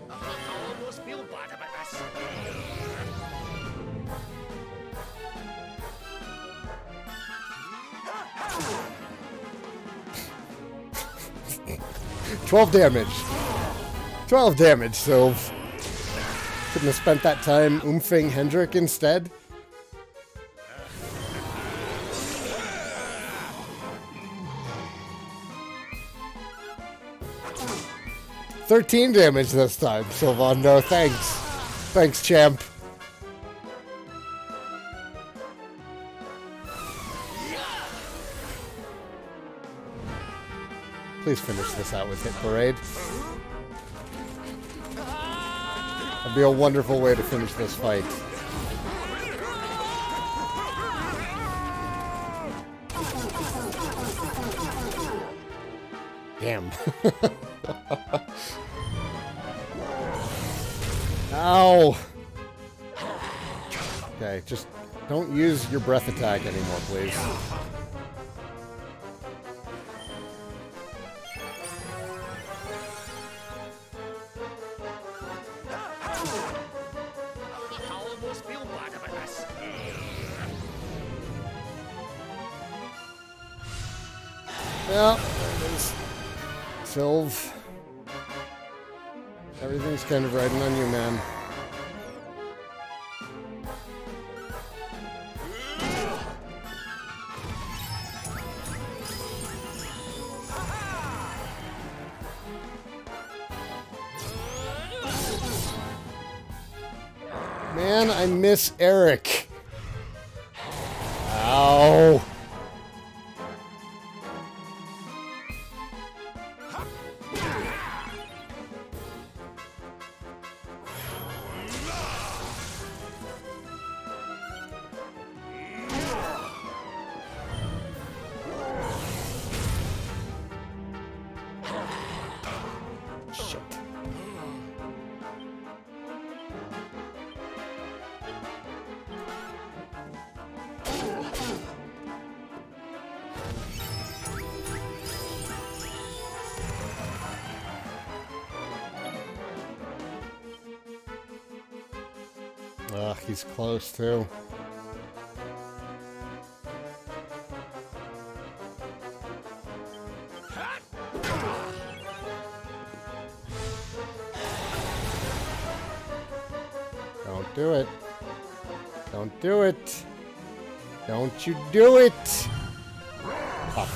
I almost feel bad about this. $12 damage. 12 damage, Sylv. Couldn't have spent that time oomphing Hendrik instead. $13 damage this time, Sylvan. No, thanks. Thanks, champ. Please finish this out with Hit Parade. That'd be a wonderful way to finish this fight. Damn. Ow! Okay, just don't use your breath attack anymore, please. Yeah, there it is. Sylv. Everything's kind of riding on you, man. Man, I miss Eric. Ow. Ugh, he's close too. Don't do it. Don't do it. Don't you do it. Fuck.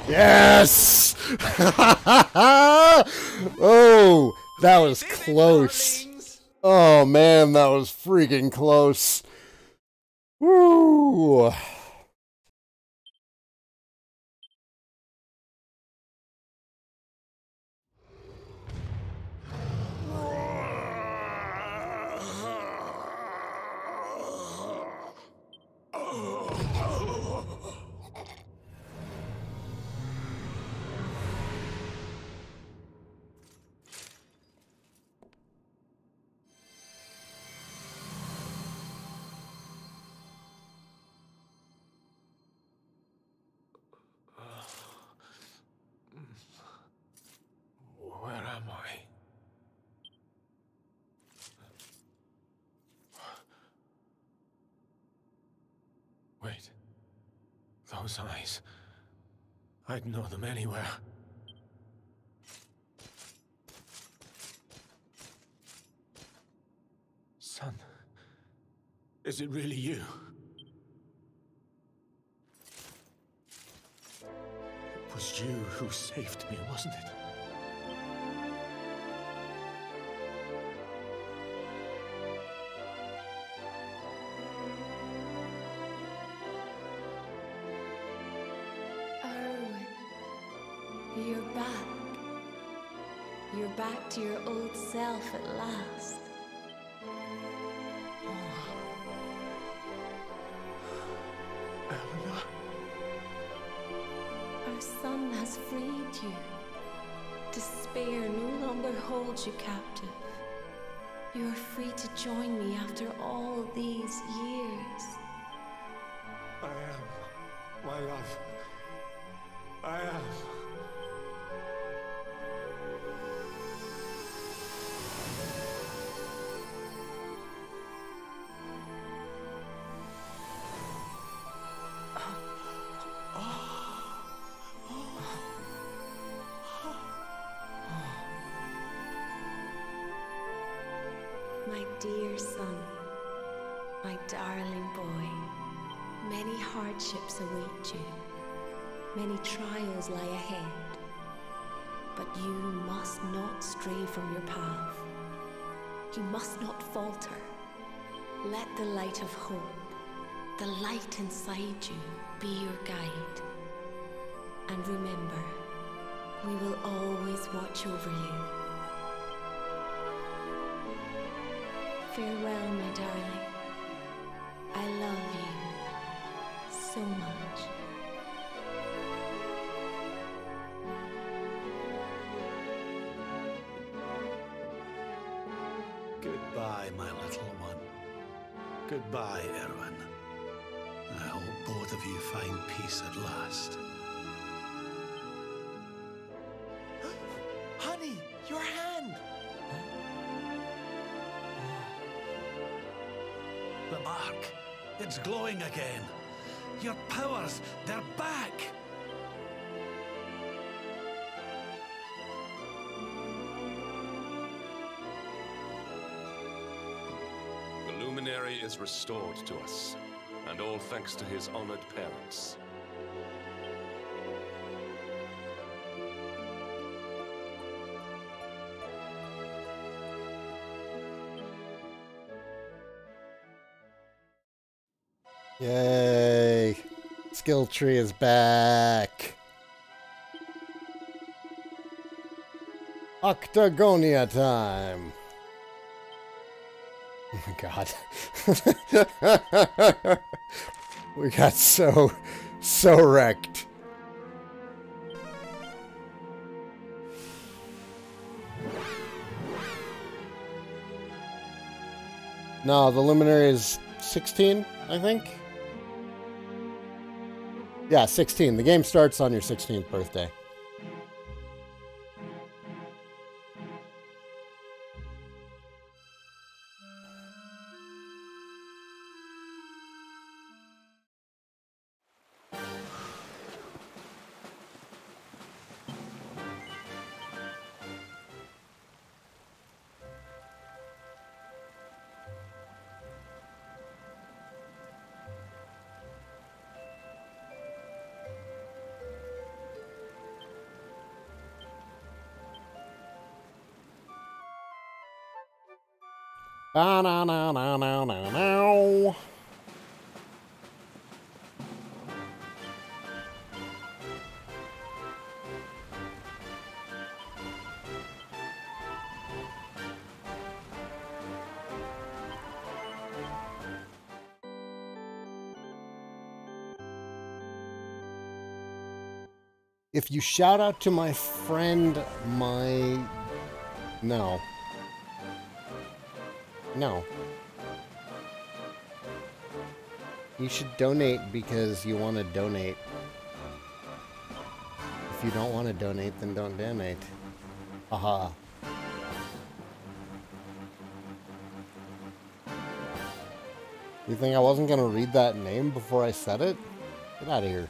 Yes! Oh, that was close. Oh man, that was freaking close. Woo! those eyes. I'd know them anywhere. Son, is it really you? It was you who saved me, wasn't it? You're back. You're back to your old self at last. Eleanor? Our son has freed you. Despair no longer holds you captive. You are free to join me after all these years. I am, my love. I am. My dear son, my darling boy, many hardships await you. Many trials lie ahead. But you must not stray from your path. You must not falter. Let the light of hope, the light inside you, be your guide. And remember, we will always watch over you. Farewell, my darling. I love you so much. Goodbye, my little one. Goodbye, Erwin. I hope both of you find peace at last. Honey, your hand! The mark, it's glowing again. Your powers, they're back! The luminary is restored to us, and all thanks to his honored parents. Yay! Skill tree is back. Octagonia time. Oh my god. We got so wrecked. No, the luminary is 16, I think. Yeah, 16. The game starts on your 16th birthday. Ba-na-na-na-na-na-na. If you shout out to my friend, No. No. You should donate because you want to donate. If you don't want to donate, then don't donate. Haha. You think I wasn't going to read that name before I said it? Get out of here.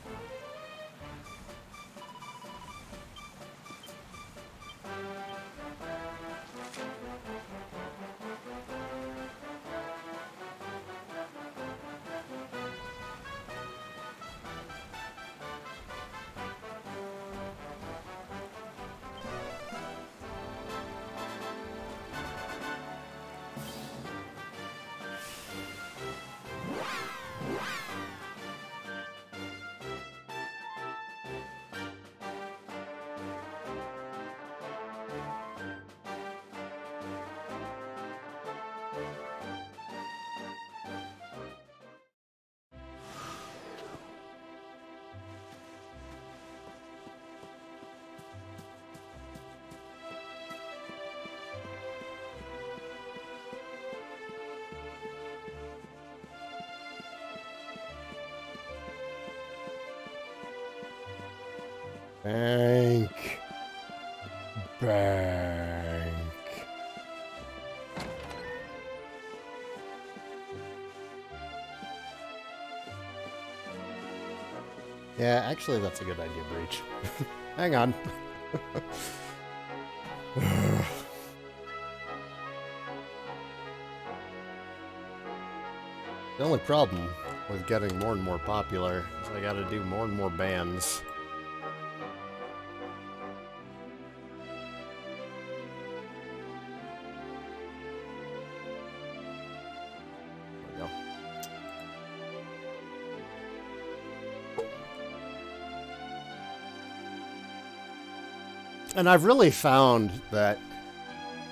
Bank. Bank. Yeah, actually, that's a good idea, Breach. Hang on. The only problem with getting more and more popular is I gotta do more and more bands. There we go. And I've really found that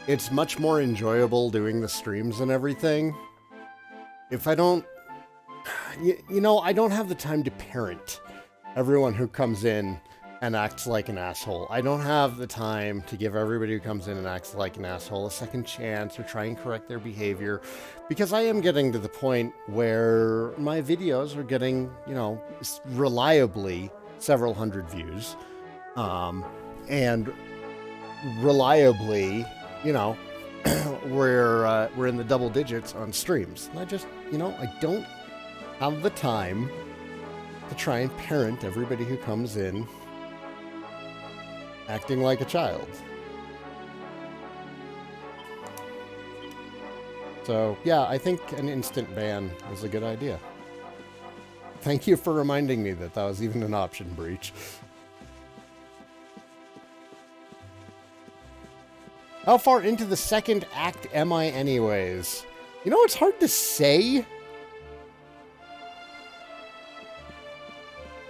it's much more enjoyable doing the streams and everything if I don't, you know, I don't have the time to parent everyone who comes in and acts like an asshole. I don't have the time to give everybody who comes in and acts like an asshole a second chance or try and correct their behavior, because I am getting to the point where my videos are getting, you know, reliably several hundred views, and reliably, you know, we're in the double digits on streams. And I just, you know, I don't have the time to try and parent everybody who comes in acting like a child. So, yeah, I think an instant ban is a good idea. Thank you for reminding me that that was even an option, Breach. How far into the second act am I anyways? You know, it's hard to say.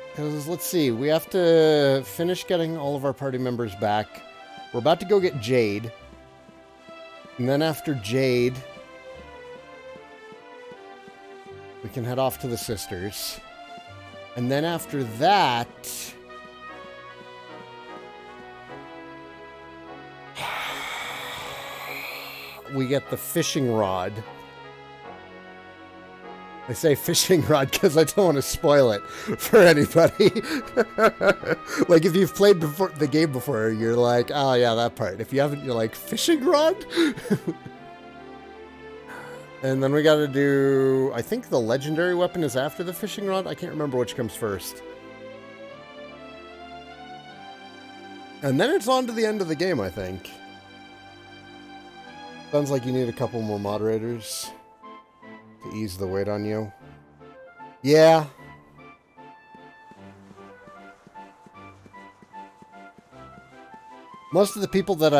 Because, let's see, we have to finish getting all of our party members back. We're about to go get Jade. And then after Jade, we can head off to the sisters. And then after that, we get the fishing rod. I say fishing rod because I don't want to spoil it for anybody. Like, if you've played the game before, you're like, oh yeah, that part. If you haven't, you're like, fishing rod? And then we gotta do, I think the legendary weapon is after the fishing rod. I can't remember which comes first. And then it's on to the end of the game, I think. Sounds like you need a couple more moderators to ease the weight on you. Yeah. Most of the people that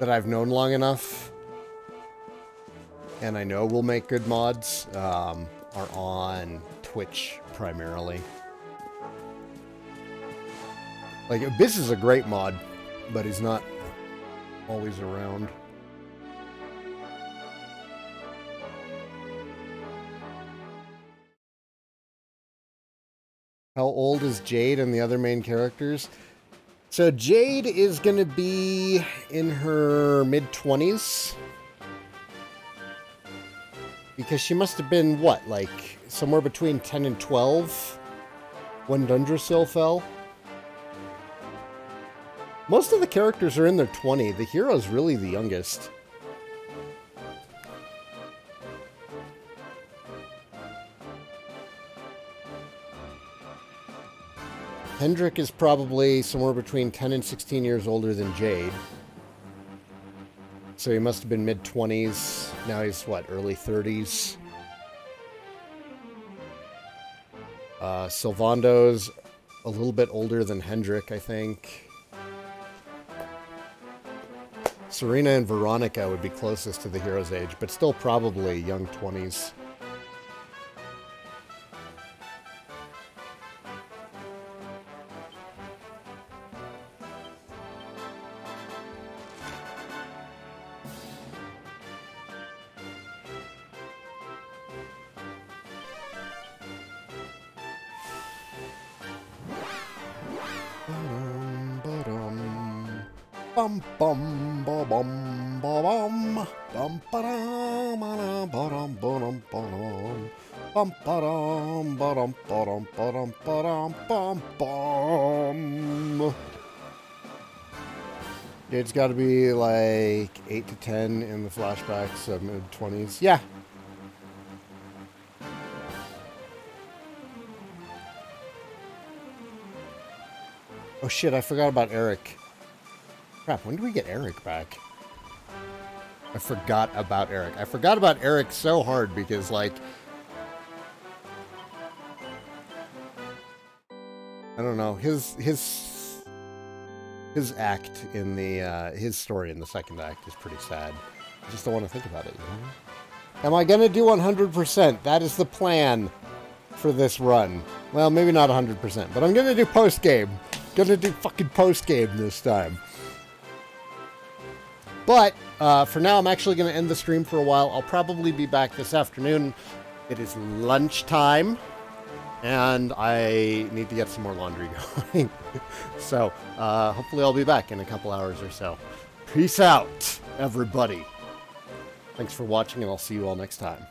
I've known long enough and I know will make good mods are on Twitch primarily. Like, Abyss is a great mod, but he's not always around. How old is Jade and the other main characters? So Jade is going to be in her mid-20s. Because she must have been, what, like, somewhere between 10 and 12 when Dundrasil fell? Most of the characters are in their 20s. The hero's really the youngest. Hendrik is probably somewhere between 10 and 16 years older than Jade. So he must have been mid-20s. Now he's, what, early 30s? Sylvando's a little bit older than Hendrik, I think. Serena and Veronica would be closest to the hero's age, but still probably young 20s. Bum bum ba bum ba bum bum ba dum ba dum ba dum ba dum. Bum ba-dum, ba-dum, ba-dum, ba-dum, ba-dum, bum, bum. It's got to be like 8 to 10 in the flashbacks, so mid-20s. Yeah. Oh shit, I forgot about Eric. Crap, when do we get Eric back? I forgot about Eric. I forgot about Eric so hard because, like, I don't know, his act in the, his story in the second act is pretty sad. I just don't want to think about it, you know? Am I gonna do 100%? That is the plan for this run. Well, maybe not 100%, but I'm gonna do post-game. Gonna do fucking post-game this time. But, for now, I'm actually gonna end the stream for a while. I'll probably be back this afternoon. It is lunchtime. And I need to get some more laundry going. So, hopefully I'll be back in a couple hours or so. Peace out, everybody. Thanks for watching, and I'll see you all next time.